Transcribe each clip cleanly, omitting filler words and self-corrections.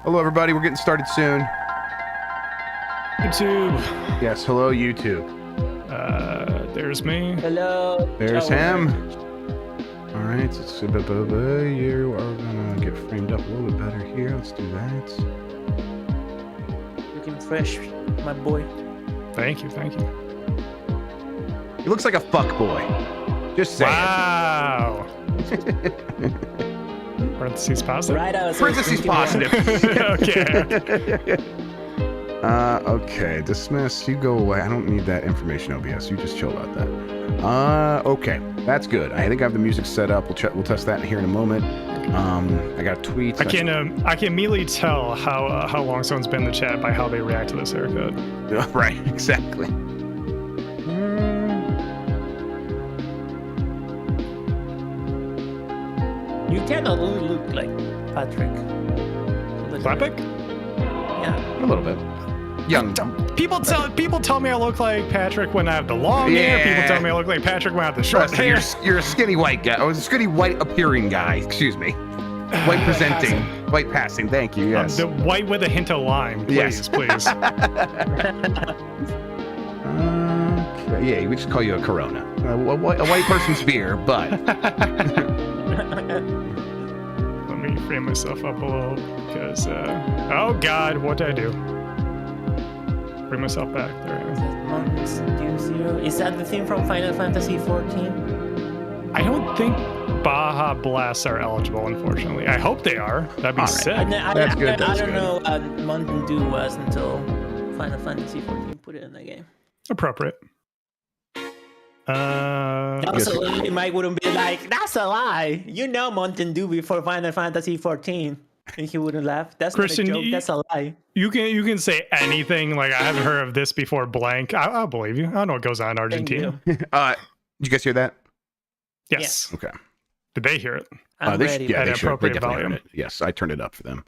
Hello, everybody. We're getting started soon. YouTube. Yes, hello, YouTube. There's me. Hello. There's him. All right, let's see. You are gonna get framed up a little bit better here. Let's do that. Looking fresh, my boy. Thank you. He looks like a fuck boy. Just saying. Wow. Parentheses positive. Right out. Parentheses positive. Okay. Okay, dismiss. You go away. I don't need that information, OBS. You just chill about that. Okay, that's good. I think I have the music set up. We'll test that here in a moment. I got tweets. I can immediately tell how long someone's been in the chat by how they react to this haircut. Right, exactly. You kind of look like Patrick. Clapic? Yeah. A little bit. Young. People tell me I look like Patrick when I have the long hair. People tell me I look like Patrick when I have the short hair. You're a skinny white guy. Oh, a skinny white appearing guy. Excuse me. White presenting. White passing. Thank you. Yes. The white with a hint of lime. Please, please. Yeah, we just call you a Corona. A white person's beer, but. Let me frame myself up a little because, oh God, what did I do? Bring myself back there. Is that the theme from Final Fantasy 14? I don't think Baja Blasts are eligible, unfortunately. I hope they are. That'd be sick. That's good. I don't know what Mountain Dew was until Final Fantasy 14 put it in the game. Appropriate. That's a lie. Mike wouldn't be like, that's a lie. You know Mountain Dew before Final Fantasy 14. And he wouldn't laugh. That's Christian, not a joke. That's a lie. You can say anything like I haven't heard of this before blank. I'll believe you. I don't know what goes on in Argentina. Did you guys hear that? Yes. Okay. Did they hear it? They at appropriate volume. It. Yes, I turned it up for them.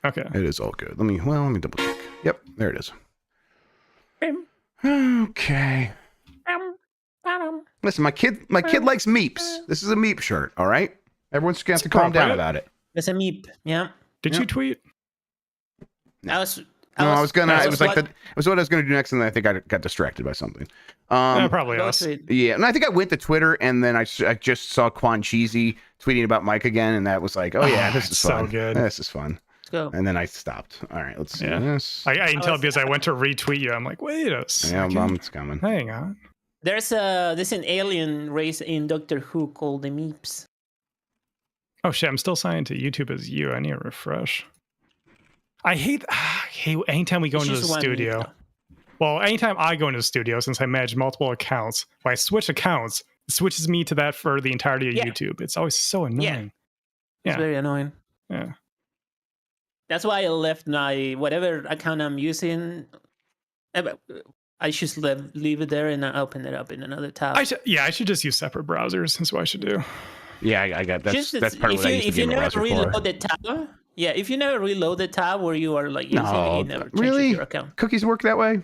Okay. It is all good. Let me double check. Yep, there it is. Okay. Listen, my kid likes meeps. This is a meep shirt, all right? Everyone's gonna have to calm down about it. It's a meep. Yeah. Did you tweet? No. It was what I was gonna do next, and then I think I got distracted by something. Probably us. Yeah, and I think I went to Twitter, and then I just saw Quan Cheesy tweeting about Mike again, and that was like, oh yeah, this is fun. So good. This is fun. Let's go. And then I stopped. All right, let's see this. I can tell because I went to retweet you. I'm like, wait a second. Yeah, it's coming. Hang on. There's an alien race in Doctor Who called the Meeps. Oh shit! I'm still signed to YouTube as you. I need to refresh. I hate anytime we go into the studio. Well, anytime I go into the studio, since I manage multiple accounts, when I switch accounts, it switches me to that for the entirety of YouTube. It's always so annoying. Yeah. It's very annoying. Yeah. That's why I left my whatever account I'm using. I should leave it there and open it up in another tab. I should just use separate browsers. That's what I should do. Yeah, I got that's part of what I used to be in the browser for. If you never reload the tab, if you never reload the tab where you are like using it, you never change your account. Cookies work that way?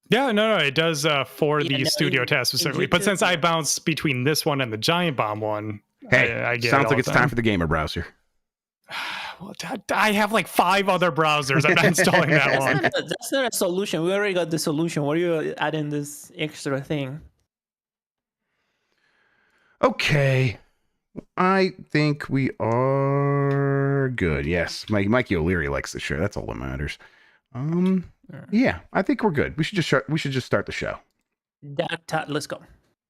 Yeah, no, it does for the studio tab specifically. But since I bounce between this one and the Giant Bomb one, I get sounds like it's time for the gamer browser. Well, I have like 5 other browsers. I'm not installing that one. That's not a solution. We already got the solution. What are you adding this extra thing? Okay. I think we are good. Yes, Mikey O'Leary likes the show. That's all that matters. Yeah, I think we're good. We should just start the show. Let's go.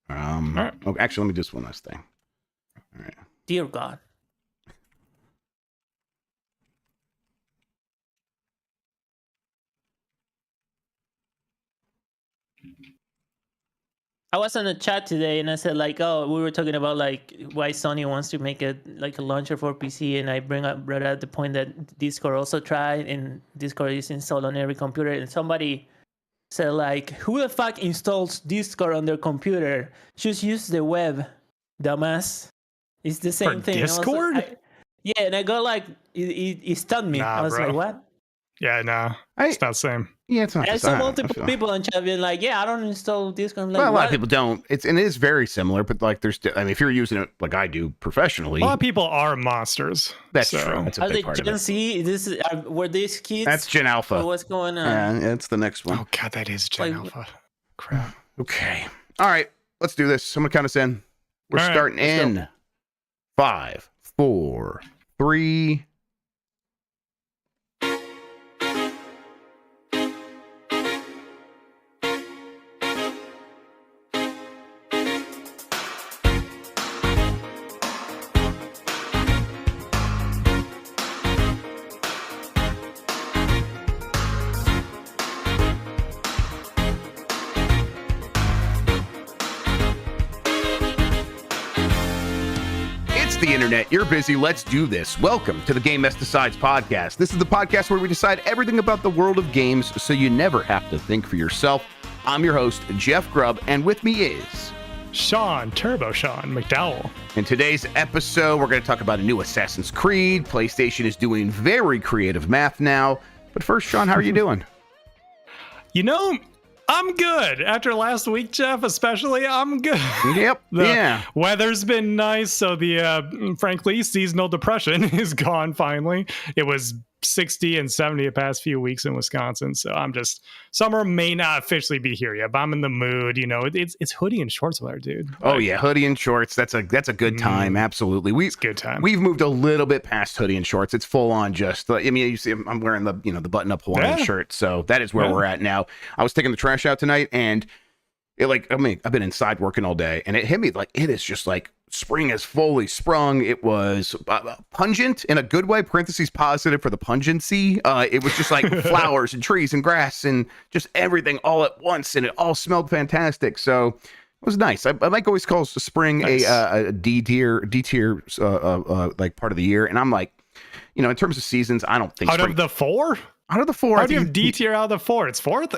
All right. Oh, actually, let me do this one last thing. All right. Dear God. I was on a chat today and I said we were talking about why Sony wants to make a launcher for PC, and I brought up the point that Discord also tried, and Discord is installed on every computer, and somebody said who the fuck installs Discord on their computer? Just use the web, dumbass. It's the same thing. Discord? And I got it stunned me. Nah, I was bro. like, what? Yeah, no, it's not the same. Yeah, it's not. I saw multiple people on chat being like, "Yeah, I don't install Discord." Like, well, a lot of people don't. It is very similar, but like, if you're using it like I do professionally, a lot of people are monsters. That's true. That's a big part of it. Gen Z? Were these kids? That's Gen Alpha. What's going on? Yeah, it's the next one. Oh God, that is Gen Alpha. Crap. Okay. All right. Let's do this. I'm gonna count us in. We're starting in 5, 4, 3. The internet, you're busy, let's do this. Welcome to the Game Mess Decides podcast. This is the podcast where we decide everything about the world of games so you never have to think for yourself. I'm your host, Jeff Grubb, and with me is Shawn McDowell. In today's episode, we're going to talk about a new Assassin's Creed. PlayStation is doing very creative math now. But first, Shawn, how are you doing? You know, I'm good. After last week, Jeff, especially, I'm good. Yep. The weather's been nice, so the frankly, seasonal depression is gone finally. It was 60 and 70 the past few weeks in Wisconsin, so summer may not officially be here yet, but I'm in the mood. You know, it's hoodie and shorts weather, dude. Oh yeah, hoodie and shorts. That's a good time. Absolutely. It's a good time. We've moved a little bit past hoodie and shorts. It's full on just. I mean, you see, I'm wearing the the button up Hawaiian shirt, so that is where we're at now. I was taking the trash out tonight, and I've been inside working all day, and it hit me like it is just like spring has fully sprung. It was pungent in a good way, parentheses positive for the pungency. It was just like flowers and trees and grass and just everything all at once, and it all smelled fantastic. So it was nice. I might always call spring a D tier like part of the year, and I'm like, in terms of seasons, I don't think out of the four. How do you have D tier out of the four? It's fourth.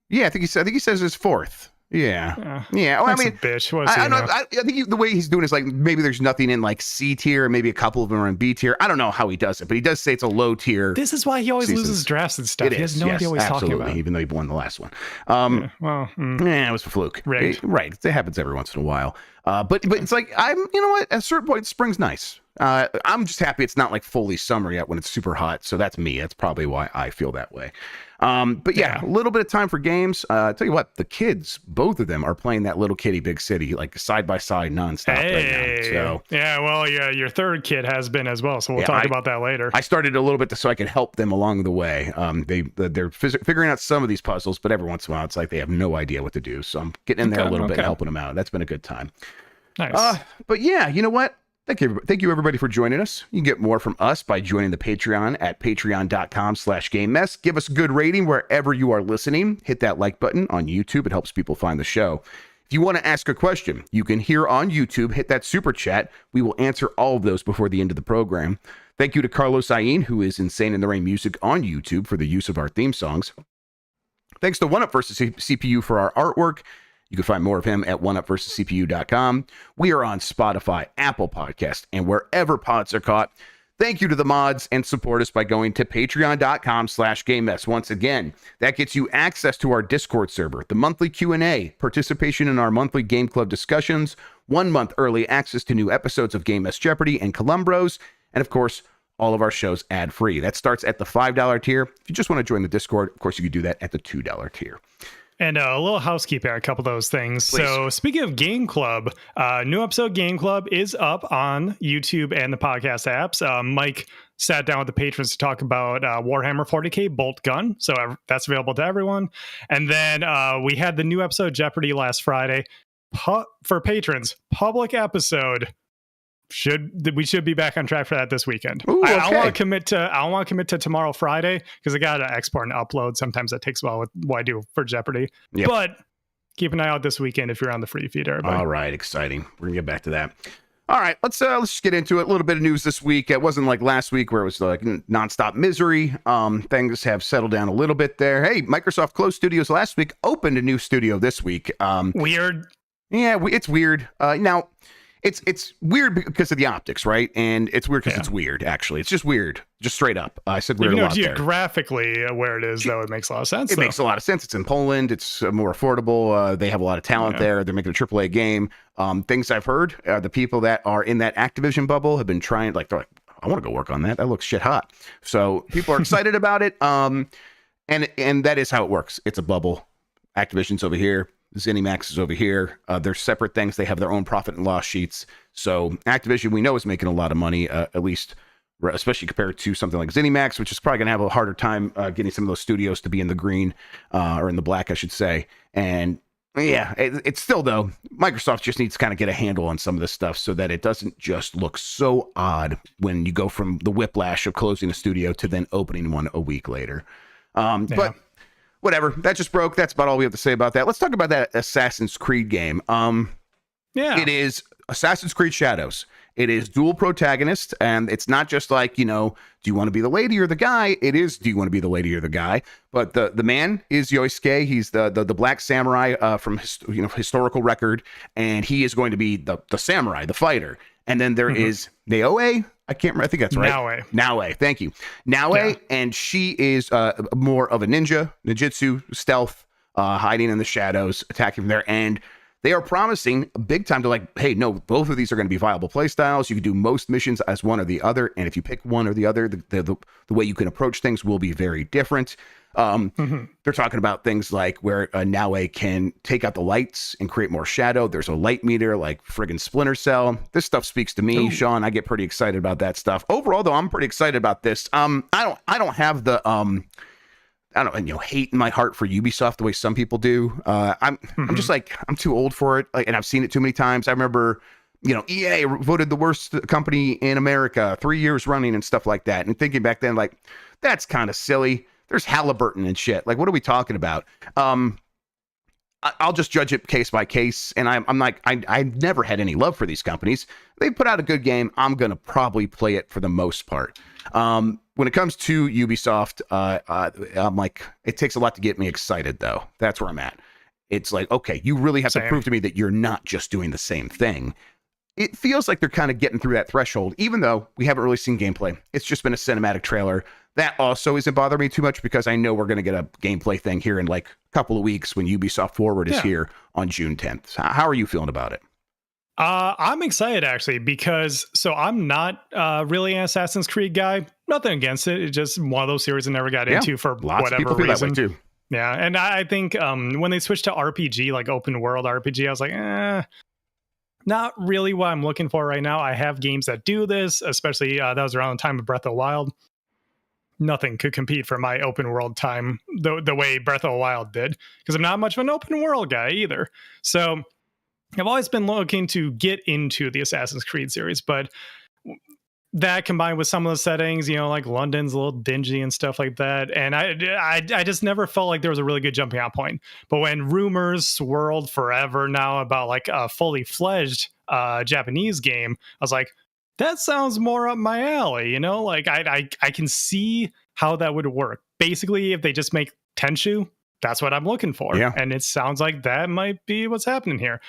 Yeah, I think he says it's fourth. Yeah. Well, I mean, bitch. I think the way he's doing is like maybe there's nothing in like C tier, and maybe a couple of them are in B tier. I don't know how he does it, but he does say it's a low tier. This is why he always loses drafts and stuff. He has no idea what he's talking about. Even though he won the last one. It was a fluke. Right. It happens every once in a while. But it's like you know what? At a certain point, spring's nice. I'm just happy it's not like fully summer yet when it's super hot. So that's me. That's probably why I feel that way. But yeah, a little bit of time for games. Tell you what, the kids, both of them are playing that Little Kitty Big City like side by side nonstop right now. So yeah, well, your third kid has been as well. So we'll talk about that later. I started a little bit so I could help them along the way. They're figuring out some of these puzzles, but every once in a while it's like they have no idea what to do. So I'm getting in there a little bit and helping them out. That's been a good time. Nice. But yeah, you know what? Thank you everybody for joining us. You can get more from us by joining the Patreon at patreon.com/GameMess. Give us a good rating wherever you are listening. Hit that like button on YouTube. It helps people find the show. If you want to ask a question, you can hear on YouTube. Hit that super chat. We will answer all of those before the end of the program. Thank you to Carlos Ayin, who is Insane in the Rain Music on YouTube, for the use of our theme songs. Thanks to 1UP vs. CPU for our artwork. You can find more of him at oneupversuscpu.com. We are on Spotify, Apple Podcasts, and wherever pods are caught. Thank you to the mods, and support us by going to patreon.com/GameMess. Once again, that gets you access to our Discord server, the monthly Q&A, participation in our monthly Game Club discussions, 1 month early access to new episodes of Game Mess Jeopardy and Columbros, and of course, all of our shows ad-free. That starts at the $5 tier. If you just want to join the Discord, of course, you can do that at the $2 tier. And a little housekeeping, a couple of those things. Please. So speaking of Game Club, new episode Game Club is up on YouTube and the podcast apps. Mike sat down with the patrons to talk about Warhammer 40k Bolt Gun. So that's available to everyone. And then we had the new episode Jeopardy last Friday. For patrons, public episode. We should be back on track for that this weekend. Ooh, okay. I don't want to commit to tomorrow Friday because I got to export and upload. Sometimes that takes a while with what I do for Jeopardy. Yep. But keep an eye out this weekend if you're on the free feed, everybody. All right, exciting. We're gonna get back to that. All right, let's just get into it. A little bit of news this week. It wasn't like last week where it was like nonstop misery. Things have settled down a little bit there. Hey, Microsoft closed studios last week, opened a new studio this week. Weird. Yeah, it's weird. Now, It's weird because of the optics, right? And it's weird because it's weird. Actually, it's just weird, just straight up. I said weird a lot there. Geographically where it is, though, it makes a lot of sense. It makes a lot of sense. It's in Poland. It's more affordable. They have a lot of talent there. They're making a AAA game. Things I've heard, the people that are in that Activision bubble have been trying. They're like, I want to go work on that. That looks shit hot. So people are excited about it. And that is how it works. It's a bubble. Activision's over here. ZeniMax is over here. They're separate things. They have their own profit and loss sheets. So Activision, we know, is making a lot of money, at least, especially compared to something like ZeniMax, which is probably going to have a harder time getting some of those studios to be in the green or in the black, I should say. And yeah, it's still, though, Microsoft just needs to kind of get a handle on some of this stuff so that it doesn't just look so odd when you go from the whiplash of closing a studio to then opening one a week later. But whatever, that just broke. That's about all we have to say about that. Let's talk about that Assassin's Creed game. It is Assassin's Creed Shadows. It is dual protagonist, and it's not just like, do you want to be the lady or the guy? It is, do you want to be the lady or the guy? But the man is Yosuke. He's the black samurai from historical record, and he is going to be the samurai, the fighter. And then there is Naoe. I can't remember. I think that's right. Naoe. Thank you. Naoe, and she is more of a ninjutsu, stealth, hiding in the shadows, attacking from there. And they are promising big time to like, hey, no, both of these are going to be viable play styles. You can do most missions as one or the other. And if you pick one or the other, the way you can approach things will be very different. They're talking about things like where Naoe can take out the lights and create more shadow. There's a light meter like friggin' Splinter Cell. This stuff speaks to me, Shawn. I get pretty excited about that stuff. Overall, though, I'm pretty excited about this. I don't have the hate in my heart for Ubisoft the way some people do. I'm just like, I'm too old for it, and I've seen it too many times. I remember, EA voted the worst company in America 3 years running and stuff like that. And thinking back then, like, that's kind of silly. There's Halliburton and shit. Like, what are we talking about? I'll just judge it case by case. And I'm like, I never had any love for these companies. They put out a good game. I'm going to probably play it for the most part. When it comes to Ubisoft, I'm like, it takes a lot to get me excited, though. That's where I'm at. It's like, okay, you really have to prove to me that you're not just doing the same thing. It feels like they're kind of getting through that threshold, even though we haven't really seen gameplay. It's just been a cinematic trailer. That also isn't bothering me too much because I know we're going to get a gameplay thing here in like a couple of weeks when Ubisoft Forward is here on June 10th. How are you feeling about it? I'm excited actually because I'm not really an Assassin's Creed guy. Nothing against it. It's just one of those series I never got into for whatever reason. Too. Yeah, and I think when they switched to RPG, like open world RPG, I was like, not really what I'm looking for right now. I have games that do this, especially that was around the time of Breath of the Wild. Nothing could compete for my open world time the way Breath of the Wild did, because I'm not much of an open world guy either. So I've always been looking to get into the Assassin's Creed series, but that combined with some of the settings, like London's a little dingy and stuff like that. And I just never felt like there was a really good jumping out point. But when rumors swirled forever now about like a fully fledged Japanese game, I was like, that sounds more up my alley. Like I can see how that would work. Basically, if they just make Tenchu, that's what I'm looking for. Yeah. And it sounds like that might be what's happening here.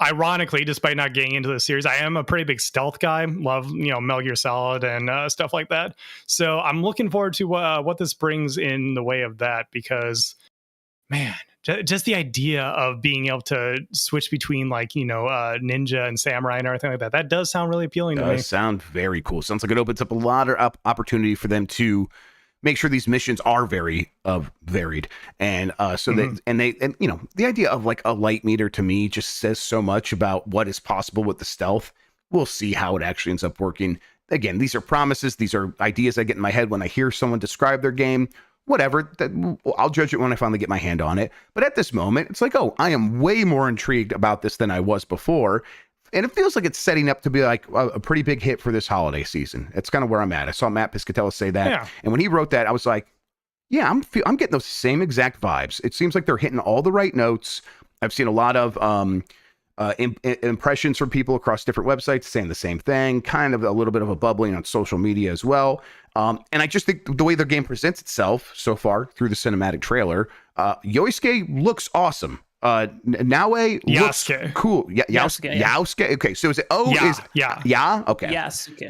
Ironically, despite not getting into the series, I am a pretty big stealth guy. Love, Metal Gear Solid and stuff like that. So I'm looking forward to what this brings in the way of that, because, man, just the idea of being able to switch between like, ninja and samurai and everything like that, that does sound really appealing to me. It does sound very cool. Sounds like it opens up a lot of opportunity for them to make sure these missions are very varied, and the idea of like a light meter to me just says so much about what is possible with the stealth. We'll see how it actually ends up working. Again, these are promises. These are ideas I get in my head when I hear someone describe their game. Whatever, I'll judge it when I finally get my hand on it. But at this moment, it's like, I am way more intrigued about this than I was before. And it feels like it's setting up to be like a pretty big hit for this holiday season. It's kind of where I'm at. I saw Matt Piscatella say that. Yeah. And when he wrote that, I was like, yeah, I'm getting those same exact vibes. It seems like they're hitting all the right notes. I've seen a lot of impressions from people across different websites saying the same thing, kind of a little bit of a bubbling on social media as well. And I just think the way the game presents itself so far through the cinematic trailer, Yosuke looks awesome. Naue looks Yasuke. cool. Yasuke, yeah. Yasuke. Okay, so is it okay. Yes. Okay.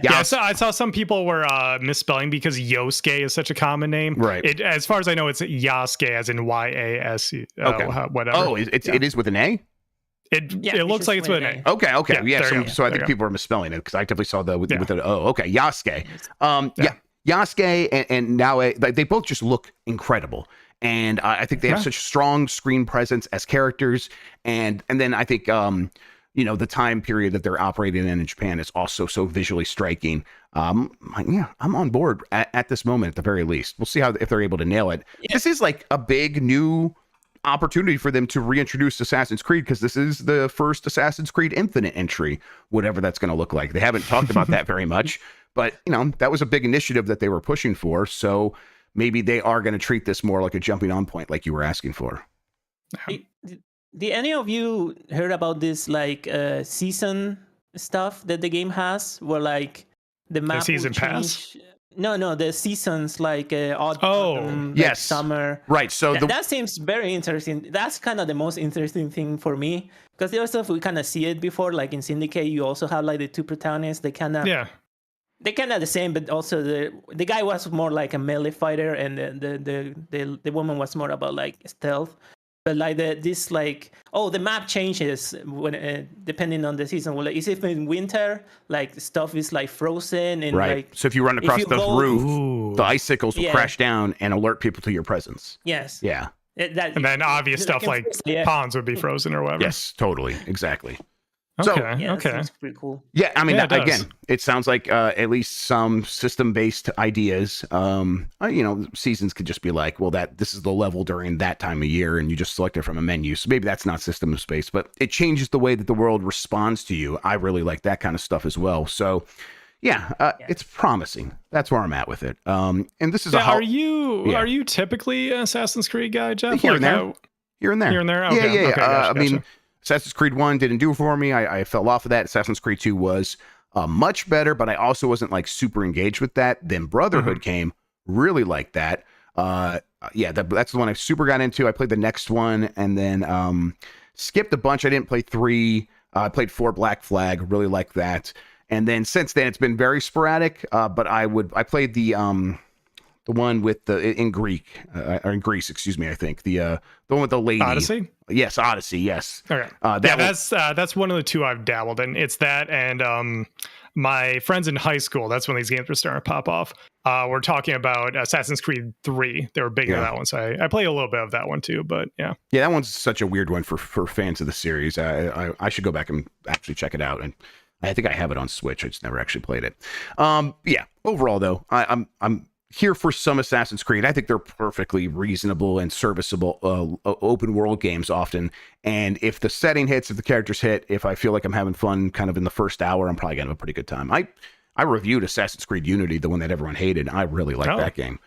Yeah, so I saw some people were misspelling because Yosuke is such a common name. Right. As far as I know, it's Yasuke as in YAS. Okay. Whatever. Oh, it is with an A? It looks like it's with an A. Okay. Yeah, So I think people are misspelling it because I definitely saw with an O. Okay, Yasuke. Yasuke and Naue, they both just look incredible. And I think they have such strong screen presence as characters. And then I think, the time period that they're operating in Japan is also so visually striking. I'm on board at this moment, at the very least. We'll see if they're able to nail it. Yeah. This is like a big new opportunity for them to reintroduce Assassin's Creed, because this is the first Assassin's Creed Infinite entry, whatever that's going to look like. They haven't talked about that very much, but that was a big initiative that they were pushing for. So maybe they are going to treat this more like a jumping on point, like you were asking for. Did any of you heard about this season stuff that the game has, where the map the season will change? pass? No, the seasons autumn, yes, summer. Right. So that seems very interesting. That's kind of the most interesting thing for me, because the other stuff we kind of see it before, like in Syndicate. You also have the two protagonists. They kind of They're kind of the same, but also the guy was more like a melee fighter, and the woman was more about stealth. But the map changes when depending on the season. Well, is it in winter? Stuff is frozen and right. So if you run across the roof, the icicles will crash down and alert people to your presence. Yes. Yeah. And then obvious stuff like ponds would be frozen or whatever. Yes, totally, exactly. Okay. Okay. That's pretty cool. Yeah, I mean, again, it sounds like at least some system-based ideas. Seasons could just be this is the level during that time of year, and you just select it from a menu. So maybe that's not system-based, but it changes the way that the world responds to you. I really like that kind of stuff as well. So, it's promising. That's where I'm at with it. And this is are you typically an Assassin's Creed guy, Jeff? Here and there. Here and there. Okay. Yeah. Gotcha. I mean, Assassin's Creed 1 didn't do it for me. I fell off of that. Assassin's Creed 2 was much better, but I also wasn't super engaged with that. Then Brotherhood came, really liked that. That's the one I super got into. I played the next one and then skipped a bunch. I didn't play 3. I played 4 Black Flag, really liked that. And then since then it's been very sporadic, but I played the one with in Greece, excuse me, I think. The one with the lady. Odyssey? Yes, Odyssey, yes. Okay. That's one of the two I've dabbled in. It's that and my friends in high school, that's when these games were starting to pop off. We're talking about Assassin's Creed 3. They were big in that one, so I play a little bit of that one too, but yeah. Yeah, that one's such a weird one for fans of the series. I should go back and actually check it out, and I think I have it on Switch. I just never actually played it. Overall though, I'm here for some Assassin's Creed. I think they're perfectly reasonable and serviceable open world games often. And if the setting hits, if the characters hit, if I feel like I'm having fun kind of in the first hour, I'm probably going to have a pretty good time. I reviewed Assassin's Creed Unity, the one that everyone hated. I really liked that game.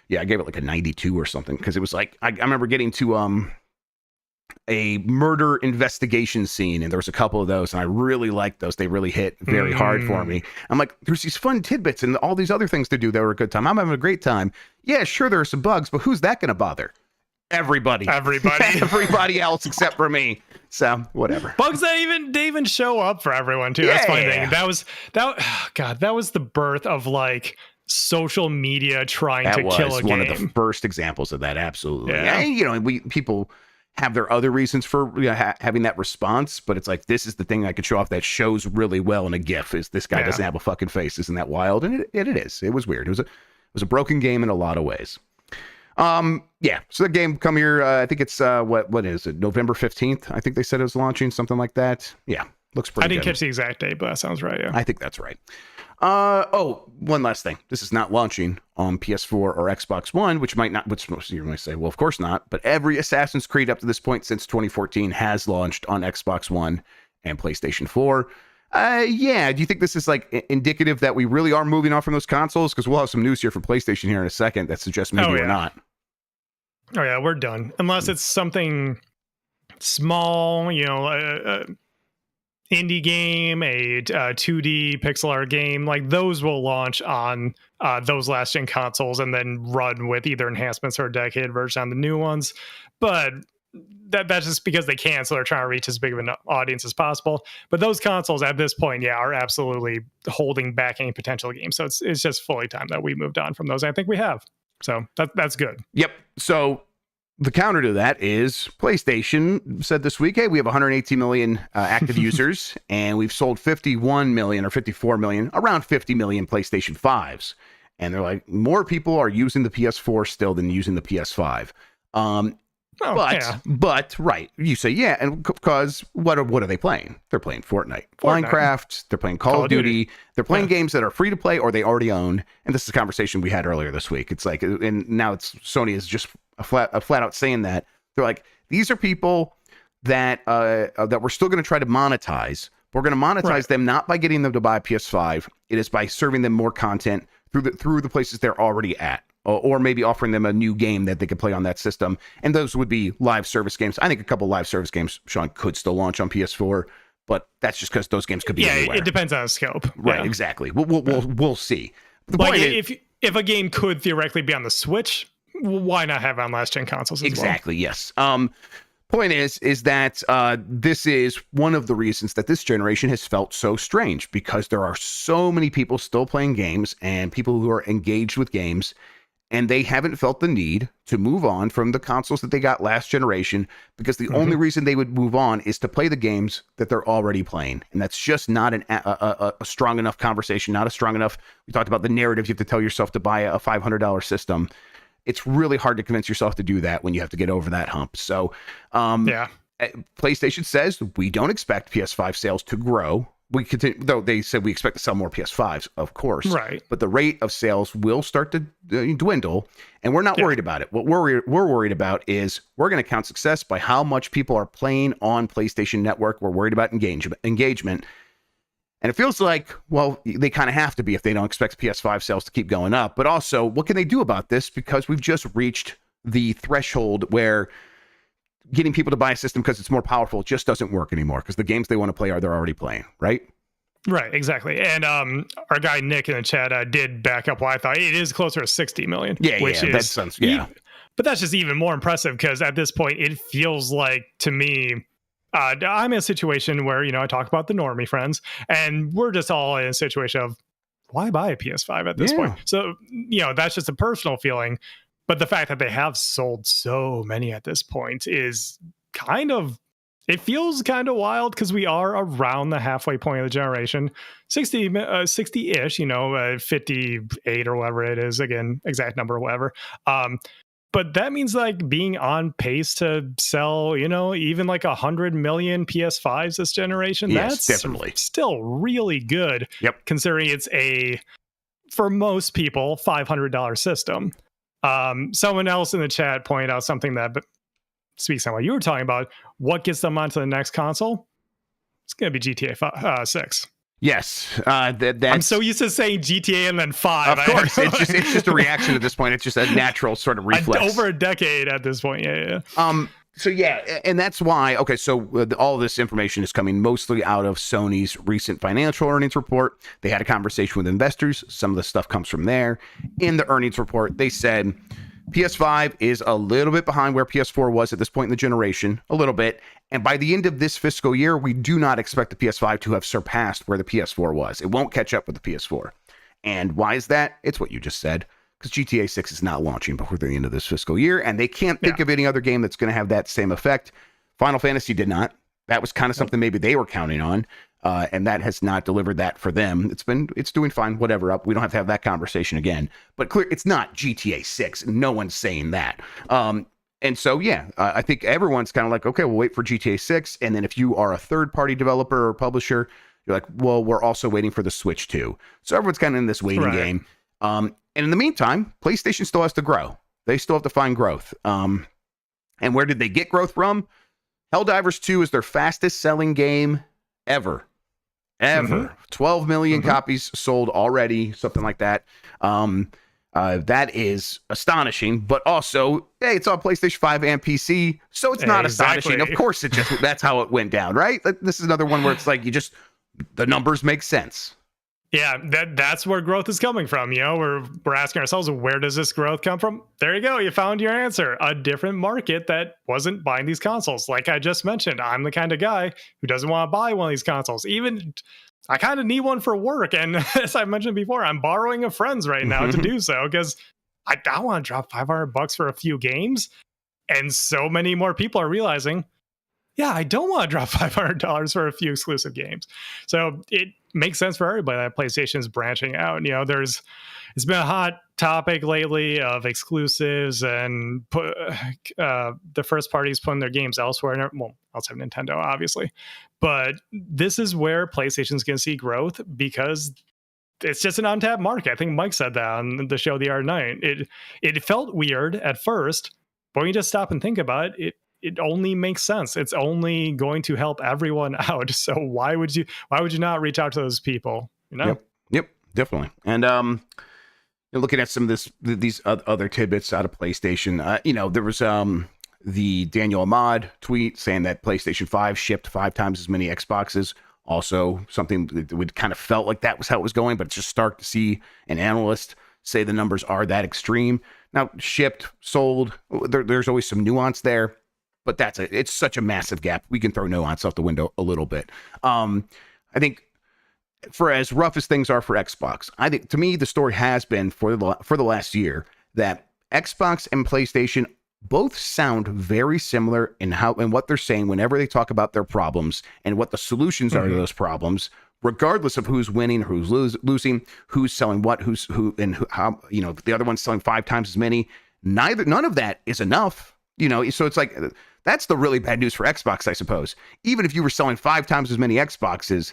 Yeah, I gave it a 92 or something, because it was I remember getting to a murder investigation scene, and there was a couple of those, and I really liked those. They really hit very hard for me. I'm like, there's these fun tidbits and all these other things to do that were a good time. I'm having a great time. Yeah, sure, there are some bugs, but who's that going to bother? Everybody else except for me. So whatever. Bugs that even show up for everyone too. That's the funny thing. That was the birth of social media trying to kill a game. One of the first examples of that. Absolutely. Yeah. People have their other reasons for having that response, but it's this is the thing I could show off that shows really well in a GIF. Is this guy doesn't have a fucking face? Isn't that wild? And it is. It was weird. It was a broken game in a lot of ways. So the game come here. I think it's what is it? November 15th. I think they said it was launching, something like that. Yeah, looks pretty. I didn't good. catch the exact date, but that sounds right. Yeah, I think that's right. One last thing. This is not launching on PS4 or Xbox One, which might not, which most of you might say, well, of course not. But every Assassin's Creed up to this point since 2014 has launched on Xbox One and PlayStation 4. Do you think this is indicative that we really are moving on from those consoles? Because we'll have some news here from PlayStation here in a second that suggests maybe we're not. Oh yeah, we're done. Unless it's something small, indie game, a 2D pixel art game, those will launch on those last gen consoles and then run with either enhancements or a dedicated version on the new ones. But that's just because they can, so they're trying to reach as big of an audience as possible. But those consoles at this point, are absolutely holding back any potential games. So it's just fully time that we moved on from those. I think we have. So that's good. Yep. So the counter to that is PlayStation said this week, hey, we have 118 million active users, and we've sold 51 million or 54 million, around 50 million PlayStation 5s. And they're like, more people are using the PS4 still than using the PS5. But right, you say and because what are they playing? They're playing Fortnite, Minecraft, they're playing Call of Duty, they're playing games that are free to play or they already own. And this is a conversation we had earlier this week. It's like, and now Sony is just a flat out saying that they're like, these are people that we're still going to try to monetize. We're going to monetize them not by getting them to buy a PS5. It is by serving them more content through the places they're already at. Or maybe offering them a new game that they could play on that system. And those would be live service games. I think a couple live service games, Shawn, could still launch on PS4, but that's just because those games could be anywhere. It depends on the scope. Right, exactly. We'll see. The point is, if a game could theoretically be on the Switch, why not have it on last-gen consoles as exactly, yes. Point is that this is one of the reasons that this generation has felt so strange, because there are so many people still playing games and people who are engaged with games, and they haven't felt the need to move on from the consoles that they got last generation, because the only reason they would move on is to play the games that they're already playing. And that's just not a strong enough conversation, not a strong enough. We talked about the narrative you have to tell yourself to buy a $500 system. It's really hard to convince yourself to do that when you have to get over that hump. So PlayStation says we don't expect PS5 sales to grow. We continue, though they said we expect to sell more PS5s, of course. Right. But the rate of sales will start to dwindle, and we're not worried about it. What we're worried about is we're going to count success by how much people are playing on PlayStation Network. We're worried about engagement. And it feels like, well, they kind of have to be if they don't expect PS5 sales to keep going up. But also, what can they do about this? Because we've just reached the threshold where getting people to buy a system because it's more powerful just doesn't work anymore, because the games they want to play they're already playing, right? Right, exactly. And our guy Nick in the chat did back up why I thought it is closer to 60 million. That sounds, but that's just even more impressive, because at this point, it feels like, to me, I'm in a situation where, I talk about the normie friends, and we're just all in a situation of, why buy a PS5 at this point? So, that's just a personal feeling. But the fact that they have sold so many at this point is it feels kind of wild, because we are around the halfway point of the generation, 60-ish, 58 or whatever it is, again, exact number or whatever. But that means like being on pace to sell, even like 100 million PS5s this generation. Yes, that's definitely still really good. Yep. Considering it's for most people, $500 system. Someone else in the chat pointed out something that speaks on what you were talking about. What gets them onto the next console? It's going to be GTA 6. Yes, I'm so used to saying GTA and then 5. Of course, it's just a reaction at this point. It's just a natural sort of reflex. Over a decade at this point, yeah. So and that's why. Okay, so all of this information is coming mostly out of Sony's recent financial earnings report. They had a conversation with investors. Some of the stuff comes from there. In the earnings report, they said PS5 is a little bit behind where PS4 was at this point in the generation, a little bit. And by the end of this fiscal year, we do not expect the PS5 to have surpassed where the PS4 was. It won't catch up with the PS4. And why is that? It's what you just said. Because GTA 6 is not launching before the end of this fiscal year, and they can't think of any other game that's going to have that same effect. Final Fantasy did not. That was kind of something maybe they were counting on, and that has not delivered that for them. It's doing fine, whatever. We don't have to have that conversation again. But clear, it's not GTA 6. No one's saying that. And so, I think everyone's kind of like, okay, we'll wait for GTA 6, and then if you are a third-party developer or publisher, you're like, well, we're also waiting for the Switch too. So everyone's kind of in this waiting game. And in the meantime, PlayStation still has to grow. They still have to find growth. And where did they get growth from? Helldivers 2 is their fastest selling game ever. 12 million copies sold already, something like that. That is astonishing, but also, hey, it's on PlayStation 5 and PC, so it's not astonishing. Of course, that's how it went down, right? This is another one where it's like the numbers make sense. Yeah, that's where growth is coming from. You know, we're asking ourselves, where does this growth come from? There you go. You found your answer. A different market that wasn't buying these consoles. Like I just mentioned, I'm the kind of guy who doesn't want to buy one of these consoles. Even I kind of need one for work. And as I mentioned before, I'm borrowing a friend's right now to do so because I don't want to drop $500 for a few games. And so many more people are realizing, yeah, I don't want to drop $500 for a few exclusive games. So it makes sense for everybody that PlayStation is branching out. You know, it's been a hot topic lately of exclusives and the first parties putting their games elsewhere. Well, outside of Nintendo, obviously. But this is where PlayStation's going to see growth because it's just an untapped market. I think Mike said that on the show the other night. It felt weird at first, but when you just stop and think about it, it only makes sense. It's only going to help everyone out. So why would you not reach out to those people? You know? Yep, definitely. And looking at some of these other tidbits out of PlayStation, there was the Daniel Ahmad tweet saying that PlayStation 5 shipped 5 times as many Xboxes. Also, something that would kind of felt like that was how it was going, but it's just stark to see an analyst say the numbers are that extreme. Now, shipped, sold, there's always some nuance there. But it's such a massive gap. We can throw nuance out the window a little bit. I think for as rough as things are for Xbox, I think to me the story has been for the last year that Xbox and PlayStation both sound very similar in what they're saying whenever they talk about their problems and what the solutions are to those problems, regardless of who's winning, who's losing, who's selling what, how. The other one's selling 5 times as many. None of that is enough. So it's like that's the really bad news for Xbox, I suppose. Even if you were selling 5 times as many Xboxes,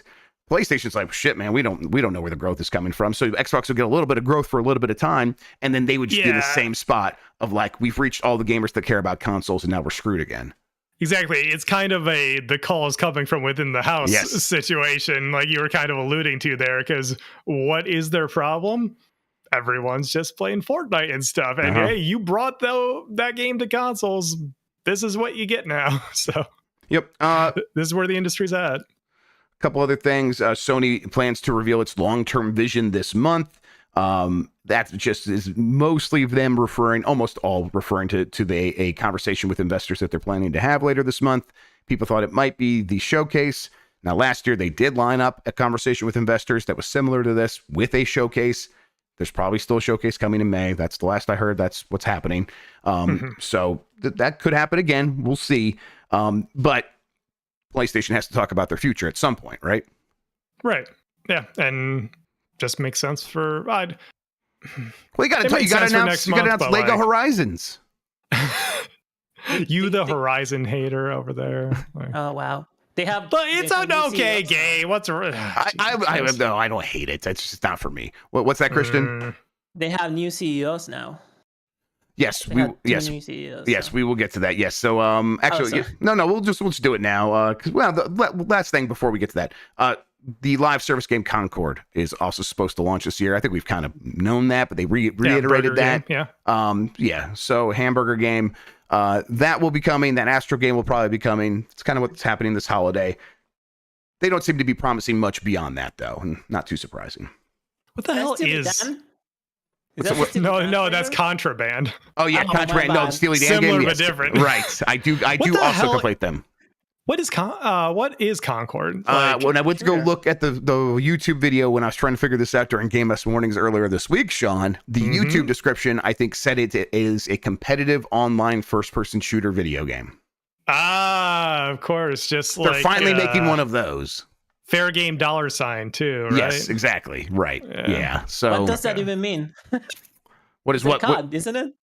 PlayStation's like, shit, man, we don't know where the growth is coming from. So Xbox will get a little bit of growth for a little bit of time, and then they would just be in the same spot of like, we've reached all the gamers that care about consoles, and now we're screwed again. Exactly. It's kind of the call is coming from within the house situation, like you were kind of alluding to there, because what is their problem? Everyone's just playing Fortnite and stuff. And hey, you brought that game to consoles. This is what you get now. So yep. This is where the industry's at. A couple other things. Sony plans to reveal its long-term vision this month. That just is mostly them almost all referring to a conversation with investors that they're planning to have later this month. People thought it might be the showcase. Now, last year, they did line up a conversation with investors that was similar to this with a showcase. There's probably still a showcase coming in May. That's the last I heard. That's what's happening. So that could happen again. We'll see. But PlayStation has to talk about their future at some point, right? Right. Yeah. And just makes sense for... Well, you got to announce Lego Horizons. You, the Horizon hater over there. Oh, wow. They have, but it's an okay game. What's I don't hate it. It's just not for me. What's that, Christian? They have new CEOs now. Yes, new CEOs, yes, we will get to that. Yes, so actually, we'll just do it now. Because the last thing before we get to that, the live service game Concord is also supposed to launch this year. I think we've kind of known that, but they reiterated that. Game, So hamburger game. That will be coming. That Astro game will probably be coming. It's kind of what's happening this holiday. They don't seem to be promising much beyond that, though, and not too surprising. What the hell is? No, that's Contraband. Oh yeah, Contraband. No, Steely Dan similar game. But different. Right. I do also complete them. What is Concord? When I went to go look at the YouTube video when I was trying to figure this out during Game S Mornings earlier this week, Shawn, the YouTube description, I think, said it is a competitive online first-person shooter video game. Of course. They're finally making one of those. Fair game $, too, right? Yes, exactly. Right. Yeah. So what does that even mean? What is what? Isn't it?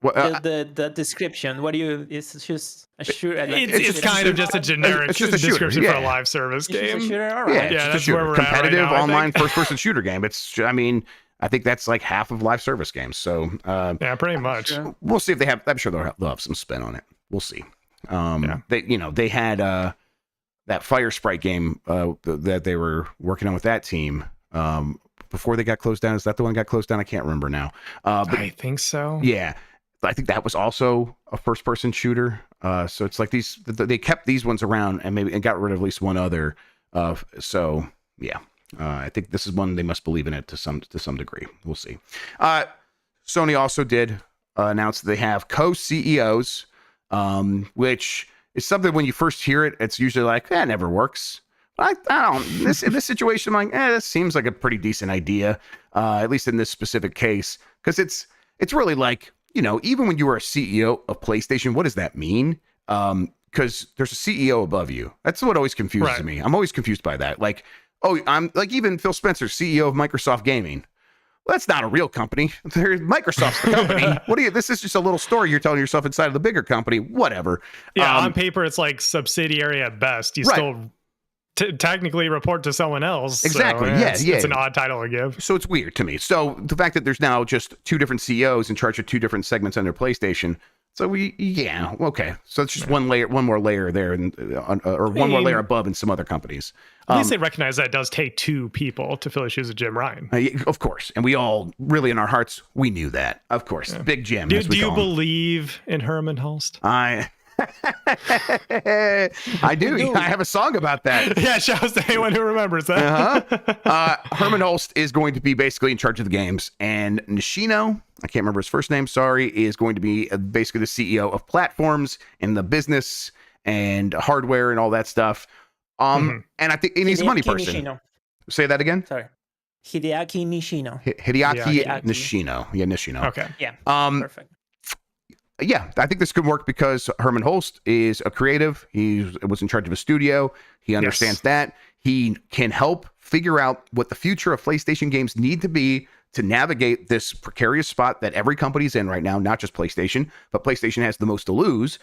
What, the description. What do you? It's just a shooter. It's kind of just a generic description for a live service game. Just a shooter. All right. Yeah, that's where we're competitive at right now, online first-person shooter game. I think that's like half of live service games. So yeah, pretty much. We'll see if they have. I'm sure they'll have some spin on it. We'll see. They had that Fire Sprite game that they were working on with that team before they got closed down. Is that the one that got closed down? I can't remember now. But I think so. Yeah. I think that was also a first-person shooter. So it's like they kept these ones around and got rid of at least one other. So yeah. I think this is one they must believe in it to some degree. We'll see. Sony also did announce that they have co-CEOs, which is something when you first hear it, it's usually like, that never works. I don't. In this situation, I'm like, this seems like a pretty decent idea, at least in this specific case, because it's really like, even when you were a CEO of PlayStation, what does that mean? Because there's a CEO above you. That's what always confuses me. I'm always confused by that. Like, I'm like, even Phil Spencer, CEO of Microsoft Gaming. Well, that's not a real company. Microsoft's the company. This is just a little story you're telling yourself inside of the bigger company. Whatever. Yeah, on paper, it's like subsidiary at best. You still technically report to someone else. Exactly. So, it's an odd title to give. So it's weird to me. So the fact that there's now just two different CEOs in charge of two different segments under PlayStation. So okay. So it's just one more layer there, or one more layer above in some other companies. At least they recognize that it does take two people to fill the shoes of Jim Ryan. Of course. And we all really in our hearts, we knew that. Of course. Yeah. Big Jim. Do you believe in Herman Hulst? I do. I have a song about that. Yeah, shouts to anyone who remembers that. Herman Hulst is going to be basically in charge of the games, and Nishino, I can't remember his first name, sorry, is going to be basically the CEO of platforms and the business and hardware and all that stuff. And I think he's a money person. Nishino. Say that again? Sorry. Hideaki Nishino. Hideaki Nishino. Yeah, Nishino. Okay. Yeah. Perfect. Yeah, I think this could work because Herman Hulst is a creative. He was in charge of a studio. He understands that. He can help figure out what the future of PlayStation games need to be to navigate this precarious spot that every company's in right now, not just PlayStation, but PlayStation has the most to lose.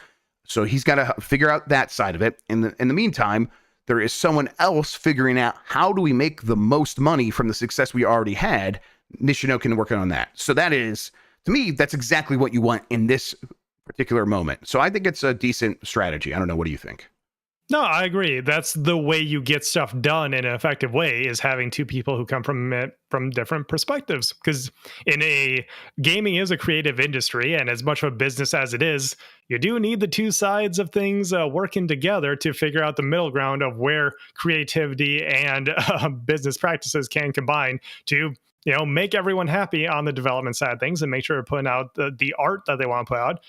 So he's got to figure out that side of it. In the meantime, there is someone else figuring out how do we make the most money from the success we already had. Nishino can work on that. So that is... To me, that's exactly what you want in this particular moment. So I think it's a decent strategy. I don't know. What do you think? No, I agree. That's the way you get stuff done in an effective way, is having two people who come from different perspectives. Because gaming is a creative industry, and as much of a business as it is, you do need the two sides of things working together to figure out the middle ground of where creativity and business practices can combine to make everyone happy on the development side of things and make sure we're putting out the art that they want to put out.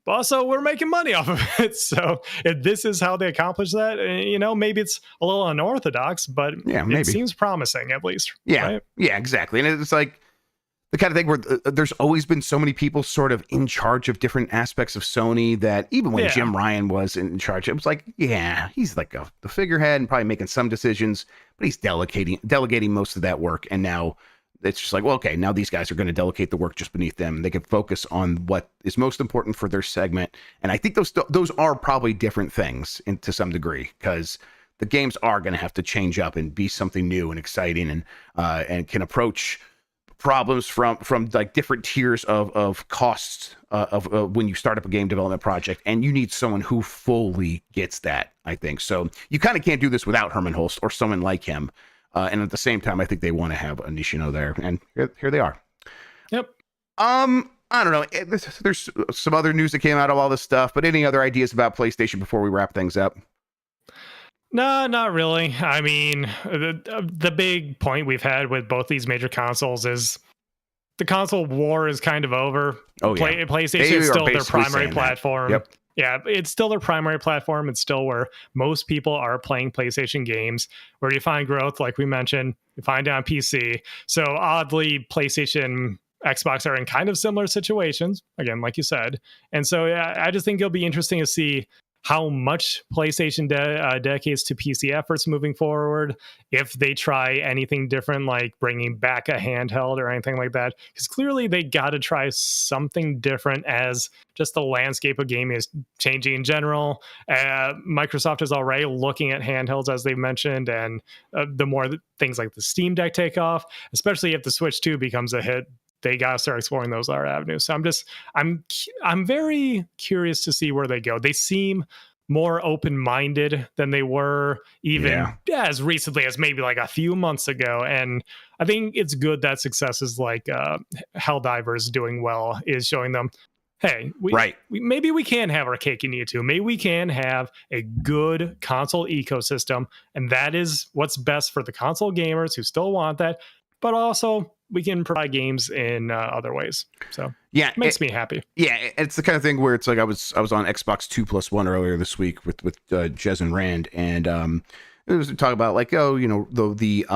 But also, we're making money off of it. So if this is how they accomplish that, maybe it's a little unorthodox, but it seems promising at least. Yeah, right? Yeah, exactly. And it's like the kind of thing where there's always been so many people sort of in charge of different aspects of Sony that even when Jim Ryan was in charge, it was like, he's like the figurehead and probably making some decisions, but he's delegating most of that work. And now it's just like, well, okay, now these guys are going to delegate the work just beneath them. They can focus on what is most important for their segment. And I think those are probably different things to some degree, because the games are going to have to change up and be something new and exciting, and can approach problems from like different tiers of costs of when you start up a game development project. And you need someone who fully gets that, I think. So you kind of can't do this without Herman Hulst or someone like him. And at the same time, I think they want to have a Nishino there, and here they are. Yep. I don't know. There's some other news that came out of all this stuff, but any other ideas about PlayStation before we wrap things up? No, not really. I mean, the big point we've had with both these major consoles is the console war is kind of over. Oh, yeah. PlayStation is still their primary platform. Yep. Yeah, it's still their primary platform. It's still where most people are playing PlayStation games. Where you find growth, like we mentioned, you find it on PC. So oddly, PlayStation, Xbox are in kind of similar situations, again, like you said. And so I just think it'll be interesting to see how much PlayStation dedicates to PC efforts moving forward, if they try anything different, like bringing back a handheld or anything like that. Because clearly they got to try something different as just the landscape of gaming is changing in general. Microsoft is already looking at handhelds, as they mentioned, and the more things like the Steam Deck take off, especially if the Switch 2 becomes a hit, they gotta start exploring those other avenues. So I'm very curious to see where they go. They seem more open-minded than they were even as recently as maybe like a few months ago. And I think it's good that successes like Helldivers doing well is showing them, hey, maybe we can have our cake and eat it too. Maybe we can have a good console ecosystem, and that is what's best for the console gamers who still want that. But also, we can provide games in other ways. So yeah, it makes me happy. Yeah, it's the kind of thing where it's like I was on Xbox 2+1 earlier this week with Jez and Rand, and it was talking about like, oh, you know, the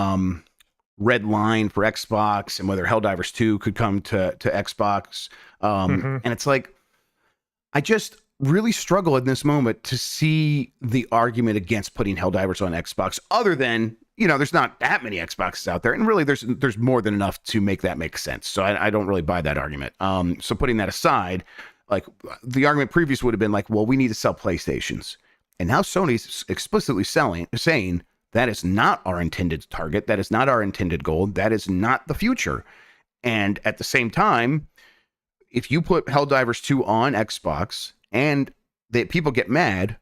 red line for Xbox and whether Helldivers 2 could come to Xbox. And it's like, I just really struggle in this moment to see the argument against putting Helldivers on Xbox, other than, you know, there's not that many Xboxes out there, and really there's more than enough to make that make sense. So I don't really buy that argument. So putting that aside, like the argument previous would have been like, well, we need to sell PlayStations. And now Sony's explicitly saying that is not our intended target. That is not our intended goal. That is not the future. And at the same time, if you put Helldivers 2 on Xbox and that people get mad,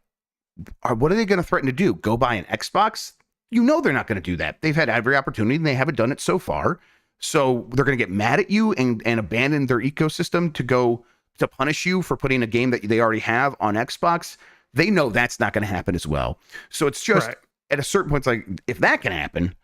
what are they going to threaten to do? Go buy an Xbox? You know they're not going to do that. They've had every opportunity and they haven't done it so far. So they're going to get mad at you and abandon their ecosystem to punish you for putting a game that they already have on Xbox. They know that's not going to happen as well. So it's just at a certain point, it's like, if that can happen,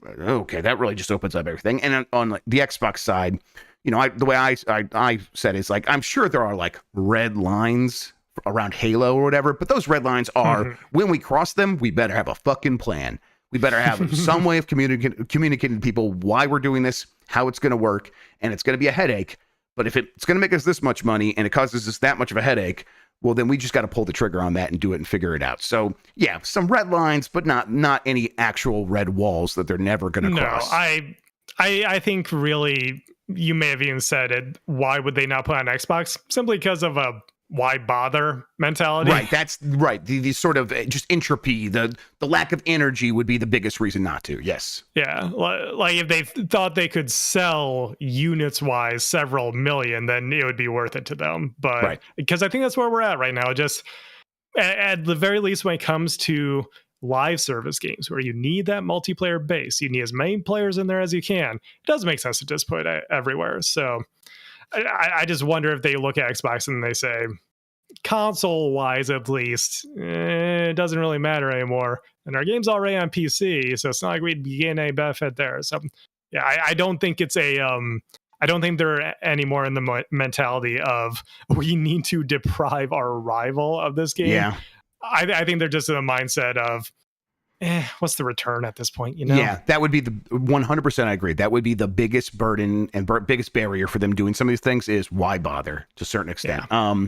okay, that really just opens up everything. And on like the Xbox side, you know, the way I said is like, I'm sure there are like red lines around Halo or whatever, but those red lines are when we cross them, we better have a fucking plan. We better have some way of communicating to people why we're doing this, how it's going to work, and it's going to be a headache. But if it's going to make us this much money and it causes us that much of a headache, well, then we just got to pull the trigger on that and do it and figure it out. So yeah, some red lines, but not any actual red walls that they're never going to cross. I think really, you may have even said it, why would they not put on Xbox? Simply because of a why bother mentality. Right, that's right. The sort of just entropy, the lack of energy would be the biggest reason not to. Yes. Yeah, like if they thought they could sell units wise several million, then it would be worth it to them. But because I think that's where we're at right now. Just at the very least, when it comes to live service games where you need that multiplayer base, you need as many players in there as you can. It doesn't make sense to just put it everywhere. So I just wonder if they look at Xbox and they say, console wise at least, it doesn't really matter anymore, and our game's already on PC, so it's not like we'd be getting any benefit there. So yeah, I don't think it's I don't think they're anymore in the mentality of we need to deprive our rival of this game. Yeah, I think they're just in the mindset of what's the return at this point, you know? Yeah, that would be the 100%. I agree. That would be the biggest burden and biggest barrier for them doing some of these things is why bother to a certain extent. Yeah.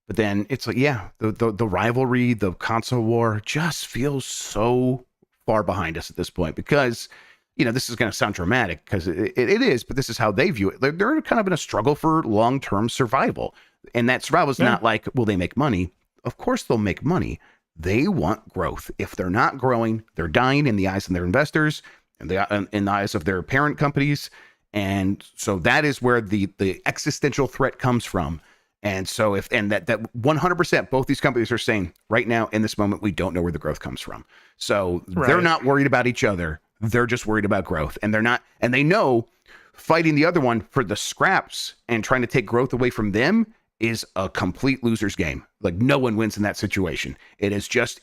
But then it's like, yeah, the rivalry, the console war just feels so far behind us at this point because, you know, this is going to sound dramatic because it is, but this is how they view it. They're kind of in a struggle for long-term survival. And that survival is not like, will they make money? Of course they'll make money. They want growth. If they're not growing, they're dying in the eyes of their investors and in the eyes of their parent companies. And so that is where the existential threat comes from. And so that 100%, both these companies are saying right now in this moment, we don't know where the growth comes from. So they're not worried about each other. They're just worried about growth. And they know fighting the other one for the scraps and trying to take growth away from them is a complete loser's game. Like no one wins in that situation. It is just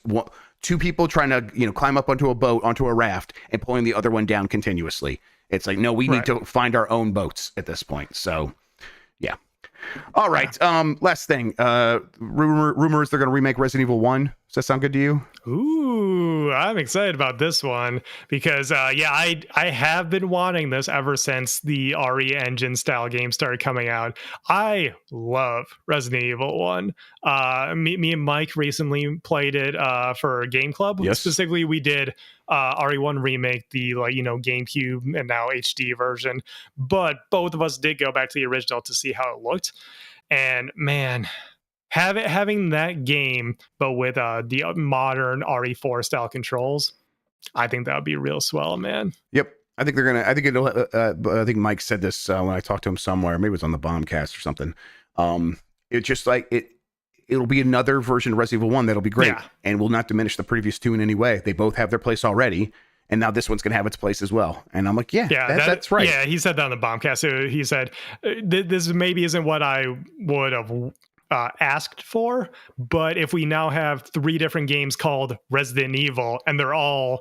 two people trying to, you know, climb up onto a boat, onto a raft and pulling the other one down continuously. It's like, no, we need to find our own boats at this point. So yeah. All right. Last thing, rumors they're going to remake Resident Evil 1. Does that sound good to you? Ooh, I'm excited about this one because, I have been wanting this ever since the RE engine style game started coming out. I love Resident Evil 1. Me and Mike recently played it for Game Club. Yes. Specifically, we did RE1 remake, the GameCube and now HD version. But both of us did go back to the original to see how it looked. And man, having that game, but with the modern RE4 style controls, I think that would be real swell, man. Yep. I think they're gonna. I think Mike said this when I talked to him somewhere. Maybe it was on the Bombcast or something. It's just like it'll be another version of Resident Evil 1 that'll be great and will not diminish the previous two in any way. They both have their place already, and now this one's going to have its place as well. And I'm like, that's right. Yeah, he said that on the Bombcast. So he said, this maybe isn't what I would have asked for, but if we now have 3 different games called Resident Evil, and they're all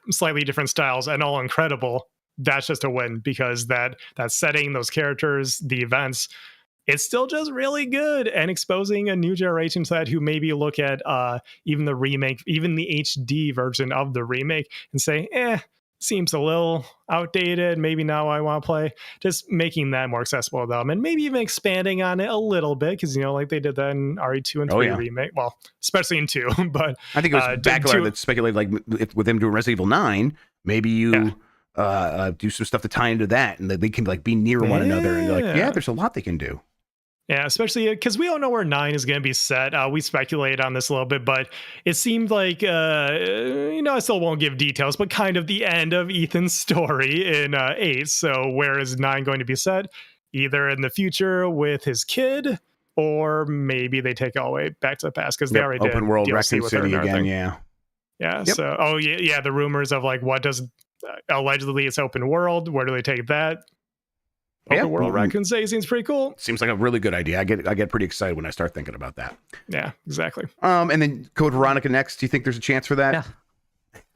slightly different styles and all incredible, that's just a win, because that setting, those characters, the events, it's still just really good, and exposing a new generation to that who maybe look at even the remake, even the HD version of the remake, and say, seems a little outdated. Maybe now I want to play. Just making that more accessible to them, and maybe even expanding on it a little bit, because like they did that in RE2 and 3 remake. Well, especially in 2, but I think it was Backler that speculated, like, with them doing Resident Evil 9, maybe you do some stuff to tie into that, and they can like be near one another, and like, there's a lot they can do. Yeah, especially because we don't know where 9 is going to be set. We speculated on this a little bit, but it seemed like, I still won't give details, but kind of the end of Ethan's story in 8. So where is 9 going to be set? Either in the future with his kid, or maybe they take it all the way back to the past, because they already did open world DLC Raccoon with City her and again. everything. Yeah. So, the rumors of like, what does allegedly it's open world? Where do they take that? Open world Raccoon City seems pretty cool. Seems like a really good idea. I get pretty excited when I start thinking about that. Yeah, exactly. And then Code Veronica next. Do you think there's a chance for that?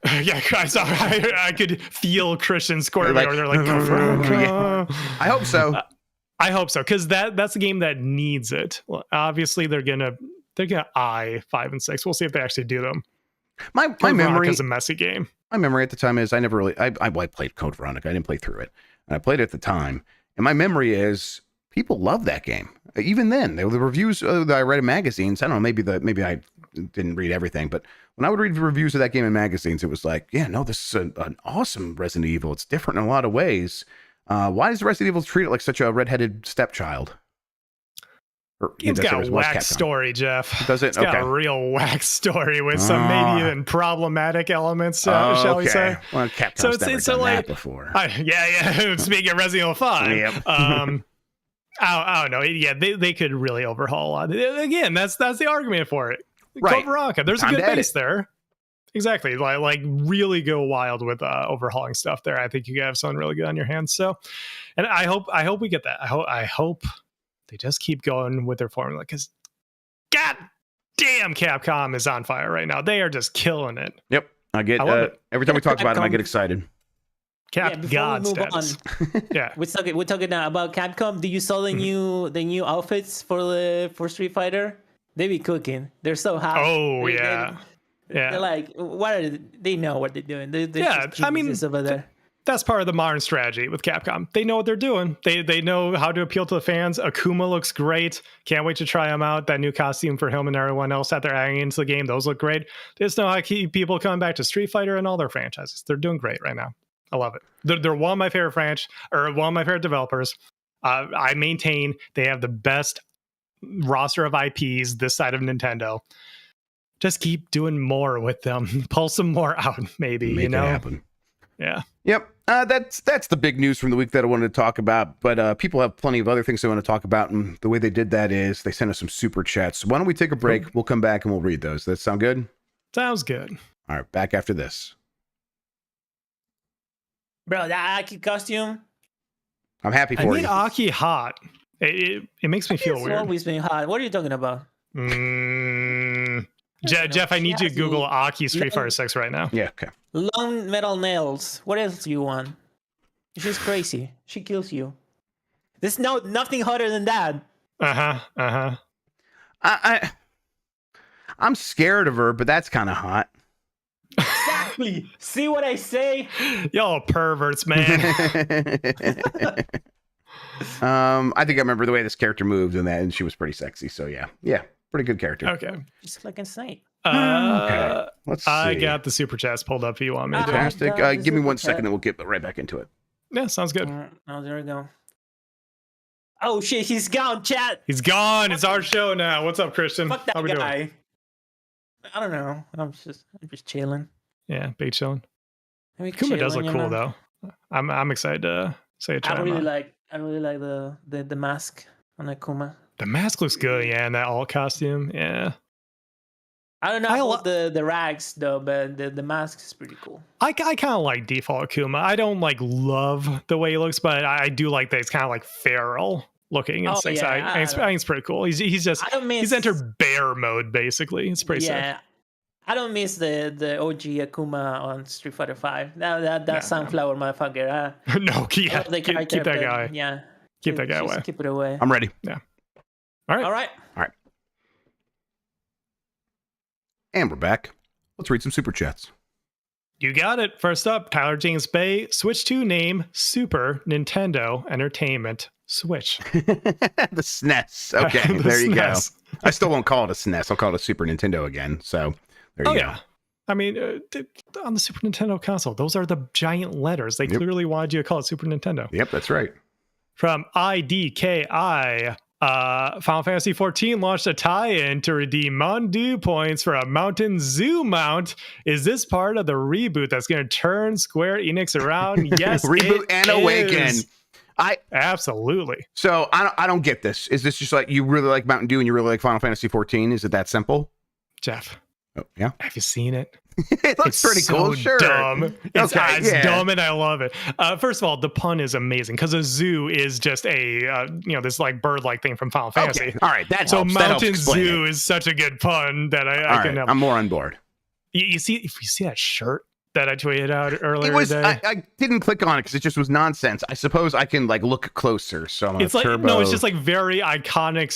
Yeah. I could feel Christian squirming, like, or they're like, Code Veronica. I hope so. I hope so, because that's a game that needs it. Well, obviously, they're gonna eye 5 and 6. We'll see if they actually do them. My memory is a messy game. My memory at the time is I never really I played Code Veronica. I didn't play through it, and I played it at the time. And my memory is people loved that game. Even then, the reviews that I read in magazines, I don't know, maybe I didn't read everything, but when I would read the reviews of that game in magazines, it was like, this is an awesome Resident Evil. It's different in a lot of ways. Why does Resident Evil treat it like such a redheaded stepchild? It's got a whack story, Jeff. Does it? It's got a real whack story with some maybe even problematic elements, shall we say? Well, Capcom's never done that before. Speaking of Resident Evil 5, yep. I don't know. Yeah, they could really overhaul a lot. Again, that's the argument for it. Right. Code Veronica, there's a good base there. Exactly. Like really go wild with overhauling stuff there. I think you have something really good on your hands. So, and I hope we get that. I hope they just keep going with their formula, because god damn, Capcom is on fire right now. They are just killing it. Yep. I love it. Every time we talk about them, I get excited. God status. We're talking now about Capcom. Do you saw the new outfits for Street Fighter? They be cooking. They're so hot. Oh, They're like, what are they know what they're doing. Over there. That's part of the modern strategy with Capcom. They know what they're doing. They know how to appeal to the fans. Akuma looks great. Can't wait to try him out. That new costume for him and everyone else that they're adding into the game, those look great. They just know how to keep people coming back to Street Fighter and all their franchises. They're doing great right now. I love it. They're one of my favorite one of my favorite developers. I maintain they have the best roster of IPs this side of Nintendo. Just keep doing more with them. Pull some more out, maybe. Make it happen. Yeah. Yep. That's the big news from the week that I wanted to talk about. But people have plenty of other things they want to talk about, and the way they did that is they sent us some super chats. So why don't we take a break? We'll come back and we'll read those. Does that sound good? Sounds good. All right. Back after this. Bro, that Aki costume. I'm happy for you. I made Aki hot. It makes me feel weird. It's always been hot. What are you talking about? Jeff, I need you to Google Aki Street Fighter 6 right now. Yeah, okay. Long metal nails. What else do you want? She's crazy. She kills you. There's nothing hotter than that. I'm scared of her, but that's kind of hot. Exactly. See what I say? Y'all perverts, man. I think I remember the way this character moved and she was pretty sexy. So yeah, pretty good character. Okay. Just like a snake. Okay. Let's see. I got the super chats pulled up. If you want me to? Fantastic. Give me 1 second, and we'll get right back into it. Yeah, sounds good. Oh, there we go. Oh shit, he's gone, chat. He's gone. It's our show now. What's up, Christian? Fuck that How we guy. doing? I don't know. I'm just chilling. Yeah, big chilling. Kuma does look cool though. I'm excited to say it. I really like the mask on Akuma. The mask looks good, yeah, and that alt costume, yeah. I don't know about the rags though, but the mask is pretty cool. I kind of like default Akuma. I don't like love the way he looks, but I do like that he's kind of like feral looking and things. I think it's pretty cool. He's entered bear mode basically. It's pretty sick. I don't miss the OG Akuma on Street Fighter 5. That sunflower motherfucker. No, keep that guy. Yeah, keep that guy away. Keep it away. I'm ready. Yeah. All right. And we're back. Let's read some super chats. You got it. First up, Tyler James Bay. Switch to name Super Nintendo Entertainment Switch. The SNES. Okay, there you go. I still won't call it a SNES. I'll call it a Super Nintendo again. So there you go. Yeah. I mean, on the Super Nintendo console, those are the giant letters. They clearly wanted you to call it Super Nintendo. Yep, that's right. From IDKI, Final Fantasy XIV launched a tie-in to redeem Mountain Dew points for a Mountain Zoo mount. Is this part of the reboot that's going to turn Square Enix around? Yes, reboot and awaken. Absolutely. So I don't get this. Is this just like you really like Mountain Dew and you really like Final Fantasy XIV? Is it that simple? Jeff. Oh, yeah. Have you seen it? It looks pretty cool. Sure. Dumb. It's dumb, and I love it. First of all, the pun is amazing because a zoo is just a this like bird-like thing from Final Fantasy. Okay. All right, that so helps. Mountain Zoo is such a good pun that I can. I'm more on board. You see, if you see that shirt that I tweeted out earlier today, I didn't click on it because it just was nonsense. I suppose I can like look closer. So it's like it's just like very iconic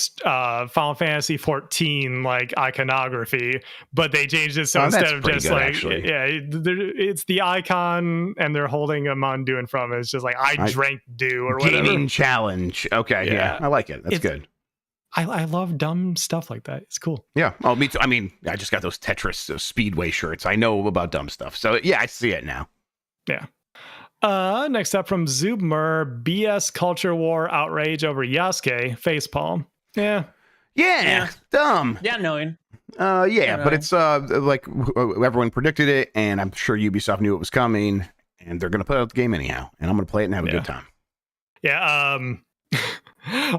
Final Fantasy 14 like iconography, but they changed it so instead of just like it's the icon and they're holding a Mountain Dew in front of it. It's just like I drank Dew or whatever. Gaming challenge. Okay, yeah, I like it. That's good. I love dumb stuff like that. It's cool. Yeah. Oh, me too. I mean, I just got those Speedway shirts. I know about dumb stuff. So yeah, I see it now. Yeah. Next up from Zubmer, BS culture war outrage over Yasuke facepalm. Yeah. Dumb. Yeah, knowing. But it's like everyone predicted it, and I'm sure Ubisoft knew it was coming, and they're gonna put out the game anyhow, and I'm gonna play it and have a good time. Yeah.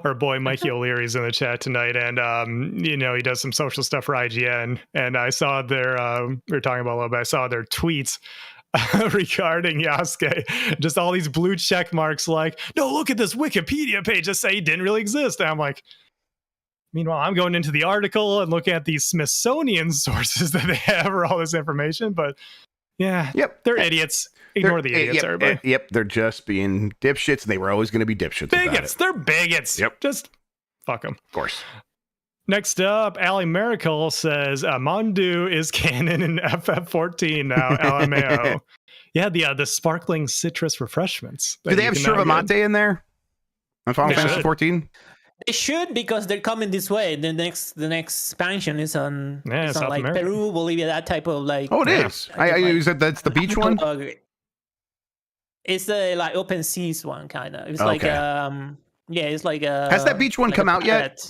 Our boy Mikey O'Leary's in the chat tonight, and he does some social stuff for IGN, and I saw their we were talking about a little bit. I saw their tweets regarding Yasuke, just all these blue check marks like, no, look at this Wikipedia page that say he didn't really exist. And I'm like, meanwhile, I'm going into the article and looking at these Smithsonian sources that they have for all this information, but they're idiots. Ignore the idiots, everybody. Yep, they're just being dipshits, and they were always going to be dipshits. Bigots. They're bigots. Yep. Just fuck them. Of course. Next up, Allie Miracle says Mondu is canon in FF14 now. LMAO. Yeah, the sparkling citrus refreshments. Do they have yerba mate in there? On Final Fantasy 14? They should, because they're coming this way. The next expansion is on, South like America. Peru, Bolivia, that type of like. Oh, it is. You said that's the beach one. It's the like open seas one, kind of. It's like it's like Has that beach one come out yet?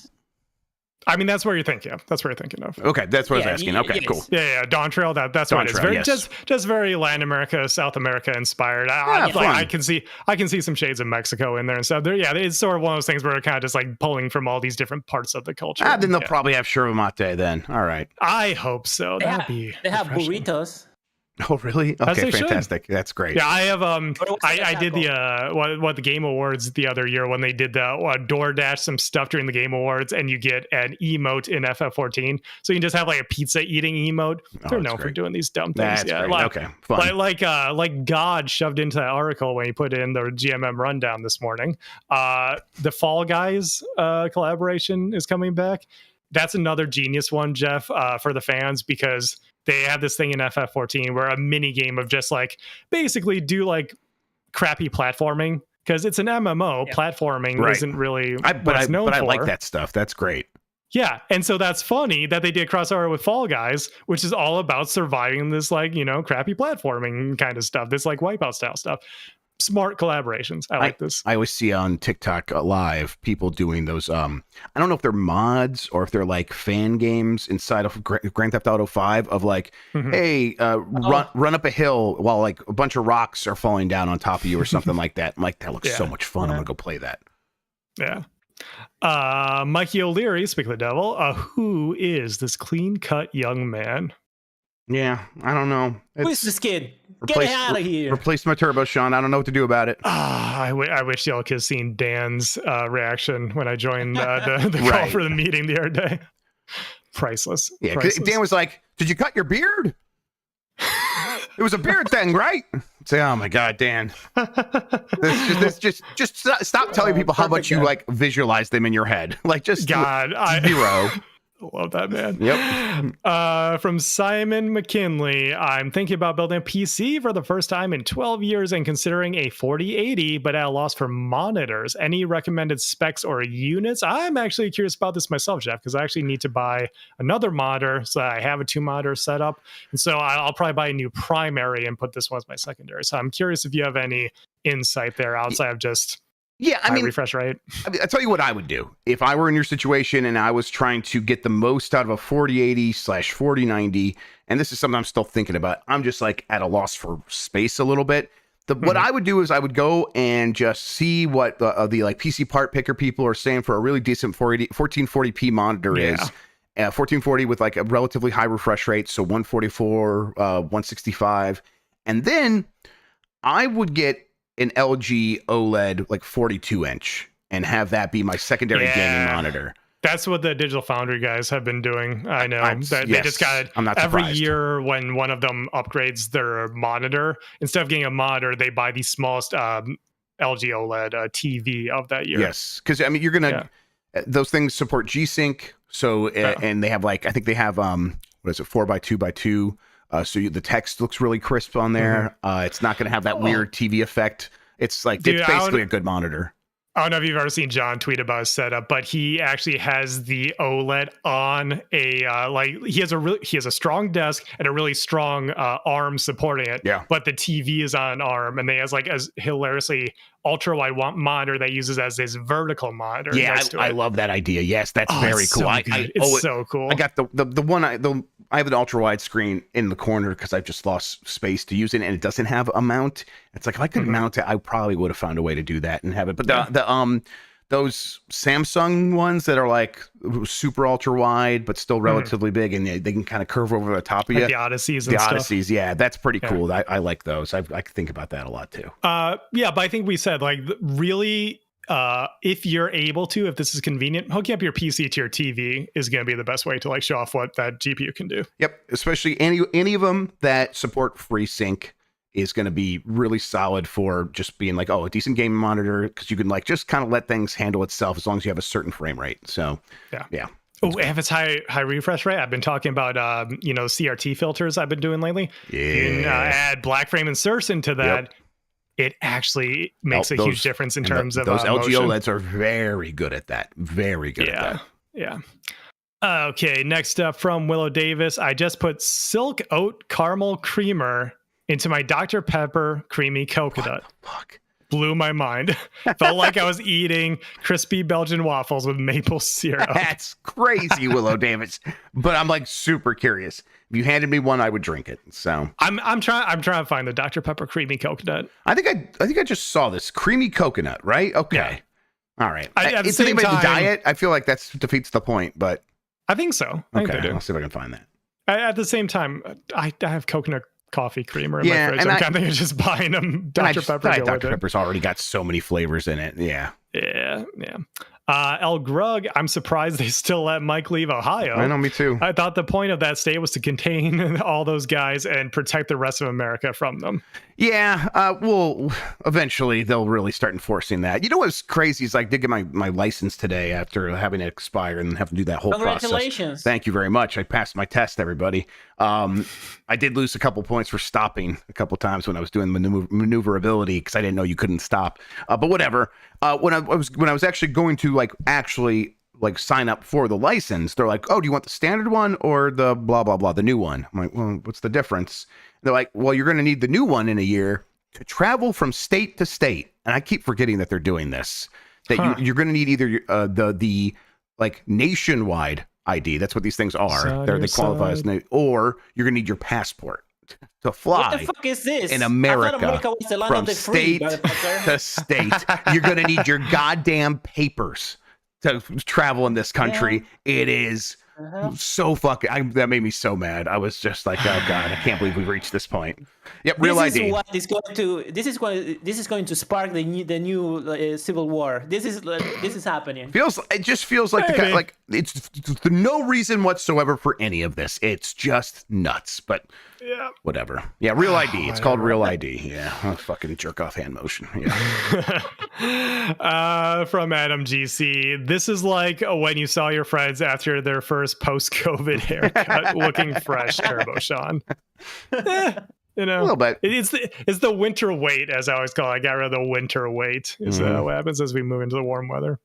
I mean, that's where you're thinking of. That's what you're thinking of. Okay, that's what I was asking. Okay, cool. Yeah, Dawn Trail. That's what it is. Very, just very Latin America, South America inspired. I can see some shades of Mexico in there and stuff. It's sort of one of those things where we're kind of just like pulling from all these different parts of the culture. Then they'll probably have yerba mate then. All right. I hope so. They have burritos. Oh, really? Okay, fantastic. That's great. Yeah, I have. I did the Game Awards the other year when they did the DoorDash some stuff during the Game Awards, and you get an emote in FF14, so you can just have like a pizza eating emote. They're known for doing these dumb things. That's great. Okay, fun. Like God shoved into that article when he put in the GMM rundown this morning. The Fall Guys collaboration is coming back. That's another genius one, Jeff, for the fans, because they have this thing in FF14 where a mini game of just like basically do like crappy platforming, because it's an MMO. Platforming isn't really what it's known for. I like that stuff. That's great. Yeah, and so that's funny that they did crossover with Fall Guys, which is all about surviving this like crappy platforming kind of stuff. This like Wipeout style stuff. Smart collaborations. I like this. I always see on TikTok live people doing those. I don't know if they're mods or if they're like fan games inside of Grand Theft Auto 5 of like, hey, run up a hill while like a bunch of rocks are falling down on top of you or something like that. I'm like, that looks so much fun. I'm gonna go play that. Yeah. Mikey O'Leary, speak of the devil. Who is this clean-cut young man? Yeah, I don't know. Who's this kid? Get out of here! Replace my turbo, Shawn. I don't know what to do about it. I wish y'all could have seen Dan's reaction when I joined the call for the meeting the other day. Priceless. Yeah, Priceless. Dan was like, "Did you cut your beard?" It was a beard thing, right? Say, oh my God, Dan. Just stop telling people how much you like visualize them in your head. Like just God, zero. Love that, man. Yep. From Simon McKinley, I'm thinking about building a PC for the first time in 12 years and considering a 4080, but at a loss for monitors. Any recommended specs or units? I'm actually curious about this myself, Jeff, because I actually need to buy another monitor. So I have a 2-monitor setup. And so I'll probably buy a new primary and put this one as my secondary. So I'm curious if you have any insight there outside of just... Yeah, I mean, refresh rate. I'll tell you what I would do if I were in your situation and I was trying to get the most out of a 4080/4090, and this is something I'm still thinking about. I'm just like at a loss for space a little bit. What I would do is I would go and just see what the like PC part picker people are saying for a really decent 1440p monitor is. 1440 with like a relatively high refresh rate, so 144, 165, and then I would get an LG OLED like 42-inch and have that be my secondary gaming monitor. That's what the Digital Foundry guys have been doing. I know they just got it. I'm not every surprised. year when one of them upgrades their monitor, instead of getting a monitor, they buy the smallest LG OLED TV of that year. Yes, because I mean you're gonna those things support G-Sync. So and they have like I think they have what is it 4x2x2. So the text looks really crisp on there. It's not going to have that weird TV effect. It's like it's basically a good monitor. I don't know if you've ever seen John tweet about his setup, but he actually has the OLED on a he has a strong desk and a really strong arm supporting it. Yeah. But the TV is on an arm, and they has like as hilariously ultra wide monitor that uses as his vertical monitor. Yeah, I love that idea. Yes, that's very cool. It's so cool. I got the one I have an ultra wide screen in the corner because I've just lost space to use it, and it doesn't have a mount. It's like if I could mount it, I probably would have found a way to do that and have it. But those Samsung ones that are like super ultra wide but still relatively big, and they can kind of curve over the top of you. The Odysseys and Odysseys, yeah, that's pretty cool. I like those. I think about that a lot too. But I think we said like really. If you're able to, if this is convenient, hooking up your PC to your TV is going to be the best way to like show off what that GPU can do. Yep, especially any of them that support FreeSync is going to be really solid for just being like, a decent gaming monitor because you can like just kind of let things handle itself as long as you have a certain frame rate. So yeah. Oh, if it's high refresh rate, I've been talking about CRT filters I've been doing lately. Yeah, you can add black frame inserts into that. Yep. It actually makes a huge difference in terms of those LG motion. OLEDs are very good at that. Very good at that. Yeah. Okay, next up from Willow Davis. I just put Silk Oat Caramel Creamer into my Dr. Pepper Creamy Coconut. What the fuck? Blew my mind. Felt like I was eating crispy Belgian waffles with maple syrup. That's crazy, Willow Davis. But I'm like super curious. If you handed me one, I would drink it. So I'm trying to find the Dr. Pepper Creamy Coconut. I think I just saw this creamy coconut, right? Okay. Yeah. All right. It's the diet. I feel like that defeats the point, but I think so. I think they do. I'll see if I can find that. At the same time, I have coconut coffee creamer in my fridge. I'm kind of just buying them Dr. Pepper. Dr. Pepper's already got so many flavors in it. Yeah. Grubb, I'm surprised they still let Mike leave Ohio. I know, me too. I thought the point of that state was to contain all those guys and protect the rest of America from them. Yeah, well, eventually they'll really start enforcing that. You know what's crazy is I did get my license today after having it expire and have to do that whole Congratulations. process. Thank you very much. I passed my test, everybody. I did lose a couple points for stopping a couple times when I was doing maneuverability because I didn't know you couldn't stop. But whatever. When I was actually going to actually sign up for the license, they're like, "Oh, do you want the standard one or the blah blah blah, the new one?" I'm like, "Well, what's the difference?" They're like, "Well, you're going to need the new one in a year to travel from state to state." And I keep forgetting that they're doing this. That you're going to need either the nationwide ID. That's what these things are. They qualify as or you're going to need your passport to fly. What the fuck is this? In America from state to state. You're going to need your goddamn papers to travel in this country. Yeah. It is so fucking. That made me so mad. I was just like, oh god, I can't believe we've reached this point. Yep, real ID. This is what is going to. This is going to spark the new civil war. This is happening. It just feels like like it's no reason whatsoever for any of this. It's just nuts. But yeah, whatever. Yeah, real ID. It's called real ID. Yeah, fucking jerk off hand motion. Yeah. From Adam GC, this is like when you saw your friends after their first post-COVID haircut, looking fresh. Turbo Shawn. You know, a little bit. It's the winter weight, as I always call it. I got rid of the winter weight. Is what happens as we move into the warm weather.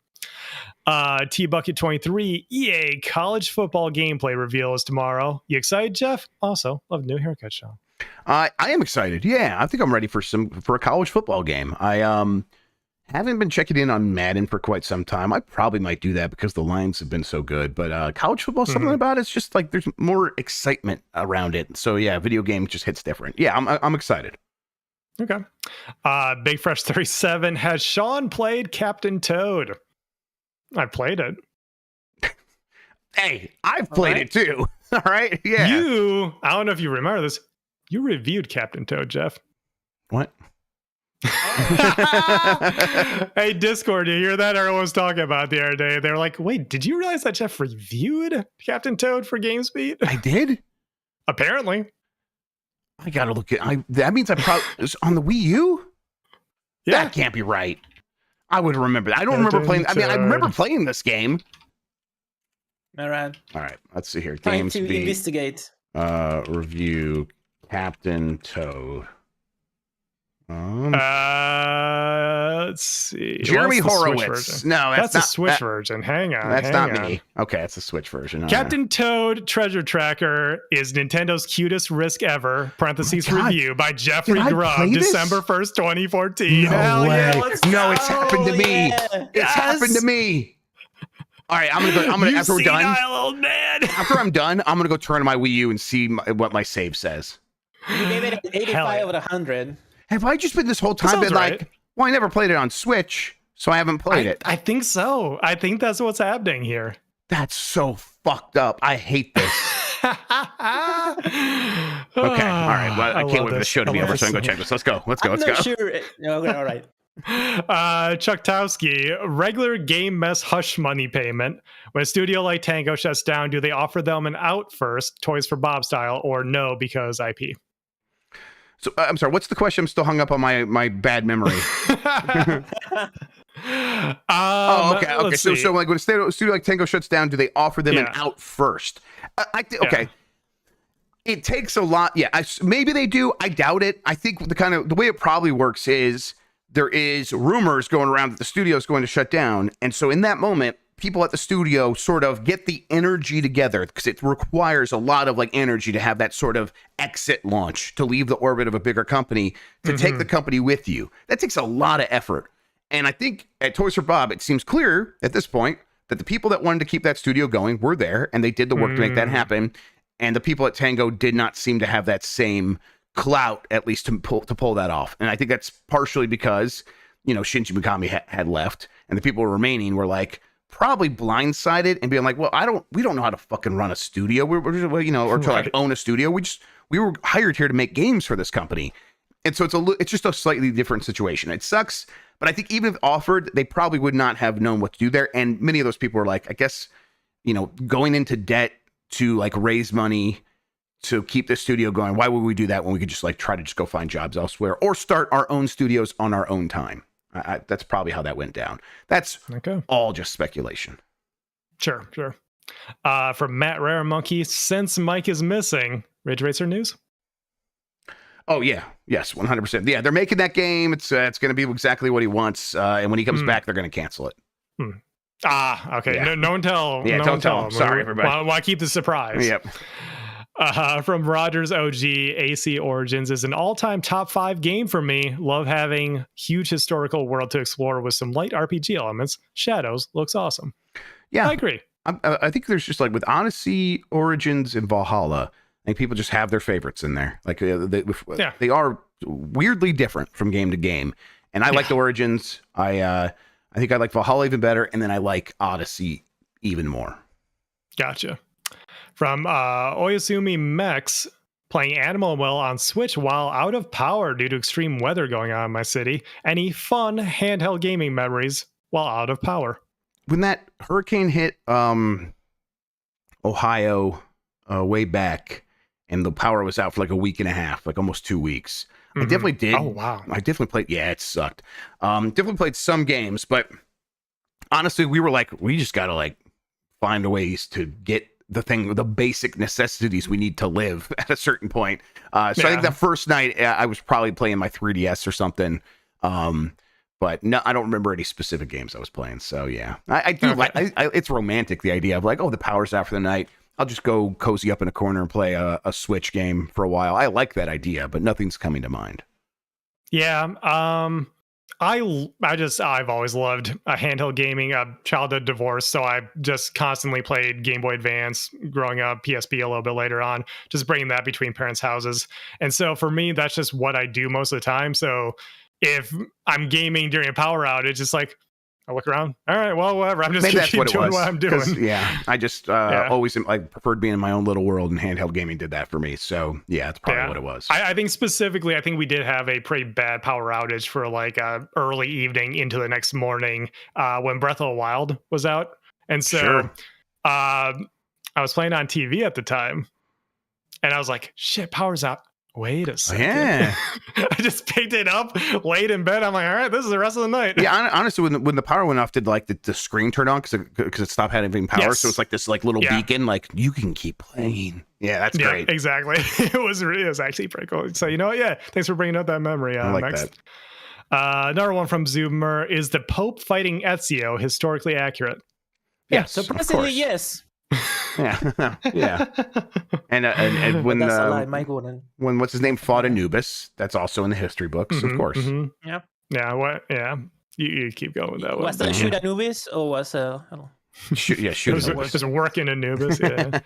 T-Bucket 23, EA college football gameplay reveal is tomorrow. You excited, Jeff? Also, love new haircut, Shawn. I am excited. Yeah, I think I'm ready for a college football game. I haven't been checking in on Madden for quite some time. I probably might do that because the lines have been so good. But college football, something about it's just like there's more excitement around it. So yeah, video game just hits different. Yeah, I'm excited. Okay. Big Fresh 37, has Shawn played Captain Toad? I played it. Hey, I've played it too. All right. Yeah. I don't know if you remember this. You reviewed Captain Toad, Jeff. What? Hey, Discord, you hear that? Everyone was talking about the other day. They were like, wait, did you realize that Jeff reviewed Captain Toad for GameSpeed? I did? Apparently. I gotta look at that means I probably was on the Wii U? Yeah. That can't be right. I would remember that. I don't remember playing. I mean, I remember playing this game. All right. Let's see here. Time to investigate. Review Captain Toad. Let's see. Jeremy Horowitz. No, that's the Switch version. Hang on. That's not me. Okay, that's the Switch version. Captain Toad Treasure Tracker is Nintendo's cutest risk ever. Parentheses review by Jeffrey Grubb, December 1st, 2014. No Hell way. Yeah, no, it's happened to me. Yeah. It's happened to me. All right, I'm gonna after we're done. Old man. After I'm done, I'm gonna go turn on my Wii U and see what my save says. You gave it an 85 out of 100. Have I just been this whole time been like, well, I never played it on Switch, so I haven't played it. I think so. I think that's what's happening here. That's so fucked up. I hate this. Okay, all right. Well, I can't wait for the show to be over, so I can go check this. Let's go. I'm not sure. Okay, all right. Chucktowski, regular game mess hush money payment. When a studio like Tango shuts down, do they offer them an out first, Toys for Bob style, or no because IP? So I'm sorry. What's the question? I'm still hung up on my bad memory. Okay. So like when a studio like Tango shuts down, do they offer them an out first? Okay. It takes a lot. Yeah, maybe they do. I doubt it. I think the way it probably works is there is rumors going around that the studio is going to shut down, and so in that moment, people at the studio sort of get the energy together because it requires a lot of like energy to have that sort of exit launch, to leave the orbit of a bigger company, to take the company with you. That takes a lot of effort. And I think at Toys for Bob, it seems clear at this point that the people that wanted to keep that studio going were there and they did the work to make that happen. And the people at Tango did not seem to have that same clout, at least to pull that off. And I think that's partially because, Shinji Mikami had left and the people remaining were like, probably blindsided and being like, well, we don't know how to fucking run a studio. We're or to like own a studio. We were hired here to make games for this company. And so it's just a slightly different situation. It sucks, but I think even if offered, they probably would not have known what to do there. And many of those people were like, I guess, going into debt to like raise money to keep the studio going. Why would we do that when we could just like try to just go find jobs elsewhere or start our own studios on our own time? That's probably how that went down. That's all just speculation. Sure. From Matt Rare Monkey, since Mike is missing, Ridge Racer news? Oh, yeah. Yes, 100%. Yeah, they're making that game. It's going to be exactly what he wants. And when he comes back, they're going to cancel it. Okay. Yeah. No one tell. Yeah, no don't one tell him. Sorry, everybody. Why keep the surprise? Yep. From Rogers OG, AC Origins is an all-time top 5 game for me. Love having huge historical world to explore with some light RPG elements. Shadows looks awesome. Yeah, I agree. I think there's just like with Odyssey, Origins, and Valhalla, I think people just have their favorites in there. Like they are weirdly different from game to game. And I like the Origins. I I think I like Valhalla even better, and then I like Odyssey even more. Gotcha. From Oyasumi Mex, playing Animal Well on Switch while out of power due to extreme weather going on in my city. Any fun handheld gaming memories while out of power? When that hurricane hit Ohio way back, and the power was out for like a week and a half, like almost 2 weeks. I definitely did. Oh, wow. I definitely played. Yeah, it sucked. Definitely played some games, but honestly, we were like, we just got to like find ways to get the basic necessities we need to live at a certain point. So I think that first night I was probably playing my 3DS or something. But no, I don't remember any specific games I was playing. So yeah, I do like, it's romantic. The idea of like, oh, the power's out for the night. I'll just go cozy up in a corner and play a Switch game for a while. I like that idea, but nothing's coming to mind. Yeah. I've always loved handheld gaming, childhood divorce. So I just constantly played Game Boy Advance growing up, PSP a little bit later on, just bringing that between parents' houses. And so for me, that's just what I do most of the time. So if I'm gaming during a power outage, it's like, I look around. All right, well, whatever. I'm just keep doing what I'm doing. Yeah, I just always preferred being in my own little world, and handheld gaming did that for me. So yeah, that's probably what it was. I think specifically, I think we did have a pretty bad power outage for like early evening into the next morning when Breath of the Wild was out, and so I was playing on TV at the time, and I was like, "Shit, power's out." Wait a second. Yeah. I just picked it up, laid in bed. I'm like, all right, this is the rest of the night. Yeah, honestly, when the power went off, did like the screen turn on because it stopped having power? Yes. So it's like this like little beacon, like you can keep playing. Yeah, that's great. Exactly. It was actually pretty cool. So you know what? Yeah, thanks for bringing up that memory. I like next. Another one from Zoomer: is the Pope fighting Ezio historically accurate? Yes, surprisingly, yes. Yeah, yeah. And when when what's his name fought Anubis, that's also in the history books, of course. Mm-hmm. Yeah. What? Yeah. You keep going with that one. Was that shoot Anubis or was shoot Anubis. It was working Anubis. Yeah.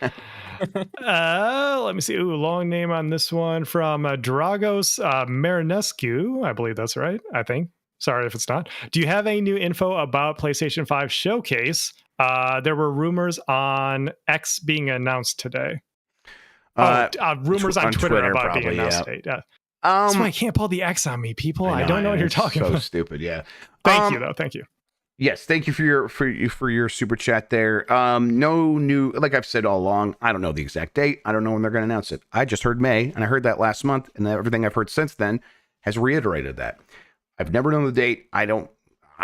Let me see. Ooh, long name on this one from Dragos Marinescu. I believe that's right. I think. Sorry if it's not. Do you have any new info about PlayStation 5 Showcase? There were rumors on X being announced today. Rumors on Twitter about being announced today. Yeah. That's why I can't pull the X on me, people. I don't know what you're talking about. So stupid. Yeah. Thank you, though. Thank you. Yes, thank you for your super chat there. No new, like I've said all along, I don't know the exact date. I don't know when they're going to announce it. I just heard May, and I heard that last month, and everything I've heard since then has reiterated that. I've never known the date. I don't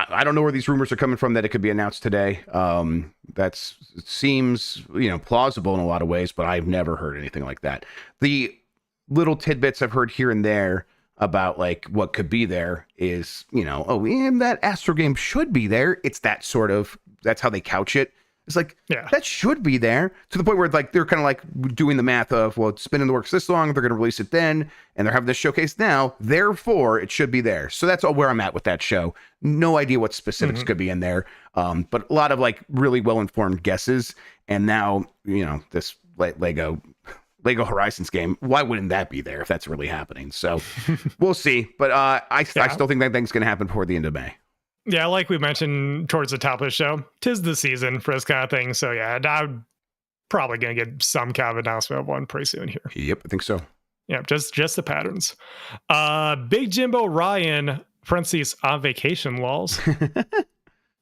know where these rumors are coming from that it could be announced today. That seems, plausible in a lot of ways, but I've never heard anything like that. The little tidbits I've heard here and there about like what could be there is, that Astro game should be there. It's that's how they couch it. It's like, that should be there, to the point where like they're kind of like doing the math of, well, it's been in the works this long, they're going to release it then, and they're having this showcase now, therefore it should be there. So that's all where I'm at with that show. No idea what specifics could be in there, but a lot of like really well-informed guesses. And now, this Lego Horizons game, why wouldn't that be there if that's really happening? So we'll see. But I still think that thing's going to happen before the end of May. Yeah, like we mentioned towards the top of the show, 'tis the season for this kind of thing. So yeah, I'm probably going to get some kind of announcement of one pretty soon here. Yep, I think so. Yeah, just the patterns. Big Jimbo Ryan, parentheses, on vacation, lols.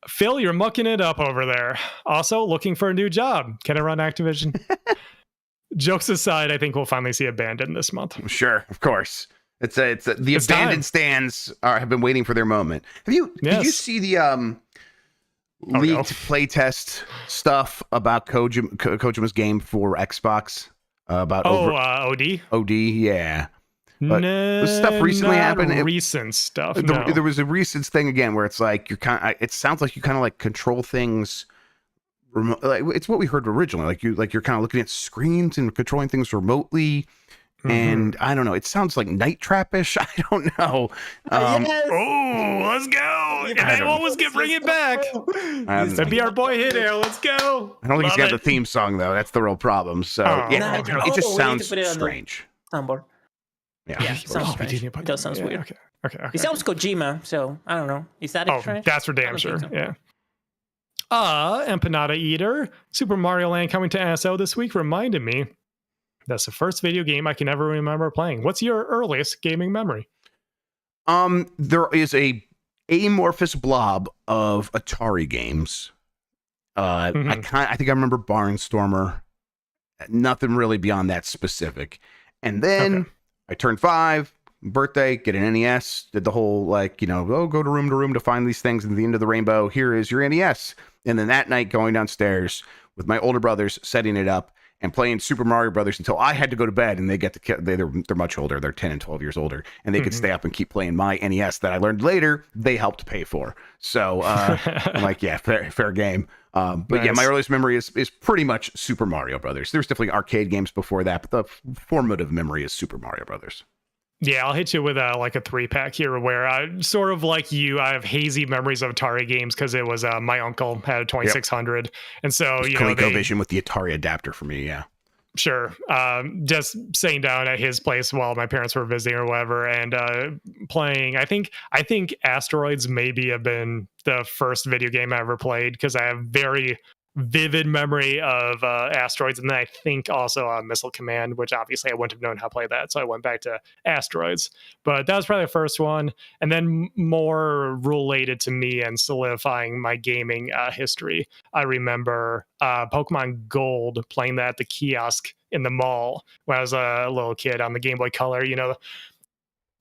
Phil, you're mucking it up over there. Also, looking for a new job. Can I run Activision? Jokes aside, I think we'll finally see Abandon this month. Sure, of course. It's the Abandoned stands have been waiting for their moment. Did you see the leaked playtest stuff about Kojima's game for Xbox? OD? OD, yeah. But the stuff recently happened. Recent stuff. There was a recent thing again where it's like it sounds like you kind of like control things. Like it's what we heard originally. Like you're kind of looking at screens and controlling things remotely. And I don't know. It sounds like Night Trap-ish. I don't know. Yes. Oh, let's go! And they always bring it back. That'd be our boy Hideo. Let's go. I don't think he's got the theme song though. That's the real problem. So it just sounds strange. Soundboard. Yeah, sounds strange. It does sound weird. Okay. Okay. It sounds Kojima, so I don't know. Is that a trash? That's for I damn don't sure. think so. Yeah. Empanada Eater, Super Mario Land coming to NSO this week reminded me that's the first video game I can ever remember playing. What's your earliest gaming memory? There is a amorphous blob of Atari games. I think I remember Barnstormer. Nothing really beyond that specific. And then I turned 5, birthday, get an NES, did the whole go to room to find these things at the end of the rainbow. Here is your NES. And then that night going downstairs with my older brothers, setting it up and playing Super Mario Brothers until I had to go to bed, and they're much older. They're 10 and 12 years older, and they could stay up and keep playing my NES that I learned later they helped pay for. So I'm like, yeah, fair game. But nice. Yeah, my earliest memory is pretty much Super Mario Brothers. There's definitely arcade games before that, but the formative memory is Super Mario Brothers. Yeah, I'll hit you with a 3-pack here where I sort of like you, I have hazy memories of Atari games because it was my uncle had a 2600. Yep. And so, ColecoVision with the Atari adapter for me. Yeah. Sure. Just sitting down at his place while my parents were visiting or whatever and playing. I think Asteroids maybe have been the first video game I ever played because I have very vivid memory of Asteroids, and then I think also Missile Command, which obviously I wouldn't have known how to play that, so I went back to Asteroids. But that was probably the first one, and then more related to me and solidifying my gaming history. I remember Pokemon Gold, playing that at the kiosk in the mall when I was a little kid on the Game Boy Color.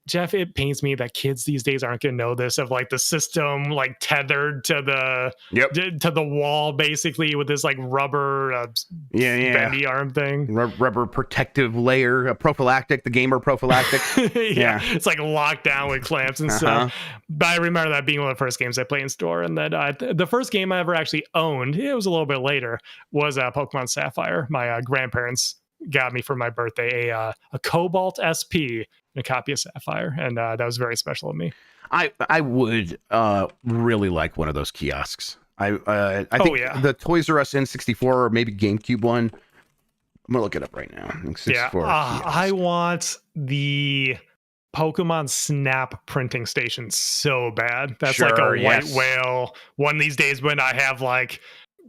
Jeff, it pains me that kids these days aren't going to know this, of the system tethered to the wall basically with this rubber bendy arm thing, rubber protective layer, a prophylactic, the gamer prophylactic. yeah, it's locked down with clamps and stuff. But I remember that being one of the first games I played in store, and that the first game I ever actually owned, it was a little bit later, was Pokemon Sapphire. My grandparents got me for my birthday a Cobalt SP, a copy of Sapphire, and that was very special to me. I would really like one of those kiosks. I think the Toys R Us N64 or maybe GameCube one. I'm gonna look it up right now. I want the Pokemon Snap printing station so bad. That's a white whale. One of these days when I have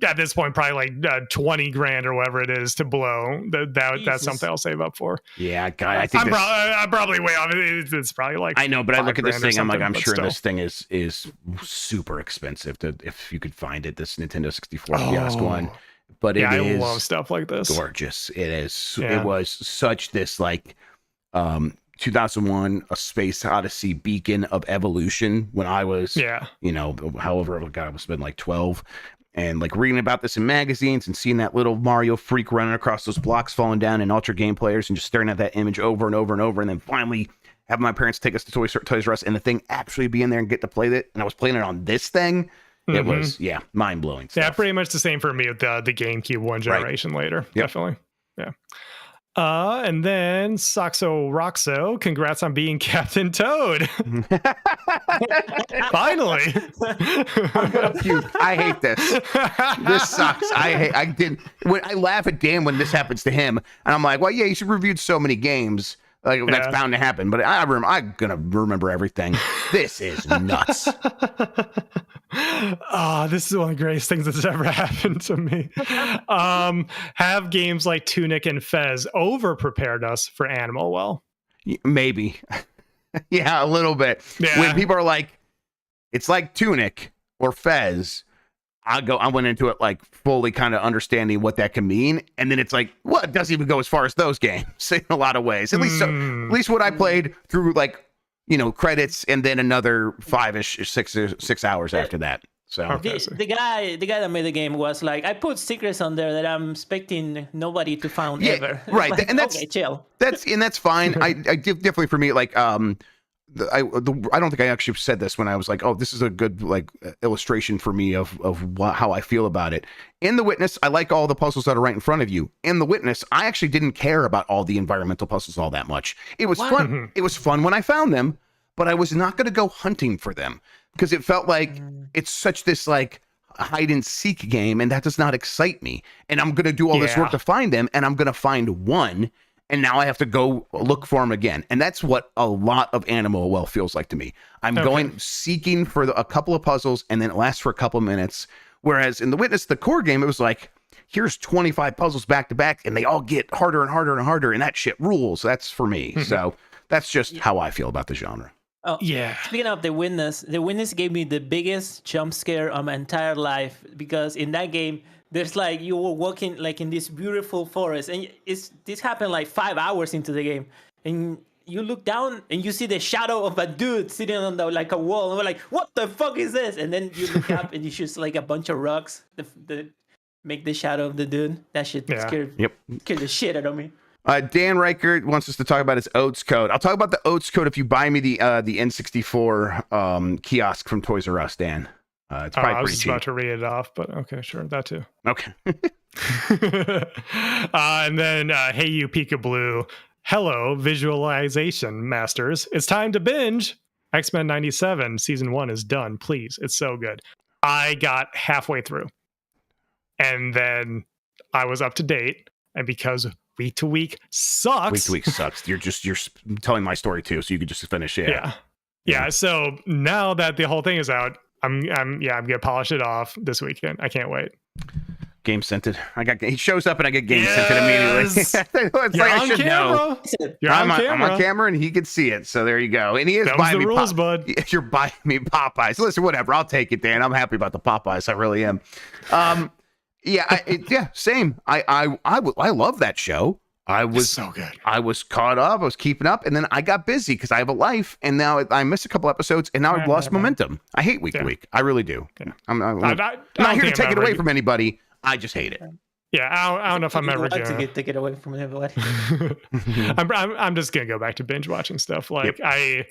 at this point probably 20 grand or whatever it is to blow, that's something I'll save up for. Yeah, God, I think I'm probably way off. It's probably I know, but I look at this thing, I'm sure this thing is super expensive if you could find it, this Nintendo 64 kiosk one. But I love stuff like this. Gorgeous. It is. Yeah. It was such this 2001 A Space Odyssey beacon of evolution when I was however I was been 12. And reading about this in magazines and seeing that little Mario freak running across those blocks, falling down in Ultra Game Players, and just staring at that image over and over and over, and then finally having my parents take us to Toys R Us and the thing actually be in there and get to play it. And I was playing it on this thing. It was mind blowing. Yeah, pretty much the same for me with the GameCube one generation later. Yep. Definitely. Yeah. And then Saxo Roxo, congrats on being Captain Toad. Finally. I'm gonna puke. I hate this. This sucks. I laugh at Dan when this happens to him, and I'm like, well, yeah, you reviewed so many games. That's bound to happen, but I'm gonna remember everything. This is nuts. This is one of the greatest things that's ever happened to me. Have games like Tunic and Fez over prepared us for Animal Well? Maybe. Yeah, a little bit. Yeah. When people are like, it's like Tunic or Fez, I went into it fully kind of understanding what that can mean, and then it's it doesn't even go as far as those games in a lot of ways. At least what I played through credits and then another 6 hours after that. So the guy that made the game was I put secrets on there that I'm expecting nobody to find ever. Right, and that's okay, chill. That's fine. I definitely for me I don't think I actually said this when I was oh, this is a good illustration for me of how I feel about it. In The Witness, I like all the puzzles that are right in front of you. In The Witness, I actually didn't care about all the environmental puzzles all that much. It was fun. Mm-hmm. It was fun when I found them, but I was not going to go hunting for them because it felt like it's such this hide and seek game, and that does not excite me. And I'm going to do all this work to find them, and I'm going to find one. and now I have to go look for them again. And that's what a lot of Animal Well feels like to me. I'm going seeking for a couple of puzzles, and then it lasts for a couple of minutes. Whereas in the Witness, the core game, it was like, here's 25 puzzles back to back, and they all get harder and harder and harder, and that shit rules. That's for me. So that's just how I feel about the genre. Oh yeah. Speaking of the Witness gave me the biggest jump scare of my entire life, because in that game, there's like you were walking like in this beautiful forest, and this happened like 5 hours into the game, and you look down and you see the shadow of a dude sitting on like a wall, and we're like, what the fuck is this? And then you look up and you shoot like a bunch of rocks that make the shadow of the dude. That shit scared the shit out of me. Dan Reichert wants us to talk about his Oats code. I'll talk about the Oats code if you buy me the N64 kiosk from Toys R Us, Dan. It's probably I was pretty just cheap. about to read it off, but okay, sure, that too. Okay. And then, hey, you Peekaboo. Hello, visualization masters. It's time to binge. X-Men 97 season 1 is done. Please, it's so good. I got halfway through, and then I was up to date. And because week to week sucks, You're telling my story too, so you could just finish it. Yeah. So now that the whole thing is out, I'm gonna polish it off this weekend. I can't wait. Game sent it. He shows up and I get game sent it immediately. It's You're like on I should camera. know. You're on camera. I'm on camera and he can see it. So there you go. And he is that was buying the me rules, bud. You're buying me Popeyes. Listen, whatever. I'll take it, Dan. I'm happy about the Popeyes. I really am. Same. I love that show. It's so good. I was caught up. I was keeping up, and then I got busy because I have a life, and now I missed a couple episodes, and now I've lost momentum. I hate week to week. I really do. Yeah. I'm not here to take it away from anybody. I just hate it. Yeah, I don't know if I'm ever gonna take it away from everybody. I'm just gonna go back to binge watching stuff. Like the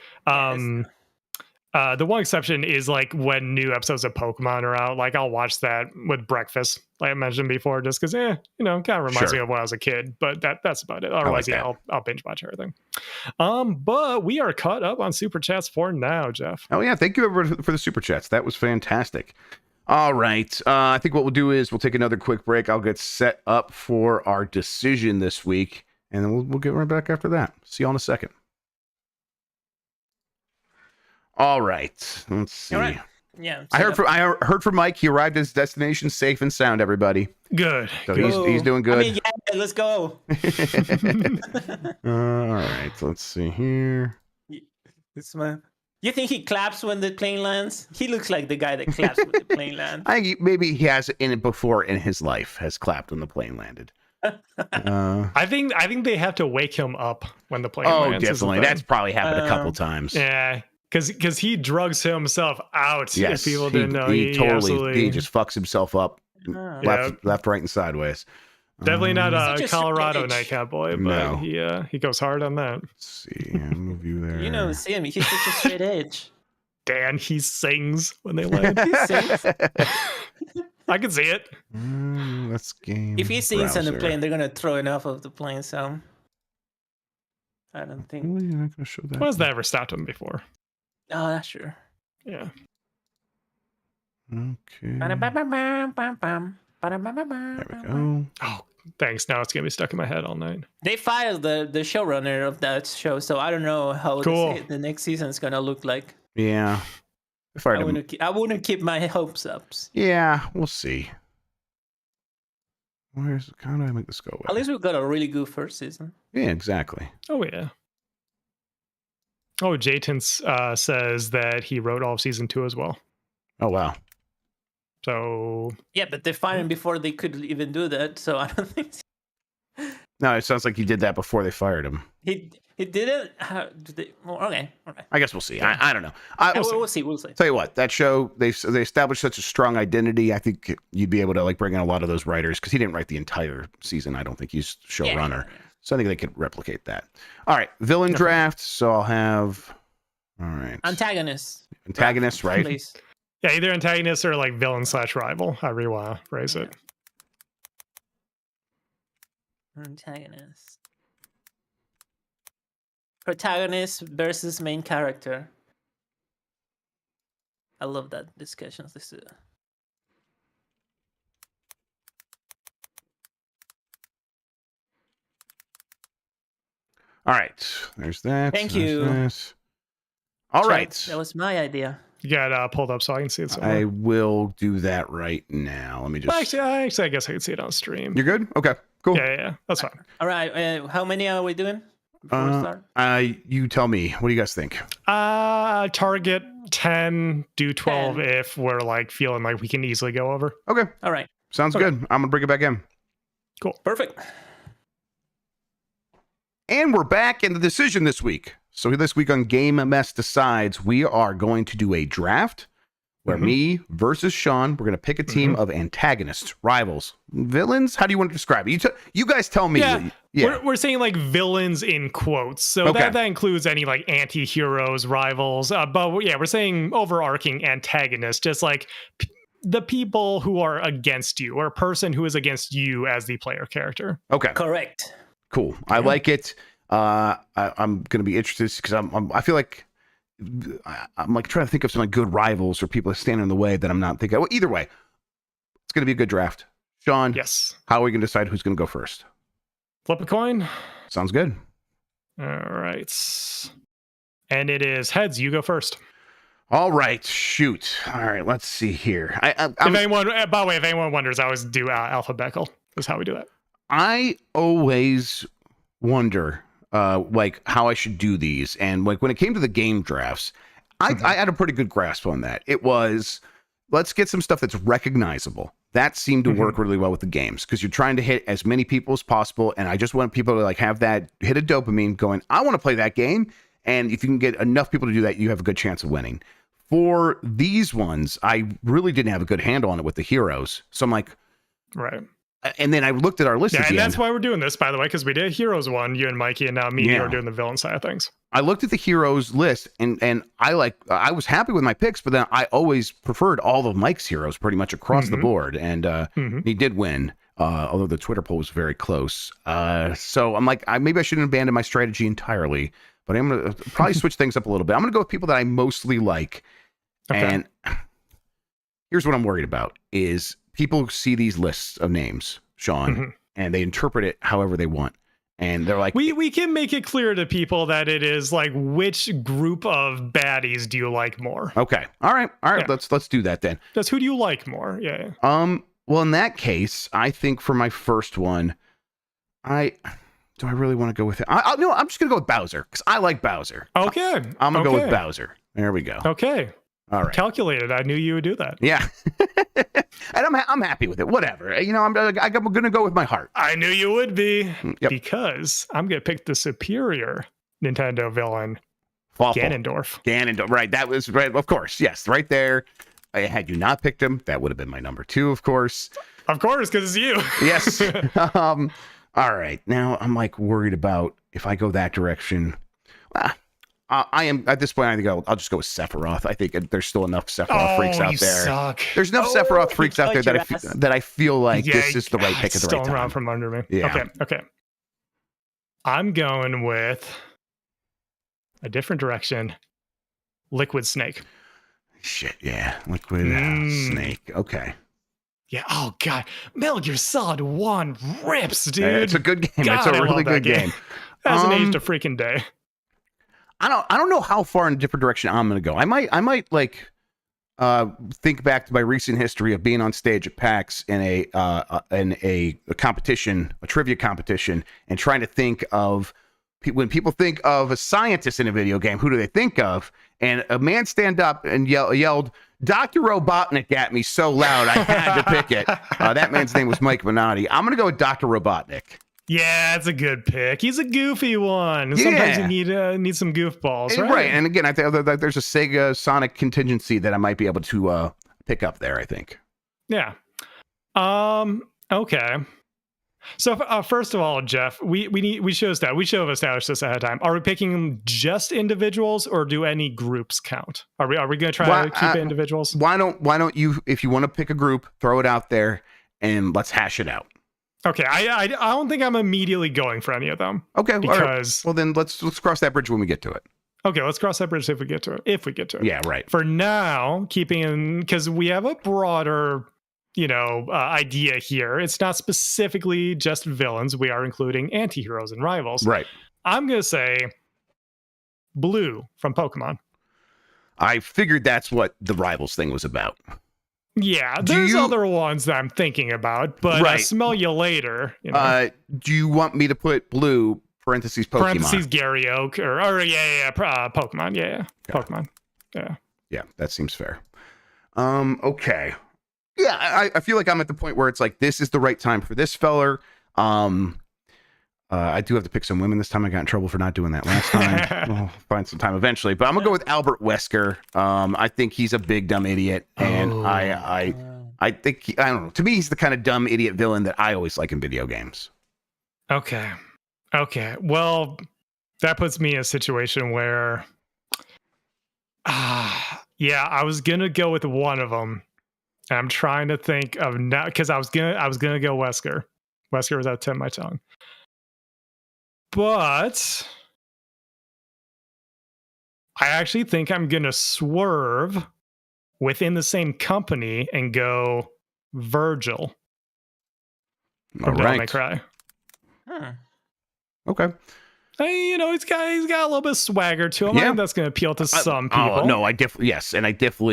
one exception is like when new episodes of Pokemon are out. Like I'll watch that with breakfast, like I mentioned before, just because kind of reminds me of when I was a kid. But that's about it. Otherwise, I'll binge watch everything. But we are caught up on super chats for now, Jeff. Oh yeah, thank you everyone for the super chats. That was fantastic. All right, I think what we'll do is we'll take another quick break. I'll get set up for our decision this week, and then we'll get right back after that. See you all in a second. All right, let's see. All right. Yeah, I heard from Mike. He arrived at his destination safe and sound. Everybody, good. So he's doing good. I mean, yeah, let's go. All right, let's see here. This man. You think he claps when the plane lands? He looks like the guy that claps when the plane lands. I think maybe he has in it before in his life has clapped when the plane landed. I think they have to wake him up when the plane lands. Oh, definitely. That's probably happened a couple times. Yeah, because he drugs himself out. Yes, if people didn't know, he just fucks himself up, left, right, and sideways. Definitely not a Colorado nightcap boy, but no. he goes hard on that. Let's see, move you there. You know, see him. He's such a straight edge. Dan, he sings when they land. He sings. I can see it. Let's game. If he sings on the browser. plane, they're gonna throw it off of the plane. So I don't think. Really? You're not gonna show that? When has that ever stopped him before? Oh, that's true. Yeah. Okay. There There we go. Oh, thanks. Now it's gonna be stuck in my head all night. They fired the showrunner of that show, so I don't know how the next season is gonna look like. Yeah. They fired him. I wouldn't keep my hopes up. Yeah, we'll see. How do I make this go away? At least we got a really good first season. Yeah, exactly. Oh yeah. Oh, Jayton says that he wrote all of season 2 as well. Oh wow. So yeah, but they fired him before they could even do that. So I don't think No, it sounds like he did that before they fired him. he did it. Okay. I guess we'll see. I don't know. We'll see. Tell you what, that show they established such a strong identity. I think you'd be able to like bring in a lot of those writers because he didn't write the entire season. I don't think he's showrunner. Yeah. So I think they could replicate that. All right, villain draft. So I'll have. All right. Antagonist, right? Please. yeah, either antagonist or like villain / rival. However you want to phrase it. Antagonist. Protagonist versus main character. I love that discussions. This is All right. There's that. Thank There's you. this. All right. That was my idea. You got it pulled up so I can see it somewhere. I will do that right now. Let me just. Actually, I guess I can see it on stream. You're good? Okay. Cool. Yeah. That's fine. All right. How many are we doing before we start? You tell me. What do you guys think? Target 10, do 12 10. if we're like feeling like we can easily go over. Okay. All right. Sounds good. I'm going to bring it back in. Cool. Perfect. And we're back in the decision this week. So this week on Game Mess Decides, we are going to do a draft where me versus Shawn, we're going to pick a team of antagonists, rivals, villains. How do you want to describe it? You guys tell me. Yeah. We're saying like villains in quotes. So that includes any like anti-heroes, rivals. But yeah, we're saying overarching antagonists, just like the people who are against you or a person who is against you as the player character. Okay. Correct. Cool. I like it. I'm going to be interested because I feel like I'm like trying to think of some like good rivals or people that stand in the way that I'm not thinking. Well, either way, it's going to be a good draft. Shawn, yes. How are we going to decide who's going to go first? Flip a coin. Sounds good. All right. And it is heads. You go first. All right. Shoot. All right. Let's see here. If anyone, by the way, if anyone wonders, I always do alphabetical. That's how we do that. I always wonder like how I should do these. And like when it came to the game drafts, I had a pretty good grasp on that. It was, let's get some stuff that's recognizable. That seemed to work really well with the games because you're trying to hit as many people as possible. And I just want people to like have that hit a dopamine going, I want to play that game. And if you can get enough people to do that, you have a good chance of winning. For these ones, I really didn't have a good handle on it with the heroes. So I'm like, right. And then I looked at our list and that's why we're doing this, by the way, because we did Heroes one, you and Mikey, and now me and you are doing the villain side of things. I looked at the heroes list, and I was happy with my picks, but then I always preferred all of Mike's heroes pretty much across the board, and he did win, although the Twitter poll was very close. So I'm like, maybe I shouldn't abandon my strategy entirely, but I'm going to probably switch things up a little bit. I'm going to go with people that I mostly like, and here's what I'm worried about is people see these lists of names, Shawn, and they interpret it however they want. And they're like, we can make it clear to people that it is like, which group of baddies do you like more? Okay. All right. Yeah. Let's do that then. Just who do you like more? Yeah. Well, in that case, I think for my first one, do I really want to go with it? No, I'm just going to go with Bowser because I like Bowser. Okay. I'm going to go with Bowser. There we go. Okay. All right. Calculated. I knew you would do that. Yeah. And I'm happy with it. Whatever. You know, I'm going to go with my heart. I knew you would be because I'm going to pick the superior Nintendo villain, Ganondorf. Ganondorf. Right. That was right. Of course. Yes. Right there. Had you not picked him, that would have been my number 2, of course. Of course, because it's you. Yes. All right. Now I'm like worried about if I go that direction. I am at this point. I think I'll just go with Sephiroth. I think there's still enough Sephiroth freaks out there. Suck. There's enough Sephiroth freaks out there that I feel like this is the right pick at the right time. Stolen around from under me. Yeah. Okay. I'm going with a different direction. Liquid Snake. Shit. Yeah. Liquid Snake. Okay. Yeah. Oh God. Metal Gear Solid 1 rips, dude. It's a good game. God, it's a really good game. Hasn't aged a freaking day. I don't know how far in a different direction I'm going to go. I might like think back to my recent history of being on stage at PAX in a competition, a trivia competition, and trying to think of when people think of a scientist in a video game, who do they think of? And a man stand up and yelled Dr. Robotnik at me so loud I had to pick it. That man's name was Mike Minotti. I'm going to go with Dr. Robotnik. Yeah, it's a good pick. He's a goofy one. Sometimes you need some goofballs, right? Right. And again, I think there's a Sega Sonic contingency that I might be able to pick up there, I think. Yeah. Okay. So first of all, Jeff, we should have established this ahead of time. Are we picking just individuals, or do any groups count? Are we going to try to keep individuals? Why don't you, if you want to pick a group, throw it out there and let's hash it out. Okay, I don't think I'm immediately going for any of them. Okay, because well then let's cross that bridge when we get to it. Okay, let's cross that bridge if we get to it. Yeah, right. For now, because we have a broader, idea here. It's not specifically just villains. We are including anti-heroes and rivals. Right. I'm gonna say Blue from Pokemon. I figured that's what the Rivals thing was about. Yeah, there's other ones that I'm thinking about, but Right. Smell You Later. You know? Do you want me to put Blue parentheses Pokemon? Parentheses Gary Oak Pokemon. Yeah. Pokemon. Yeah. Yeah, that seems fair. Okay. Yeah, I feel like I'm at the point where it's like, this is the right time for this feller. I do have to pick some women this time. I got in trouble for not doing that last time. We'll find some time eventually. But I'm going to go with Albert Wesker. I think he's a big, dumb idiot. And I think, I don't know. To me, he's the kind of dumb idiot villain that I always like in video games. Okay. Well, that puts me in a situation where, yeah, I was going to go with one of them. And I'm trying to think of now, because I was gonna go Wesker. Wesker was at the tip of my tongue. But I actually think I'm going to swerve within the same company and go Virgil. All right. May Cry. Okay. Hey, you know, he's got a little bit of swagger to him. Yeah. I think that's going to appeal to some people. Oh, no, I definitely.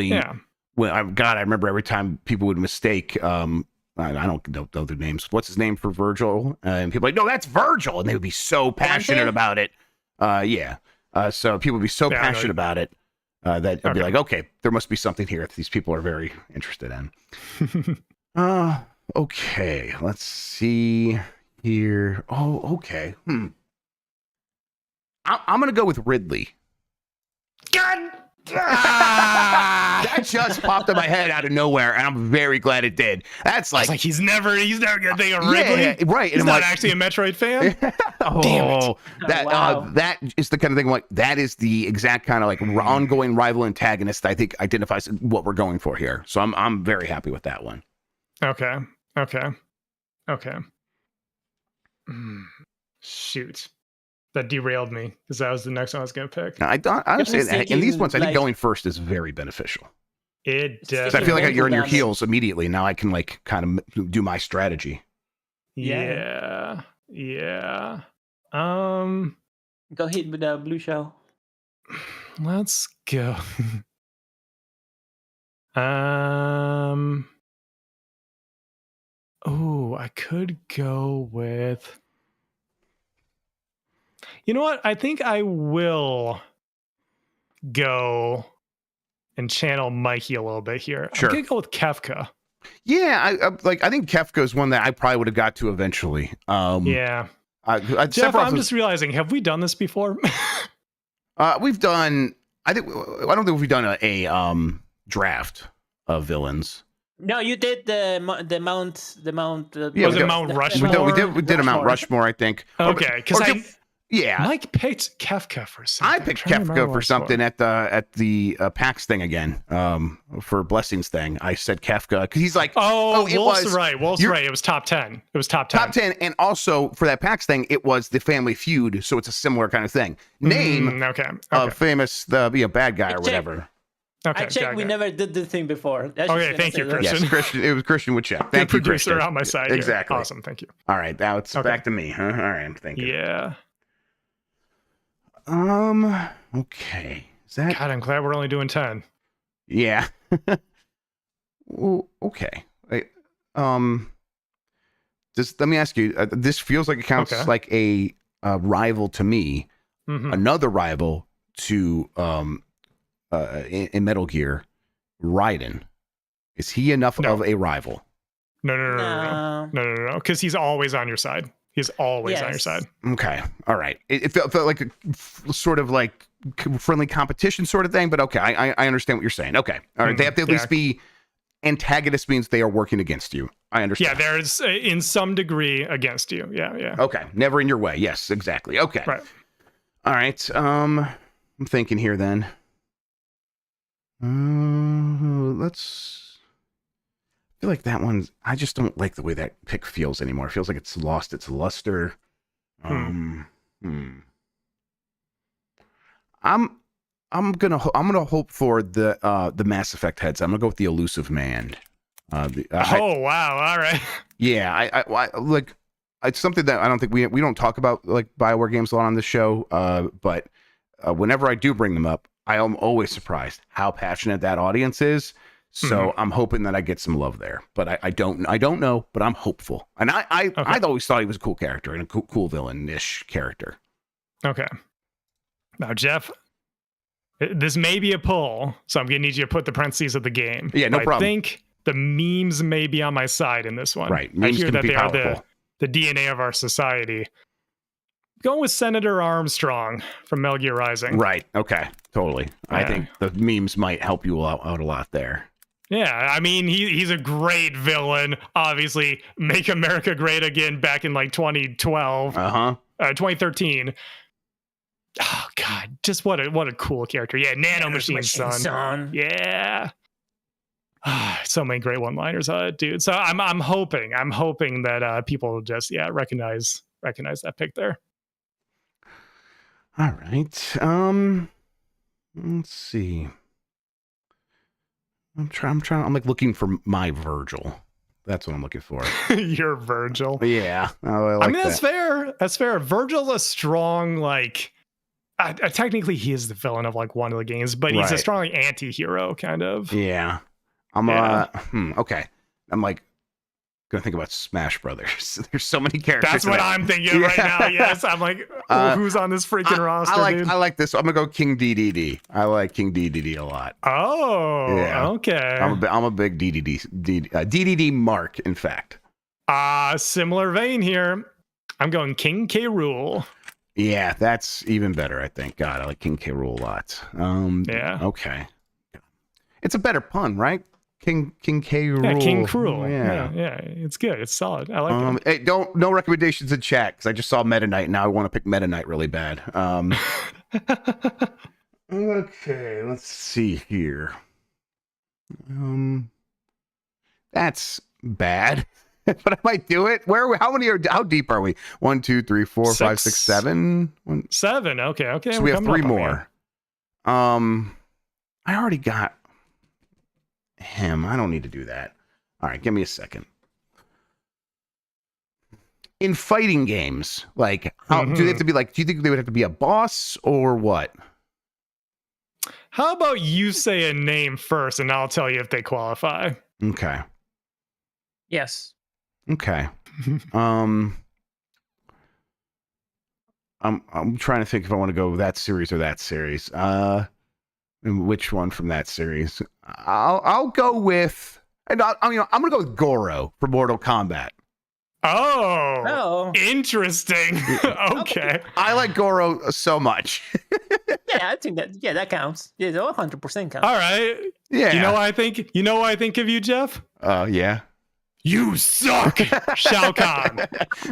Yeah. Well, I remember every time people would mistake. I don't know their names. What's his name for Virgil? And people are like, no, that's Virgil, and they would be so passionate about it. Yeah. So people would be so passionate about it that it'd be like, okay, there must be something here that these people are very interested in. Okay, let's see here. Oh, okay. I'm gonna go with Ridley. God. That just popped in my head out of nowhere, and I'm very glad it did. That's like he's never gonna think of Ridley. Yeah, right. He's not actually a Metroid fan. Damn it. That is the kind of thing like that is the exact kind of like ongoing rival antagonist I think identifies what we're going for here. So I'm very happy with that one. Okay. Shoot. That derailed me because that was the next one I was going to pick. I understand. And these ones, I think going first is very beneficial. It does. I feel like you're on your heels immediately. Now I can like kind of do my strategy. Yeah. Go ahead with the Blue Shell. Let's go. Oh, I could go with. You know what? I think I will go and channel Mikey a little bit here. Sure. I'm gonna go with Kefka. Yeah, I think Kefka is one that I probably would have got to eventually. Yeah. Jeff, I'm just realizing, have we done this before? We've done. I don't think we've done a draft of villains. No, you did the Mount. Yeah, was it Mount Rushmore? We did a Mount Rushmore, I think. Okay, because yeah, Mike picked Kefka for something. I picked Kefka for something at the PAX thing again. For Blessings thing, I said Kefka because he's like, Wolf's right. Wolf's right. It was top 10. It was top 10. Top 10, and also for that PAX thing, it was the Family Feud, so it's a similar kind of thing. Name famous bad guy or whatever. Okay, I checked. We never did this thing before. Okay, thank you, Christian. Yes, Christian. It was Christian would check. Thank you, Christian. Producer on my side. Exactly. Here. Awesome. Thank you. All right, now it's back to me. Huh? All right, I'm thinking. Yeah. Okay. Is that? God, I'm glad we're only doing 10. Yeah. Well, okay. Let me ask you. This feels like it counts like a rival to me. Mm-hmm. Another rival to in Metal Gear, Raiden. Is he enough of a rival? No. Because he's always on your side. He's always on your side. Okay. All right. It felt like a sort of like friendly competition sort of thing, but okay. I understand what you're saying. Okay. All right. They have to at least be antagonist means they are working against you. I understand. Yeah, there's in some degree against you. Yeah. Okay. Never in your way. Yes, exactly. Okay. Right. All right. I'm thinking here then. I feel like that one, I just don't like the way that pick feels anymore. It feels like it's lost its luster. I'm gonna hope for the Mass Effect heads. I'm gonna go with the Elusive Man. Wow! All right. Yeah, I like. it's something that I don't think we don't talk about like BioWare games a lot on this show. But whenever I do bring them up, I am always surprised how passionate that audience is. So I'm hoping that I get some love there, but I don't know, but I'm hopeful. And I always thought he was a cool character and a cool villain-ish character. Okay. Now, Jeff, this may be a pull, so I'm going to need you to put the parentheses of the game. Yeah, no problem. I think the memes may be on my side in this one. Right. Memes I hear can that be they powerful. are the DNA of our society. Going with Senator Armstrong from Metal Gear Rising. Right. Okay. Totally. Yeah. I think the memes might help you out a lot there. Yeah, I mean, he's a great villain. Obviously, Make America Great Again back in like 2012, 2013. Oh God, just what a cool character. Yeah, Nanomachine Son. Yeah. So many great one-liners, dude. So I'm hoping that people just recognize that pick there. All right. Let's see. I'm like looking for my Virgil. That's what I'm looking for. Your Virgil. Yeah. I mean, that's fair. That's fair. Virgil's a strong, like, technically he is the villain of like one of the games, but he's a strong like, anti-hero kind of. Yeah. Okay. I'm like gonna think about Smash Brothers. There's so many characters. That's what I'm thinking right now. Yes. I'm like, who's on this freaking roster? I like this. I'm gonna go King DDD. I like King DDD a lot. Oh, yeah. Okay. I'm a big DDD mark, in fact. Similar vein here. I'm going King K. Rool. Yeah, that's even better, I think. God, I like King K. Rool a lot. Yeah. Okay. It's a better pun, right? King K. Rool. Yeah, King Cruel. Yeah. It's good. It's solid. I like it. Hey, no recommendations in chat because I just saw Meta Knight and now I want to pick Meta Knight really bad. Okay, let's see here. That's bad. But I might do it. How deep are we? 1, 2, 3, 4, 5, 6, 7. 7. Okay. So we have 3 more. I already got him. I don't need to do that. All right, give me a second. In fighting games, like, do they have to be like? Do you think they would have to be a boss or what? How about you say a name first, and I'll tell you if they qualify. Okay. Yes. Okay. I'm trying to think if I want to go that series or that series. And which one from that series? I'll go with. And I'm gonna go with Goro for Mortal Kombat. Oh, interesting. Okay. I like Goro so much. Yeah, I think that counts. Yeah, 100% counts. All right. Yeah. You know what I think of you, Jeff? Yeah. You suck, Shao Kahn.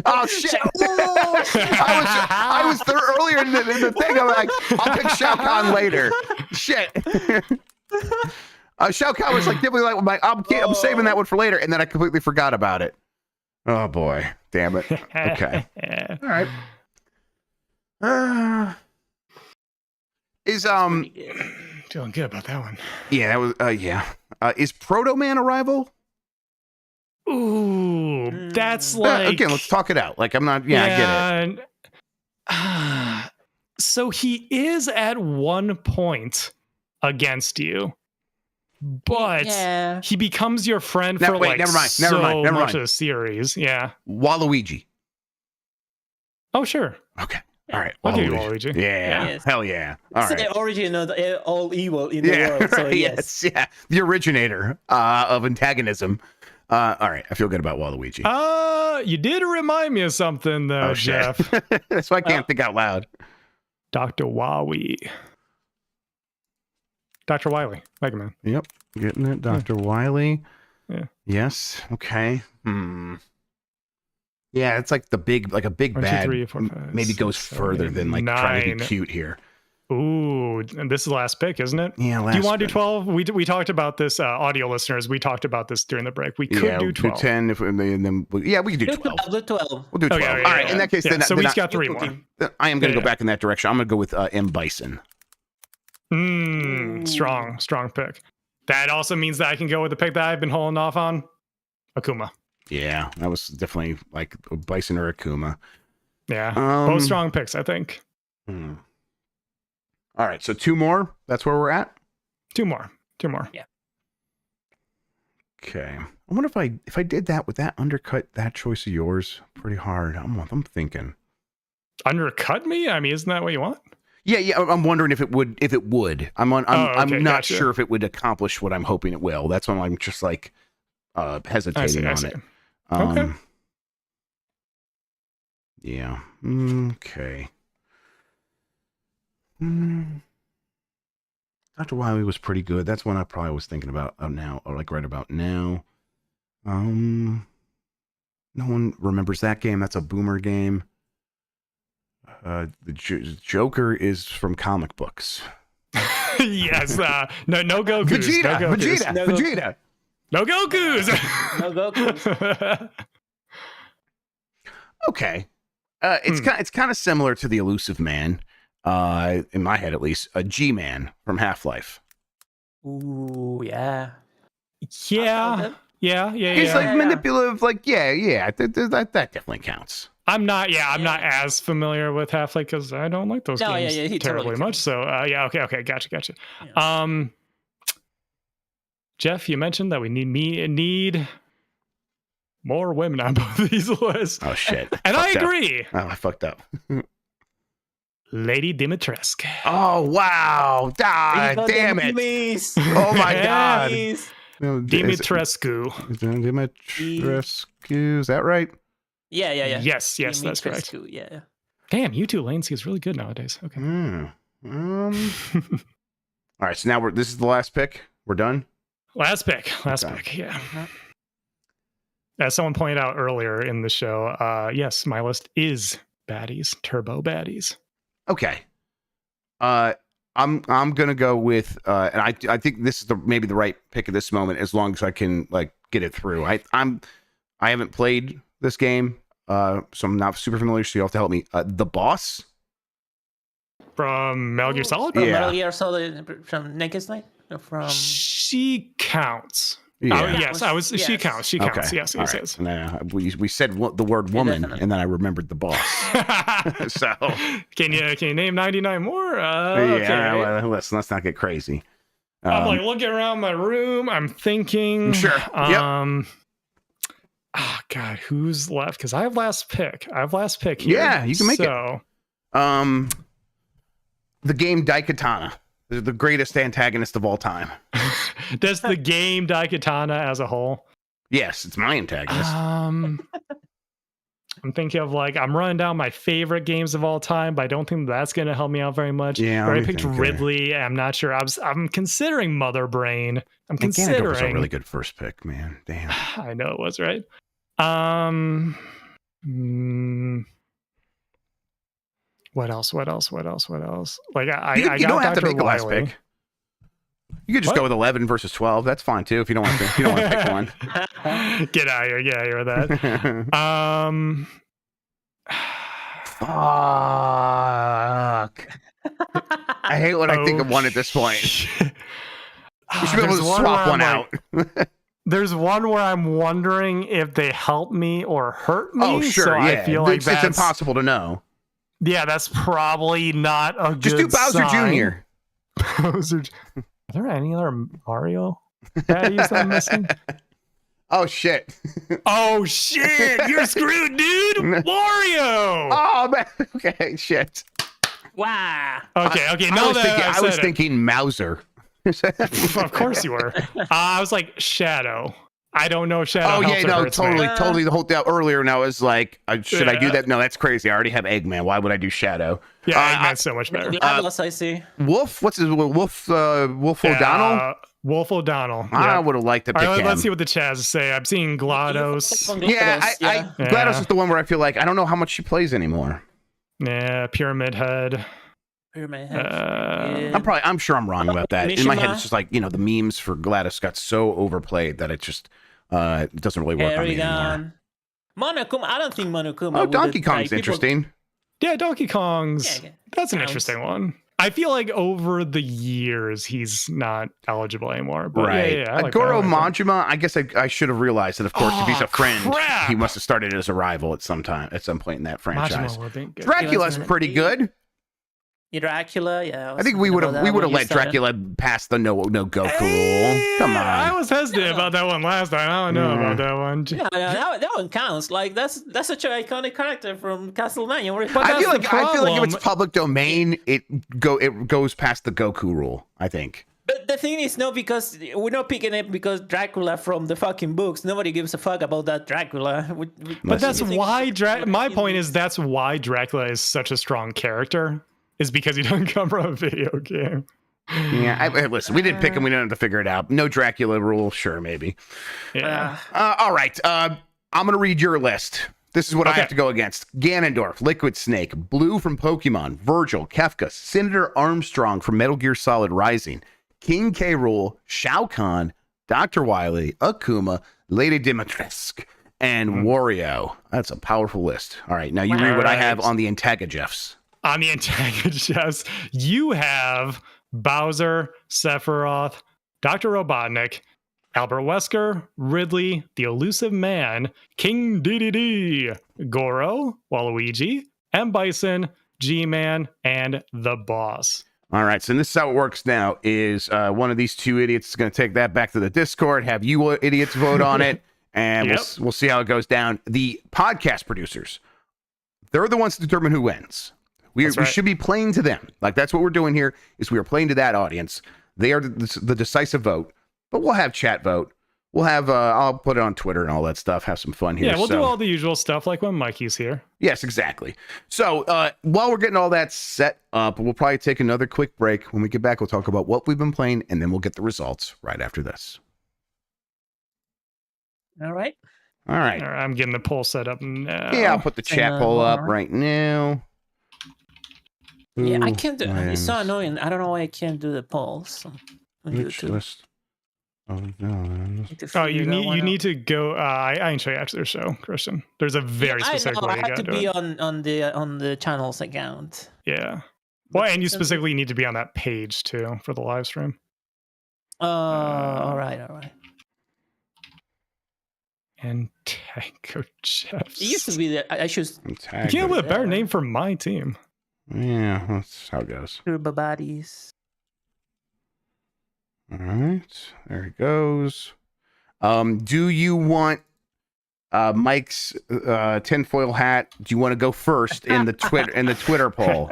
Oh shit! I was there earlier in the thing. I'm like, I'll pick Shao Kahn later. Shit. Shao Kahn was like, I'm saving that one for later, and then I completely forgot about it. Oh boy, damn it. Okay. All right. Feeling good about that one. Yeah, that was is Proto Man a rival? Ooh, that's like again. Let's talk it out. Like I'm not. I get it. So he is at one point against you, but he becomes your friend for never mind. much of the series. Yeah, Waluigi. Oh sure. Okay. All right. I'll give you Waluigi. Yeah. Yes. Hell yeah. All right. The origin of all evil in the world. So yes. Yeah. The originator of antagonism. All right. I feel good about Waluigi. You did remind me of something though, Jeff. That's why I can't think out loud. Dr. Wowie. Dr. Wily. Mega Man. Yep. Getting it. Dr. Wily. Yeah. Yes. Okay. Yeah, it's like a big 1, bad. 2, 3, 4, 5, maybe 6, goes further than like 9. Trying to be cute here. Ooh, and this is the last pick, isn't it? Yeah, last. Do you want to do 12? We talked about this, audio listeners. We talked about this during the break. We could do 12. Do 10 we could do 12. We'll do 12. We'll do 12. Okay, all right, in that case, so we got 3 more. I am going to go back in that direction. I'm going to go with M. Bison. Strong pick. That also means that I can go with the pick that I've been holding off on, Akuma. Yeah, that was definitely like a Bison or a Kuma. Yeah, both strong picks, I think. All right, so 2 more. That's where we're at. 2 more. 2 more. Yeah. Okay. I wonder if I did that, would that undercut that choice of yours pretty hard? I'm thinking. Undercut me? I mean, isn't that what you want? Yeah. I'm wondering if it would. I'm not gotcha. sure if it would accomplish what I'm hoping it will. That's why I'm just like hesitating on it. Okay. Yeah. Okay. Dr. Wily was pretty good. That's one I probably was thinking about now, or like right about now. No one remembers that game. That's a boomer game. The Joker is from comic books. Yes. No Gokus. Vegeta. No Gokus. No Gokus. Okay. It's kind of similar to the Elusive Man, in my head at least. A G-Man from Half-Life. Ooh, yeah. Yeah. He's like manipulative, like that definitely counts. I'm not as familiar with Half-Life because I don't like those games terribly much. So okay, gotcha. Yeah. Jeff, you mentioned that we need more women on both of these lists. Oh shit! And I agree. Oh, I fucked up. Lady Dimitrescu. Oh wow! Damn it! Please. Oh my god! Dimitrescu. Dimitrescu. Is that right? Yeah. Yes, that's correct. Yeah. Damn, you two Lanesky is really good nowadays. Okay. All right, so now this is the last pick. We're done. Last pick. Yeah. As someone pointed out earlier in the show, yes, my list is baddies, turbo baddies. Okay. I'm gonna go with and I think this is maybe the right pick at this moment, as long as I can like get it through. I haven't played this game, so I'm not super familiar. So you have to help me. The boss from Metal Gear Solid. Metal Gear Solid from Naked Night. From she counts. Yeah. Oh, yes, I was. Yes. She counts. She counts. Okay. Yes. Right. We said the word woman, and then I remembered the boss. So can you name 99 more? Yeah. Well, let's not get crazy. I'm like looking around my room. I'm thinking. Sure. Oh God, who's left? Because I have last pick. Here. Yeah, you can make it. The game Daikatana. The greatest antagonist of all time. Does the game Daikatana as a whole? Yes, it's my antagonist. I'm thinking of I'm running down my favorite games of all time, but I don't think that's going to help me out very much. Yeah, I picked Ridley. I'm not sure. I'm considering Mother Brain. I'm considering. It was a really good first pick, man. Damn. I know it was, right? What else? Like You don't have to make the last Wily. pick. You could just go with 11 versus 12. That's fine too. If you don't want to, pick one. Get out of here. Get out of here with that. Fuck. I hate when I think of one at this point. You should be able to swap one out. There's one where I'm wondering if they help me or hurt me. Oh, sure. So yeah. I feel like it's impossible to know. Yeah, that's probably not a good Just do Bowser sign. Jr. Are there any other Mario baddies that I'm missing? Oh, shit. Oh, shit. You're screwed, dude. Mario. Oh, man. Okay, shit. Wow. Okay. I was thinking Mauser. Of course you were. I was like Shadow. I don't know if Shadow. Oh yeah, no, totally. The whole earlier. Now is like, should I do that? No, that's crazy. I already have Eggman. Why would I do Shadow? Yeah, Eggman's so much better. Atlas, I see. Wolf. What's his Wolf? Wolf O'Donnell. Wolf O'Donnell. I would have liked to pick him. Let's see what the Chaz say. I'm seeing GLaDOS. Yeah, GLaDOS is the one where I feel like I don't know how much she plays anymore. Yeah, Pyramid Head. I'm sure I'm wrong about that. In my head, it's just like, the memes for GLaDOS got so overplayed that it just it doesn't really work on me anymore. Monokuma. I don't think Monokuma. Oh, Donkey Kong's interesting. Yeah, Donkey Kong's. That's an interesting one. I feel like over the years he's not eligible anymore. But right. yeah, I like Goro that. Majima, I guess I should have realized that, of course, if he's a friend, crap! he must have started as a rival at some point in that franchise. Majima would be good. Dracula's pretty good. Dracula, yeah. I think we would have let Dracula pass the no Goku rule. Come on. I was hesitant about that one last time. I don't know about that one. Yeah, that one counts. Like that's such an iconic character from Castlevania. But I feel like if it's public domain, it goes past the Goku rule, I think. But the thing is, no, because we're not picking it because Dracula from the fucking books. Nobody gives a fuck about that Dracula. But that's why my point is that's why Dracula is such a strong character. Is because he doesn't come from a video game. Yeah, listen, we didn't pick him. We didn't have to figure it out. No Dracula rule, sure, maybe. Yeah. All right. I'm going to read your list. This is what I have to go against. Ganondorf, Liquid Snake, Blue from Pokemon, Virgil, Kefka, Senator Armstrong from Metal Gear Solid Rising, King K. Rool, Shao Kahn, Dr. Wily, Akuma, Lady Dimitrescu, and Wario. That's a powerful list. All right. Now you read what I have on the Antagajeffs. On the antagonists, you have Bowser, Sephiroth, Dr. Robotnik, Albert Wesker, Ridley, the Elusive Man, King DDD, Goro, Waluigi, M. Bison, G-Man, and the Boss. All right, so this is how it works now, is one of these two idiots is going to take that back to the Discord, have you idiots vote on it, and we'll see how it goes down. The podcast producers, they're the ones to determine who wins. We should be playing to them. Like, that's what we're doing here, is we are playing to that audience. They are the decisive vote, but we'll have chat vote. We'll have, I'll put it on Twitter and all that stuff, have some fun here. Yeah, we'll do all the usual stuff, like when Mikey's here. Yes, exactly. So while we're getting all that set up, we'll probably take another quick break. When we get back, we'll talk about what we've been playing, and then we'll get the results right after this. All right. All right. I'm getting the poll set up now. Yeah, I'll put the chat poll up right now. Yeah, I can't do it. It's so annoying. I don't know why I can't do the polls on YouTube. List? Oh, no. Oh, you need to go. I ain't show you after the show, Christian. There's a very specific way I have to to be on the channel's account. Yeah. Well, and you specifically need to be on that page too for the live stream. All right. And Tango Jeffs. It used to be that I should. You came up with a better name for my team. Yeah, that's how it goes. Bodies. All right, there it goes. Do you want Mike's tinfoil hat? Do you want to go first in the Twitter poll?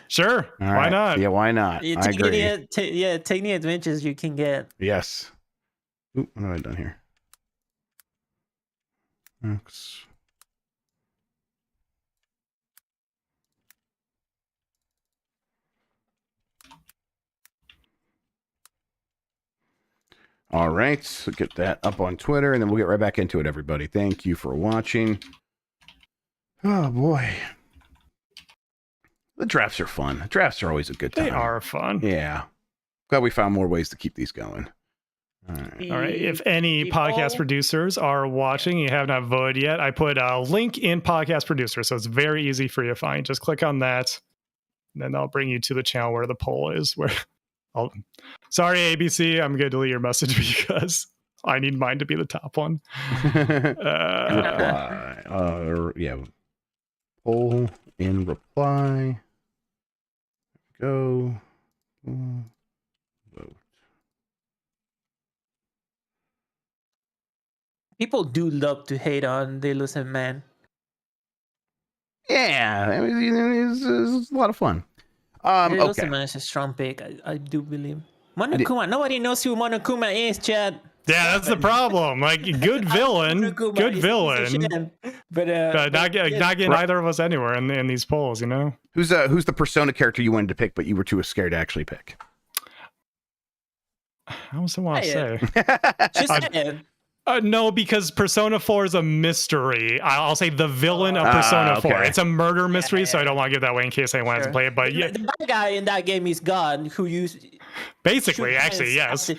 Sure. All why not? Yeah, why not? I agree. Take the adventures you can get. Yes. Ooh, what have I done here? X. All right, so get that up on Twitter, and then we'll get right back into it, everybody. Thank you for watching. Oh, boy. The drafts are fun. Drafts are always a good time. They are fun. Yeah. Glad we found more ways to keep these going. All right. If any podcast producers are watching, you have not voted yet, I put a link in podcast producer, so it's very easy for you to find. Just click on that, and then I'll bring you to the channel where the poll is. Sorry, ABC, I'm going to delete your message because I need mine to be the top one. Yeah. Poll in reply. Go. Vote. People do love to hate on the Elusive Man. Yeah, I mean, it's a lot of fun. Okay. Man is a strong pick. I do believe. Monokuma. Nobody knows who Monokuma is, Chad. Yeah, that's the problem. Like, good villain. Good villain. But not getting either of us anywhere in these polls, you know? Who's the Persona character you wanted to pick, but you were too scared to actually pick? I was the one to say. Just say no, because Persona 4 is a mystery. I'll say the villain of Persona 4. It's a murder mystery, so I don't want to give that away in case anyone has to play it. But yeah, the bad guy in that game is God, who used basically, actually, yes,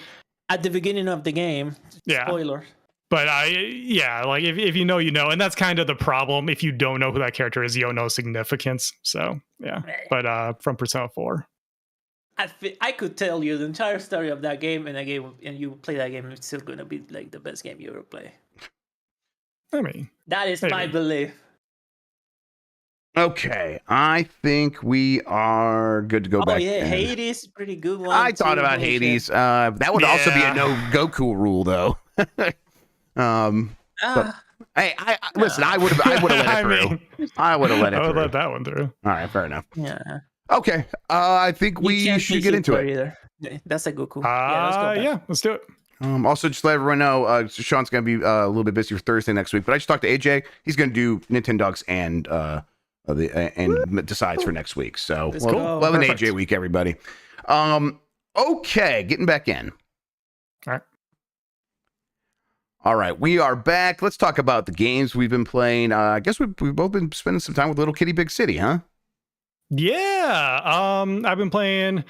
at the beginning of the game. Yeah. Spoiler. But like if you know, you know, and that's kind of the problem. If you don't know who that character is, you don't know significance. So yeah. But from Persona 4. I could tell you the entire story of that game, and you play that game, it's still gonna be like the best game you ever play. I mean, that is maybe. my belief. Okay, I think we are good to go back. Oh yeah, in. Hades, pretty good one. I thought about Hades. That would also be a no Goku rule, though. But, hey, listen. I would have let it through. I would have let it through. I would let that one through. All right, fair enough. Yeah. Okay, I think we should get into it. Either. That's a Goku. Yeah, let's do it. Also, just to let everyone know, Sean's going to be a little bit busy for Thursday next week, but I just talked to AJ. He's going to do Nintendogs and decides for next week. So we'll have an AJ week, everybody. Okay, getting back in. All right, we are back. Let's talk about the games we've been playing. I guess we've both been spending some time with Little Kitty Big City, huh? Yeah. I've been playing.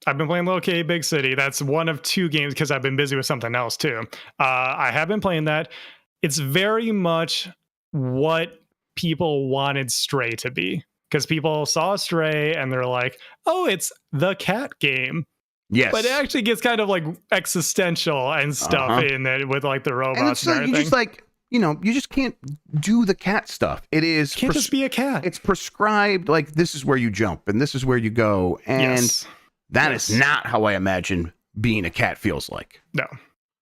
I've been playing Little Kitty Big City. That's one of 2 games because I've been busy with something else too. I have been playing that. It's very much what people wanted Stray to be, because people saw Stray and they're like, "Oh, it's the cat game." Yes, but it actually gets kind of like existential and stuff in it with like the robots and everything. You just like, you just can't do the cat stuff. It is can't just be a cat. It's prescribed. Like, this is where you jump and this is where you go, and that is not how I imagine being a cat feels like. No,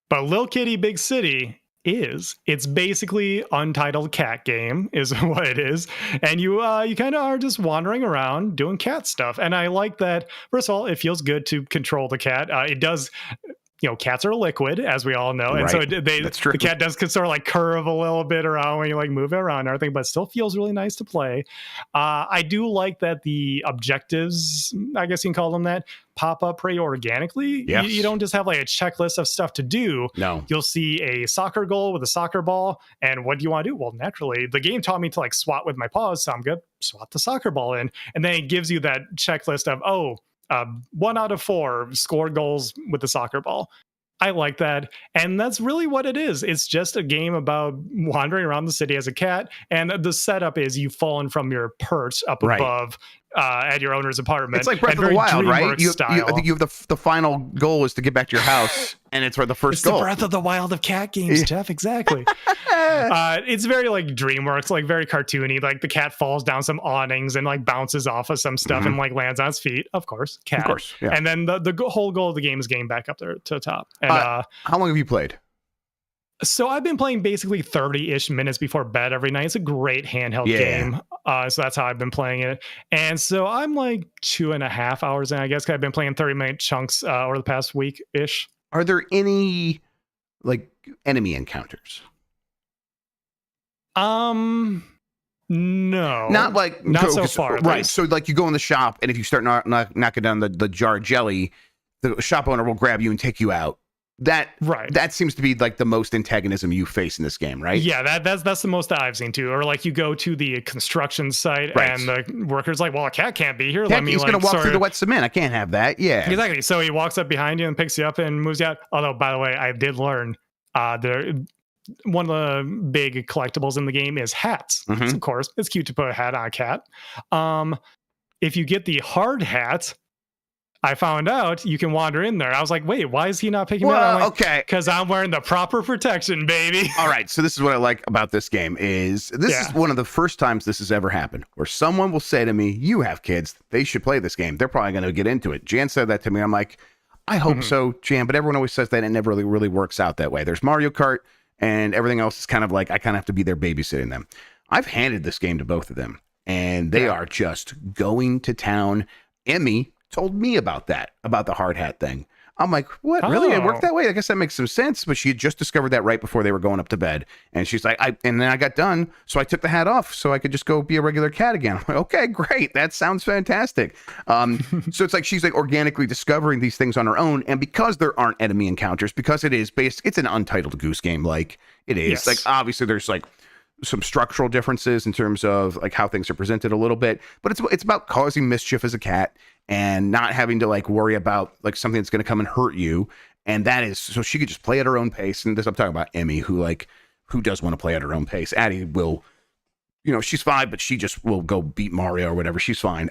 but Little Kitty Big City it's basically Untitled Cat Game is what it is, and you kind of are just wandering around doing cat stuff. And I like that. First of all, it feels good to control the cat. It does. Cats are liquid, as we all know, and so the cat does sort of like curve a little bit around when you like move it around and everything, but it still feels really nice to play. I do like that the objectives, I guess you can call them that, pop up pretty organically. Yes. You don't just have like a checklist of stuff to do. No, you'll see a soccer goal with a soccer ball, and what do you want to do? Well, naturally, the game taught me to like swat with my paws, so I'm good. Swat the soccer ball in, and then it gives you that checklist of 1 out of 4 scored goals with the soccer ball. I like that. And that's really what it is. It's just a game about wandering around the city as a cat. And the setup is you've fallen from your perch up above at your owner's apartment. It's like Breath of the Wild, right? I think you have the final goal is to get back to your house, and it's where the first goal. It's the Breath of the Wild of cat games, Jeff. Exactly. It's very like DreamWorks, like very cartoony. Like the cat falls down some awnings and like bounces off of some stuff and like lands on its feet. Of course, cat. Of course, yeah. And then the whole goal of the game is getting back up there to the top. And how long have you played? So I've been playing basically 30-ish minutes before bed every night. It's a great handheld game. So that's how I've been playing it. And so I'm like 2.5 hours in, I guess. I've been playing 30-minute chunks over the past week-ish. Are there any like enemy encounters? No. Not so far. Right. So like you go in the shop, and if you start knocking down the jar of jelly, the shop owner will grab you and take you out. That seems to be like the most antagonism you face in this game, right? Yeah, that's the most that I've seen too. Or like you go to the construction site and the worker's like, "Well, a cat can't be here. He's gonna walk through the wet cement. I can't have that." Yeah, exactly. So he walks up behind you and picks you up and moves you out. Although, by the way, I did learn one of the big collectibles in the game is hats. So of course, it's cute to put a hat on a cat. If you get the hard hat, I found out you can wander in there. I was like, wait, why is he not picking me up? Like, okay. Because I'm wearing the proper protection, baby. All right. So this is what I like about this game is one of the first times this has ever happened where someone will say to me, "You have kids. They should play this game. They're probably going to get into it." Jan said that to me. I'm like, I hope so, Jan. But everyone always says that, and it never really works out that way. There's Mario Kart and everything else is kind of like I kind of have to be there babysitting them. I've handed this game to both of them, and they are just going to town. Emmy told me about the hard hat thing. I'm like, what? Really? It worked that way? I guess that makes some sense. But she had just discovered that right before they were going up to bed. And she's like, and then I got done. So I took the hat off so I could just go be a regular cat again. I'm like, okay, great. That sounds fantastic. So it's like she's like organically discovering these things on her own. And because there aren't enemy encounters, because it's an Untitled Goose Game. Like it is. Yes. Like obviously there's like some structural differences in terms of like how things are presented a little bit, but it's about causing mischief as a cat and not having to like worry about like something that's going to come and hurt you. And that is so she could just play at her own pace. And this I'm talking about Emmy, who does want to play at her own pace. Addie will, she's fine, but she just will go beat Mario or whatever. She's fine.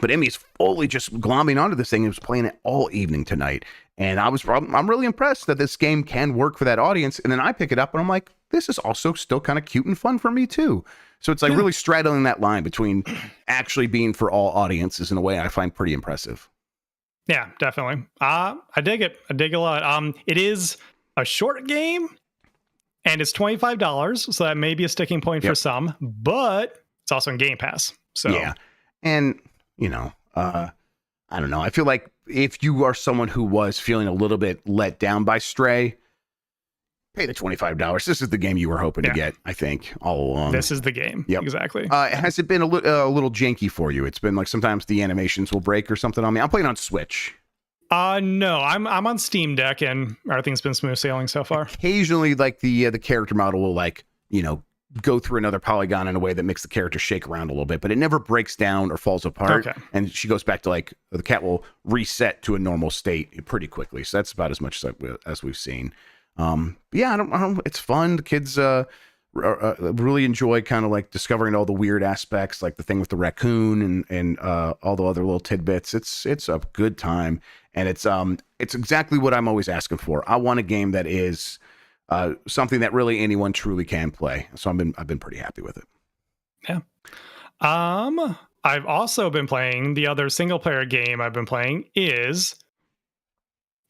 But Emmy's fully just glomming onto this thing and was playing it all evening tonight. And I'm really impressed that this game can work for that audience. And then I pick it up and I'm like, this is also still kind of cute and fun for me too. So it's like really straddling that line between actually being for all audiences in a way I find pretty impressive. Yeah, definitely. I dig it. I dig it a lot. It is a short game and it's $25. So that may be a sticking point for some, but it's also in Game Pass. So yeah. And you know, I don't know. I feel like if you are someone who was feeling a little bit let down by Stray, pay the $25. This is the game you were hoping to get, I think, all along. This is the game. Yep. Exactly. Has it been a little janky for you? It's been like sometimes the animations will break or something on me. I'm playing on Switch. No, I'm on Steam Deck and everything's been smooth sailing so far. Occasionally, like the character model will like, you know, go through another polygon in a way that makes the character shake around a little bit, but it never breaks down or falls apart. Okay. And she goes back to like, the cat will reset to a normal state pretty quickly. So that's about as much as we've seen. Yeah, I don't, it's fun. The kids really enjoy kind of like discovering all the weird aspects, like the thing with the raccoon and all the other little tidbits. It's a good time. And it's exactly what I'm always asking for. I want a game that is something that really anyone truly can play. So I've been pretty happy with it. Yeah. I've also been playing, the other single player game I've been playing is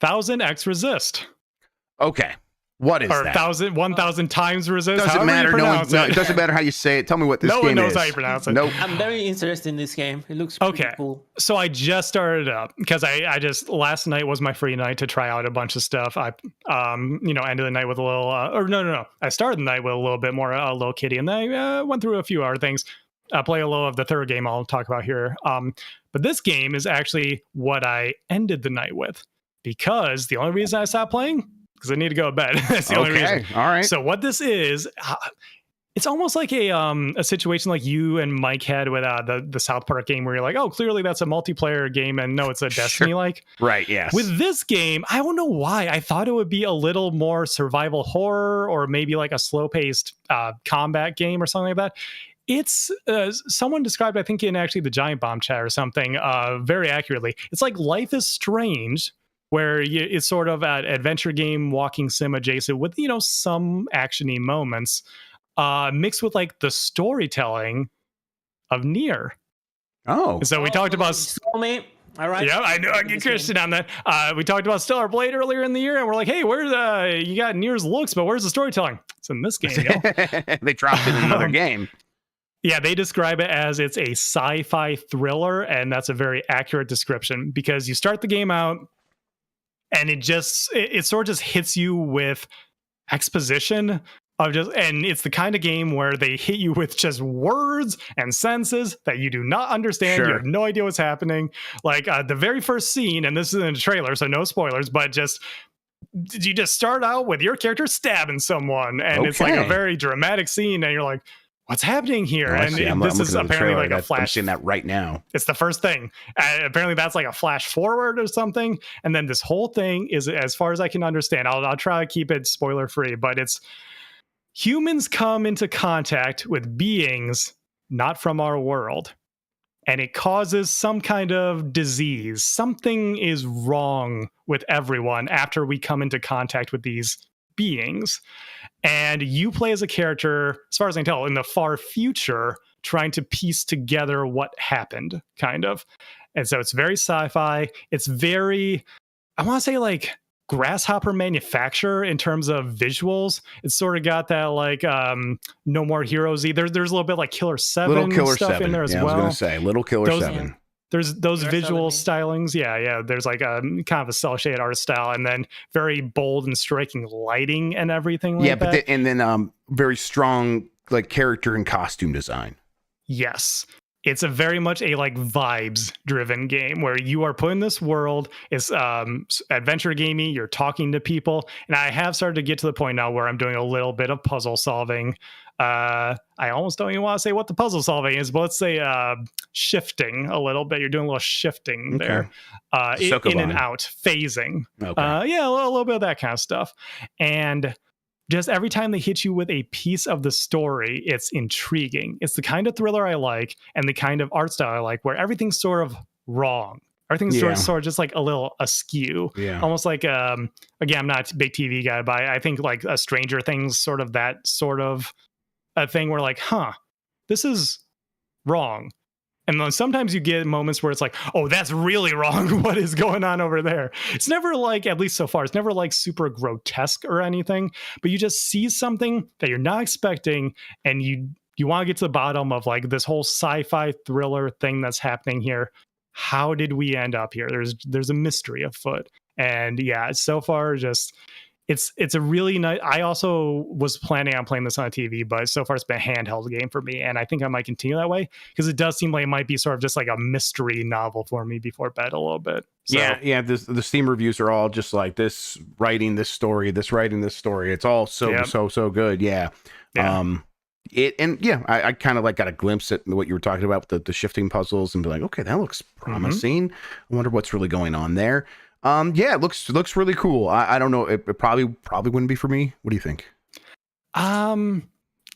1000X Resist. Okay. What is that? 1000 times Resist. Doesn't matter. No, it doesn't matter how you say it. Tell me what this game is. No one knows how you pronounce it. Nope. I'm very interested in this game. It looks pretty cool. So I just started up because I just, last night was my free night to try out a bunch of stuff. I, ended the night with a little, no. I started the night with a little bit more low kitty, and then I went through a few other things. Play a little of the third game I'll talk about here. But this game is actually what I ended the night with, because the only reason I stopped playing, because I need to go to bed. That's the only reason. All right. So what this is, it's almost like a situation like you and Mike had with the South Park game, where you're like, oh, clearly that's a multiplayer game, and no, it's a Destiny-like. Right. Yes. With this game, I don't know why I thought it would be a little more survival horror, or maybe like a slow-paced combat game or something like that. It's someone described, I think in actually the Giant Bomb chat or something, very accurately. It's like Life is Strange, where it's sort of an adventure game, walking sim adjacent with, some actiony moments, mixed with like the storytelling of Nier. Oh. And so we talked about... All right. Yeah, I know. I get Christian on that. We talked about Stellar Blade earlier in the year, and we're like, hey, where's you got Nier's looks, but where's the storytelling? It's in this game, yo. They dropped it in another game. Yeah, they describe it as it's a sci-fi thriller, and that's a very accurate description, because you start the game out, and it sort of just hits you with exposition of and it's the kind of game where they hit you with just words and sentences that you do not understand. Sure. You have no idea what's happening. Like the very first scene, and this is in a trailer, so no spoilers, but you just start out with your character stabbing someone, and it's like a very dramatic scene, and you're like, what's happening here? This is apparently like a flash. I'm seeing that right now. It's the first thing. Apparently that's like a flash forward or something. And then this whole thing is, as far as I can understand, I'll try to keep it spoiler free, but it's humans come into contact with beings not from our world, and it causes some kind of disease. Something is wrong with everyone after we come into contact with these beings. And you play as a character, as far as I can tell, in the far future, trying to piece together what happened, kind of. And so it's very sci-fi. It's very, I want to say like Grasshopper Manufacturer in terms of visuals. It's sort of got that like No More Heroes-y. There's a little bit like Killer 7 stuff in there as well. I was going to say, Little Killer 7. Yeah. There's those visual stylings. Yeah. There's like a kind of a cell shade art style, and then very bold and striking lighting and everything like that. Yeah, and then very strong like character and costume design. Yes. It's a very much a like vibes driven game where you are put in this world. It's adventure gamey. You're talking to people. And I have started to get to the point now where I'm doing a little bit of puzzle solving. I almost don't even want to say what the puzzle solving is, but let's say shifting a little bit. You're doing a little shifting there, in and out, phasing. Okay. Yeah, a little bit of that kind of stuff. And just every time they hit you with a piece of the story, it's intriguing. It's the kind of thriller I like and the kind of art style I like, where everything's sort of wrong. Everything's sort of just like a little askew. Yeah. Almost like, again, I'm not a big TV guy, but I think like a Stranger Things sort of that sort of a thing where like, this is wrong. And then sometimes you get moments where it's like, oh, that's really wrong. What is going on over there? It's never like, at least so far, it's never like super grotesque or anything, but you just see something that you're not expecting, and you want to get to the bottom of like this whole sci-fi thriller thing that's happening here. How did we end up here? There's a mystery afoot. And yeah, so far just it's a really nice. I also was planning on playing this on a TV, but so far it's been a handheld game for me, and I think I might continue that way because it does seem like it might be sort of just like a mystery novel for me before bed a little bit. So, yeah. The Steam reviews are all just like this writing this story. It's all so good. Yeah. I kind of like got a glimpse at what you were talking about with the shifting puzzles and be like, okay, that looks promising. I wonder what's really going on there. It looks really cool. I don't know. It probably wouldn't be for me. What do you think?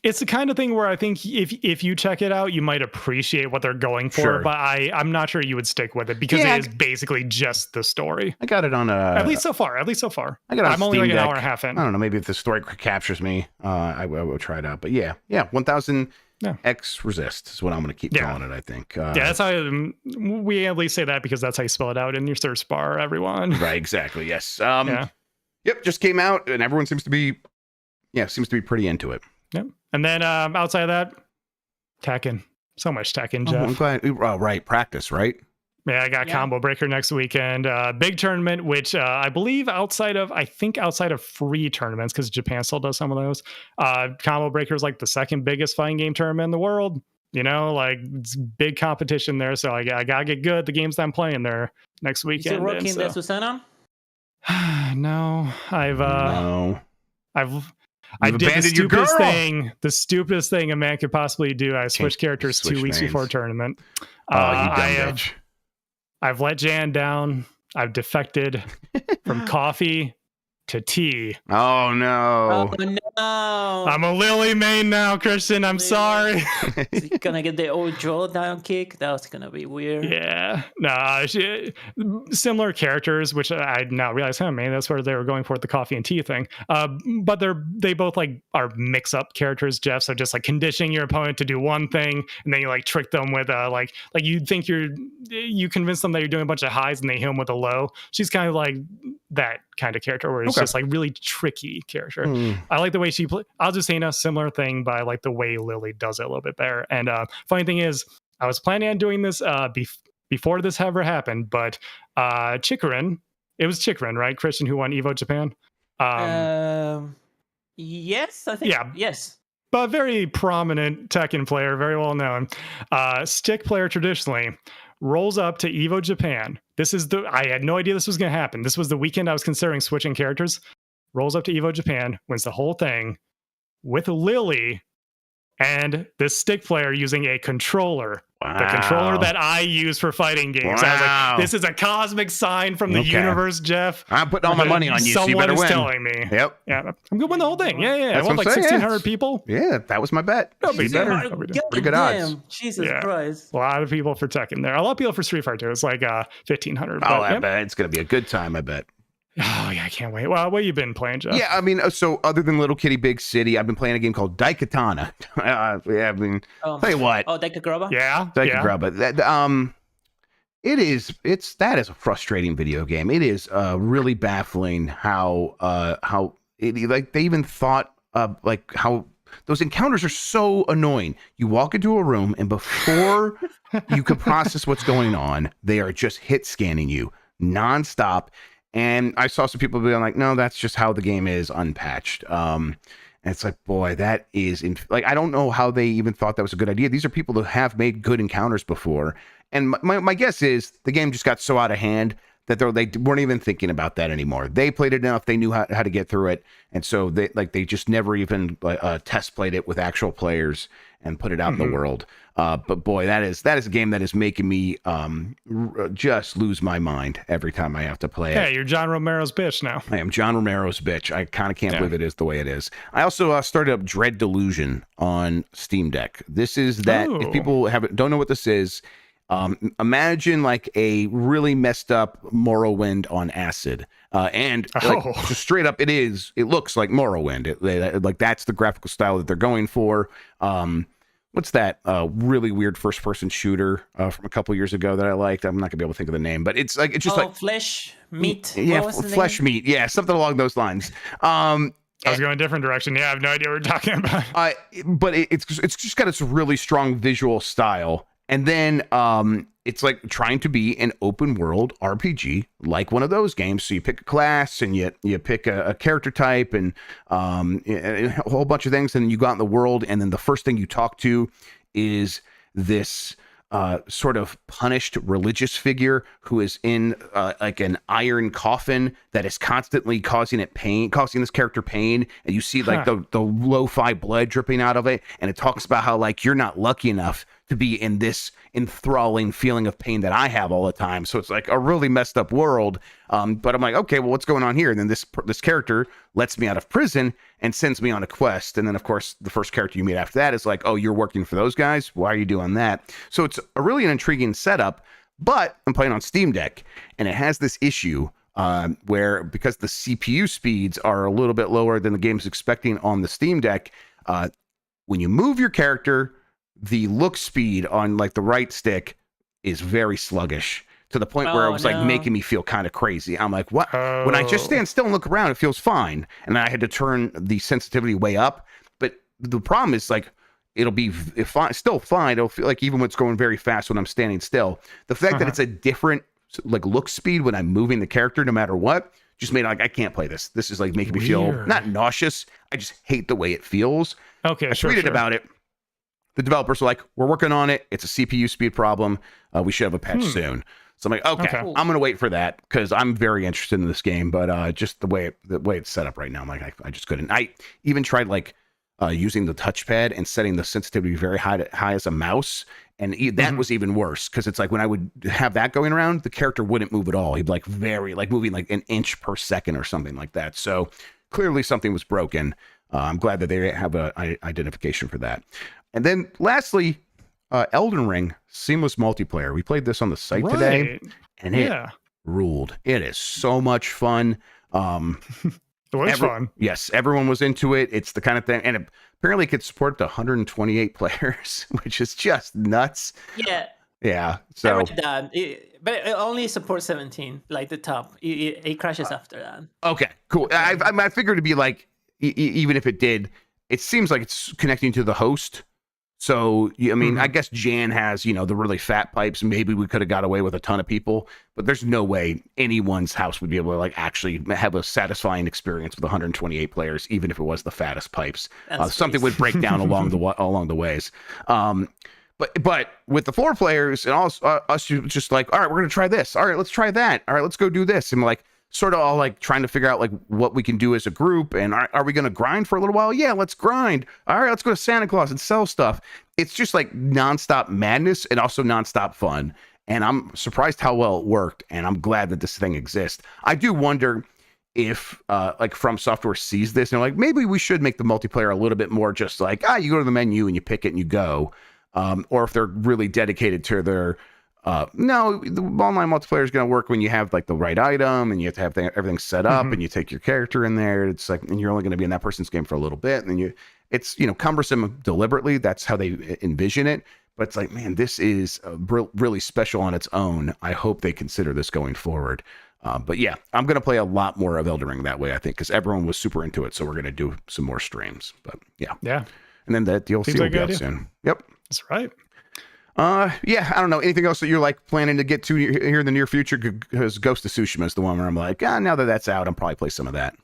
It's the kind of thing where I think if you check it out, you might appreciate what they're going for, Sure. but I'm not sure you would stick with it because it is basically just the story. I got it on at least so far. I got it on I'm only Steam like an Deck. hour and a half in. I don't know. Maybe if the story captures me, I will try it out. But yeah, 1000 X resist is what I'm going to keep calling it. I think. That's how we at least say that because that's how you spell it out in your search bar. Everyone. Right. Exactly. Yes. Yep. Just came out, and everyone seems to be pretty into it. Yep. And then outside of that, Tekken. So much Tekken, Jeff. I'm glad. Oh, right. Practice, right? Yeah, I got Combo Breaker next weekend. Big tournament, which I believe outside of free tournaments, because Japan still does some of those. Combo Breaker is like the second biggest fighting game tournament in the world. You know, like it's big competition there. So I gotta get good at the games that I'm playing there next weekend. Is it working there, Susana? No, I You've did the abandoned stupidest thing a man could possibly do. I switched characters 2 weeks before a tournament. I've let Jan down. I've defected from coffee to tea. Oh no. Oh no. I'm a Lily main now, Christian. I'm sorry. Is he gonna get the old Joel down kick? That was gonna be weird. Yeah. No, similar characters, which I now realize, maybe that's where they were going for with the coffee and tea thing. But they both like are mix up characters, Jeff. So just like conditioning your opponent to do one thing, and then you like trick them with like you think you convince them that you're doing a bunch of highs and they hit them with a low. She's kind of like that kind of character where it's just like really tricky character. I like the way she plays. Azucena, similar thing, but I like the way Lily does it a little bit better. And funny thing is, I was planning on doing this before this ever happened, but Chikarin, it was Chikarin, right, Christian, who won Evo Japan? Yes, I think. Yeah. Yes. But very prominent Tekken player, very well known. Stick player traditionally rolls up to Evo Japan. I had no idea this was going to happen. This was the weekend I was considering switching characters. Rolls up to Evo Japan, wins the whole thing with Lily and this stick player using a controller. Wow. The controller that I use for fighting games. Wow. I was like, this is a cosmic sign from the universe, Jeff. I'm putting all my money on you, so you better win. Someone is telling me. Yep. Yeah, I'm going to win the whole thing. Yeah. I won like 1,600 people. Yeah, that was my bet. Pretty good odds. Jesus Christ. A lot of people for Tekken there. A lot of people for Street Fighter too. It's like 1,500. Oh, I bet. It's going to be a good time, I bet. Oh, yeah, I can't wait. Well, what have you been playing, Jeff? Yeah, I mean, so other than Little Kitty Big City, I've been playing a game called Daikatana. Tell you what. Oh, Daikagruba? Yeah. Daikagruba. That is a frustrating video game. It is really baffling how they even thought like how those encounters are so annoying. You walk into a room and before you can process what's going on, they are just hit scanning you nonstop. And I saw some people being like, no, that's just how the game is unpatched. And it's like, boy, that is I don't know how they even thought that was a good idea. These are people that have made good encounters before. And my guess is the game just got so out of hand that they weren't even thinking about that anymore. They played it enough. They knew how to get through it. And so they just never even test played it with actual players and put it out in the world. But boy, that is a game that is making me just lose my mind every time I have to play it. Hey, you're John Romero's bitch now. I am John Romero's bitch. I kind of can't believe it is the way it is. I also started up Dread Delusion on Steam Deck. This is that, if people don't know what this is, imagine like a really messed up Morrowind on acid. Just straight up, it looks like Morrowind. Like that's the graphical style that they're going for. What's that really weird first person shooter from a couple years ago that I liked? I'm not gonna be able to think of the name, but it's just like Flesh Meat. Yeah, Flesh Meat. Yeah, something along those lines. I was going a different direction. Yeah, I have no idea what we're talking about. But it's just got its really strong visual style. And then it's like trying to be an open world RPG, like one of those games. So you pick a class and you pick a character type and a whole bunch of things. And then you go out in the world. And then the first thing you talk to is this sort of punished religious figure who is in like an iron coffin that is constantly causing this character pain. And you see like the lo-fi blood dripping out of it. And it talks about how like you're not lucky enough to be in this enthralling feeling of pain that I have all the time. So it's like a really messed up world. But I'm like, okay, well, what's going on here? And then this character lets me out of prison and sends me on a quest. And then, of course, the first character you meet after that is like, oh, you're working for those guys? Why are you doing that? So it's an intriguing setup, but I'm playing on Steam Deck, and it has this issue where, because the CPU speeds are a little bit lower than the game's expecting on the Steam Deck, when you move your character, the look speed on like the right stick is very sluggish, to the point where it was like making me feel kind of crazy. I'm like, what? When I just stand still and look around, it feels fine. And I had to turn the sensitivity way up. But the problem is like, it'll be still fine. It'll feel like even when it's going very fast when I'm standing still. The fact that it's a different like look speed when I'm moving the character, no matter what, just made it like, I can't play this. This is like making me feel not nauseous. I just hate the way it feels. Okay, I tweeted about it. The developers were like, we're working on it. It's a CPU speed problem. We should have a patch soon. So I'm like, okay. I'm going to wait for that because I'm very interested in this game. But just the way it's set up right now, I'm like, I just couldn't. I even tried like using the touchpad and setting the sensitivity very high as a mouse. And that was even worse because it's like when I would have that going around, the character wouldn't move at all. He'd like moving like an inch per second or something like that. So clearly something was broken. I'm glad that they have an identification for that. And then lastly, Elden Ring Seamless Multiplayer. We played this on the site today, and it ruled. It is so much fun. It was fun. Yes, everyone was into it. It's the kind of thing, and it apparently could support up to 128 players, which is just nuts. Yeah. So, I read that, but it only supports 17, like the top. It crashes after that. Okay, cool. I figured it'd be like, even if it did, it seems like it's connecting to the host. So, I mean, I guess Jan has, the really fat pipes. Maybe we could have got away with a ton of people, but there's no way anyone's house would be able to like actually have a satisfying experience with 128 players, even if it was the fattest pipes. Something would break down along the ways. But with the 4 players and us just like, all right, we're going to try this. All right, let's try that. All right, let's go do this. And like, sort of all like trying to figure out like what we can do as a group. And are we going to grind for a little while? Yeah, let's grind. All right, let's go to Santa Claus and sell stuff. It's just like nonstop madness and also nonstop fun. And I'm surprised how well it worked. And I'm glad that this thing exists. I do wonder if like From Software sees this and like, maybe we should make the multiplayer a little bit more just like, you go to the menu and you pick it and you go. Or if they're really dedicated to their no, the online multiplayer is going to work when you have like the right item and you have to have everything set up and you take your character in there. It's like, and you're only going to be in that person's game for a little bit. And then it's cumbersome deliberately. That's how they envision it. But it's like, man, this is really special on its own. I hope they consider this going forward. But yeah, I'm going to play a lot more of Elden Ring that way, I think, because everyone was super into it. So we're going to do some more streams. But yeah. And then that DLC will be out soon. Yep. That's right. Yeah, I don't know. Anything else that you're like planning to get to here in the near future? Because Ghost of Tsushima is the one where I'm like, now that that's out, I'll probably play some of that.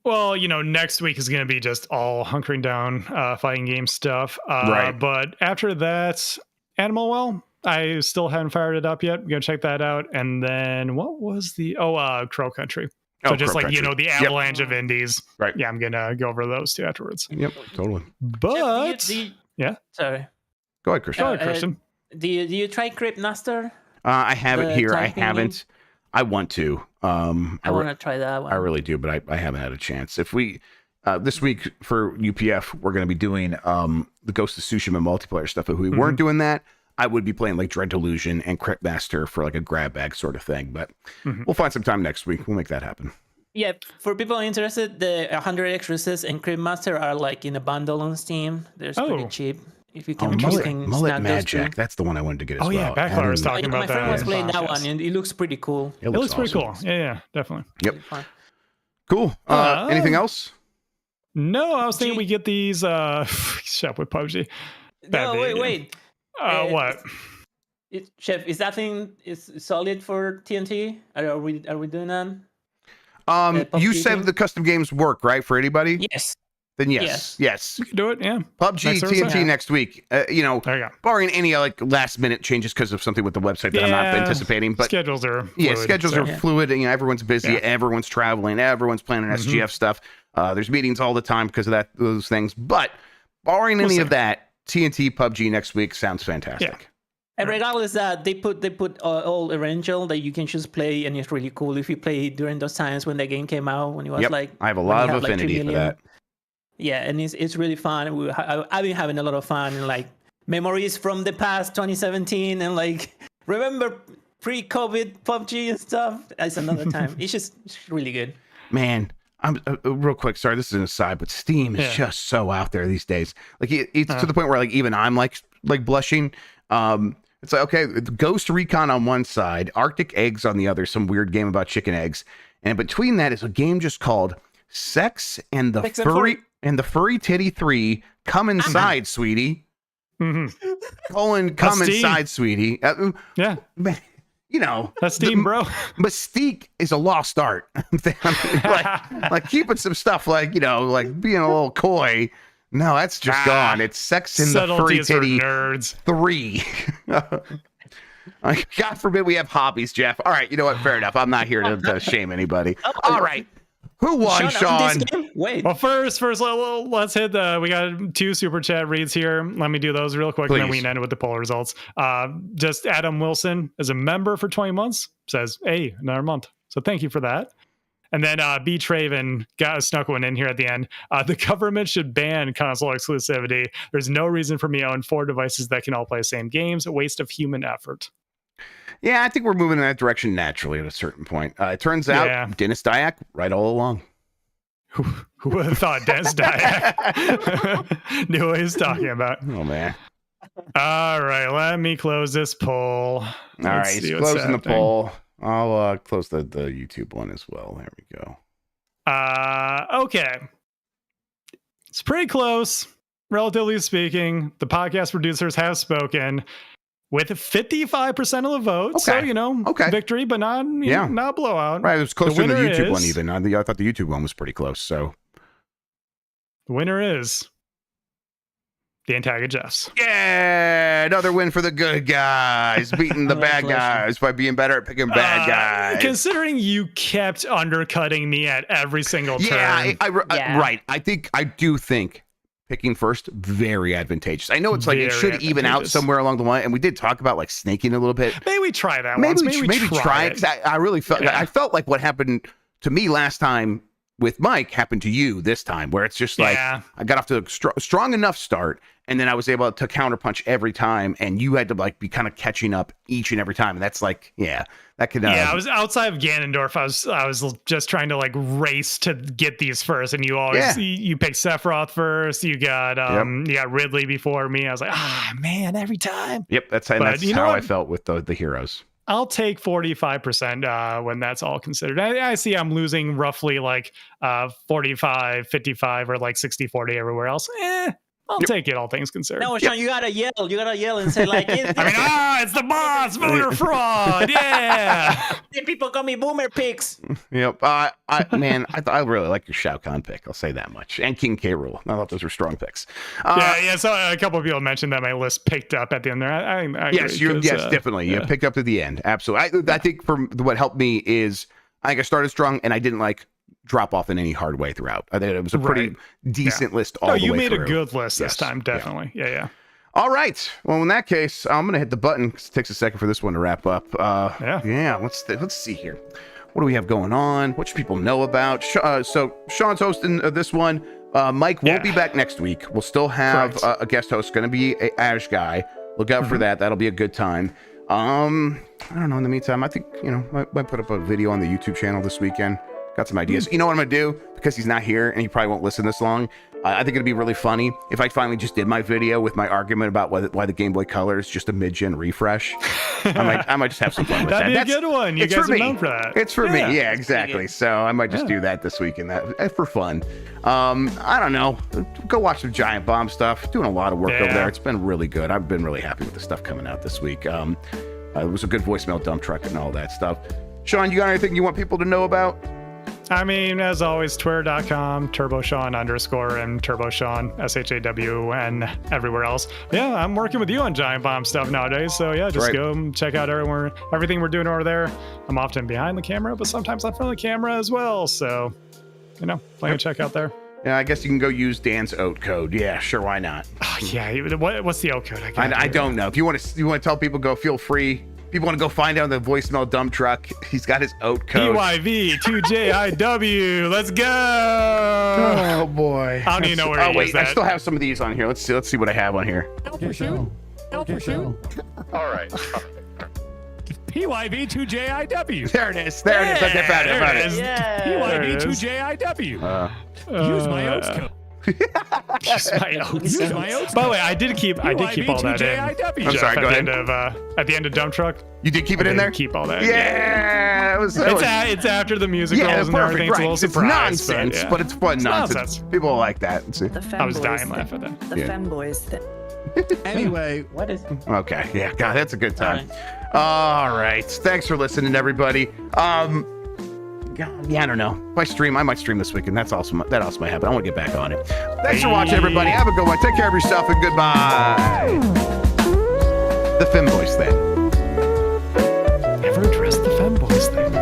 Well, next week is going to be just all hunkering down fighting game stuff. Right. But after that, Animal Well, I still haven't fired it up yet. Go check that out. And then what was the Crow Country? So just Crow like Country. the avalanche of indies. Right. Yeah, I'm gonna go over those two afterwards. Yep, totally. But yeah. Sorry. Go ahead, Christian. Go ahead, Christian. Do you try Crypt Master? I have it here. I haven't. Game? I want to. I want to try that one. I really do, but I haven't had a chance. If we this week for UPF, we're going to be doing the Ghost of Tsushima multiplayer stuff. If we weren't doing that, I would be playing like Dread Delusion and Crypt Master for like a grab bag sort of thing. But we'll find some time next week. We'll make that happen. Yeah, for people interested, the 100 Exorcists and Crypt Master are like in a bundle on Steam. They're pretty cheap. If you can, Mullet Magic. That's the one I wanted to get as well. Yeah, Backfire was talking about that. My friend was playing that one, and it looks pretty cool. It looks pretty cool. Yeah, definitely. Yep. Cool. Anything else? No, I was thinking we get these Chef with PUBG. No, wait. What? Chef, is that thing solid for TNT? Are we doing that? You said the custom games work, right, for anybody? Yes. Then yes. We can do it. Yeah. PUBG TNT next week. There you go. Barring any like last minute changes because of something with the website that I'm not anticipating. But schedules are fluid, schedules are fluid. And, everyone's busy. Everyone's traveling. Everyone's planning SGF stuff. There's meetings all the time because of those things. But barring any of that, TNT PUBG next week sounds fantastic. Yeah. And regardless that they put all Erangel that you can just play, and it's really cool if you play during those times when the game came out, when it was like I have a lot of affinity for that. Yeah, and it's really fun. I've been having a lot of fun, and like memories from the past 2017, and like remember pre-COVID PUBG and stuff. It's another time. It's really good. Man, I'm real quick. Sorry, this is an aside, but Steam is just so out there these days. Like it's to the point where like even I'm like blushing. It's like, okay, Ghost Recon on one side, Arctic Eggs on the other, some weird game about chicken eggs, and between that is a game just called Sex and the Furry Titty 3. Come inside, sweetie. Come inside, sweetie. Yeah. That's Steam, bro. Mystique is a lost art. like keeping some stuff like being a little coy. No, that's just gone. It's Sex in the Furry Titty nerds. 3. God forbid we have hobbies, Jeff. All right, you know what? Fair enough. I'm not here to shame anybody. All right. Who won, Shawn? Wait. Well, first, let's hit we got 2 super chat reads here. Let me do those real quick, and then we can end it with the poll results. Just Adam Wilson is a member for 20 months. Says, hey, another month. So thank you for that. And then B. Traven snuck one in here at the end. The government should ban console exclusivity. There's no reason for me to own 4 devices that can all play the same games. A waste of human effort. Yeah, I think we're moving in that direction naturally at a certain point. It turns out Dennis Dyack right all along. Who would have thought Dennis Dyack knew what he's talking about? Oh, man. All right, let me close this poll. All right, he's closing the poll. I'll close the YouTube one as well. There we go. Okay. It's pretty close, relatively speaking. The podcast producers have spoken with 55% of the vote. Okay. So, victory, but not not blowout. Right, it was closer to the YouTube one even. I thought the YouTube one was pretty close. So the winner is the Antaga Jeffs. Yeah, another win for the good guys, beating the bad guys by being better at picking bad guys. Considering you kept undercutting me at every single turn. Right. I do think picking first, very advantageous. I know it's like it should even out somewhere along the line, and we did talk about like snaking a little bit. Maybe try that once. Maybe try it. I really felt I felt like what happened to me last time with Mike happened to you this time, where it's just like I got off to a strong enough start, and then I was able to counterpunch every time, and you had to like be kind of catching up each and every time, and that's like that could I was outside of Ganondorf. I was just trying to like race to get these first, and you always you picked Sephiroth first. You got Ridley before me. I was like, man, every time. Yep, that's how I felt with the heroes. I'll take 45% when that's all considered. I see I'm losing roughly like 45, 55, or like 60, 40 everywhere else. I'll take it, all things considered. No, Shawn, you gotta yell. You gotta yell and say like, it's the boss, voter fraud. Yeah. People call me boomer pics. Yep. I really like your Shao Kahn pick. I'll say that much. And King K. Rool. I thought those were strong picks. Yeah. So a couple of people mentioned that my list picked up at the end there. I yes, agree, definitely. You picked up at the end. Absolutely. I think what helped me is I think I started strong and I didn't like drop off in any hard way throughout. I think it was a pretty decent list all the way through. You made a good list this time, definitely. Yeah. All right. Well, in that case, I'm going to hit the button because it takes a second for this one to wrap up. Yeah. Let's see here. What do we have going on? What should people know about? So Shawn's hosting this one. Mike won't be back next week. We'll still have a guest host. Going to be a Ash guy. Look out for that. That'll be a good time. I don't know. In the meantime, I think, might put up a video on the YouTube channel this weekend. Got some ideas. You know what I'm going to do? Because he's not here and he probably won't listen this long. I think it'd be really funny if I finally just did my video with my argument about why the Game Boy Color is just a mid-gen refresh. I might just have some fun with that. That'd be a good one. You guys are known for that. It's for me. Yeah, exactly. So I might just do that this weekend for fun. I don't know. Go watch some Giant Bomb stuff. Doing a lot of work over there. It's been really good. I've been really happy with the stuff coming out this week. It was a good voicemail dump truck and all that stuff. Shawn, you got anything you want people to know about? I mean, as always, twitter.com, TurboShawn _ and TurboShawn, SHAWN, everywhere else. Yeah, I'm working with you on Giant Bomb stuff nowadays. So yeah, just go and check out everything we're doing over there. I'm often behind the camera, but sometimes I'm front of the camera as well. So, plenty to check out there. Yeah, I guess you can go use Dan's oat code. Yeah, sure, why not? Oh, yeah, what's the oat code? I don't know. If you want to tell people, go, feel free. People want to go find out the voicemail dump truck. He's got his oat code. PYV2JIW. Let's go. Oh boy. I don't even know where he is. I still have some of these on here. Let's see what I have on here. Show. All right. PYV2JIW. There it is. There it is. I found it. PYV2JIW. Use my oats code. Use my oats. By the way, I did keep all that in. I'm sorry, go ahead. At the end of Dump Truck. You did keep it in there? Keep all that. Yeah. It's after the music rolls and everything. It's a little surprise. It's nonsense, but it's fun nonsense. People will like that. I was dying laughing at that. The femboys thing. Anyway. What is... Okay. Yeah. God, that's a good time. All right. Thanks for listening, everybody. Yeah, I don't know. If I might stream this weekend. That also might happen. I want to get back on it. Thanks for watching, everybody. Have a good one. Take care of yourself and goodbye. The femboys thing. Never addressed the femboys thing.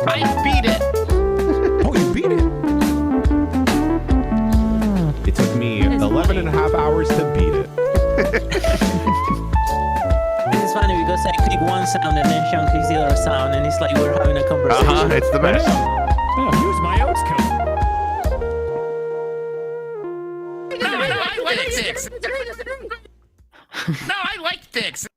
I beat it. Oh, you beat it. It took me 11 and a half hours to beat it. It's funny because I click one sound and then Shawn clicks the other sound, and it's like we're having a conversation. It's the best. Use my oats code. No, I like dicks. No, I like dicks.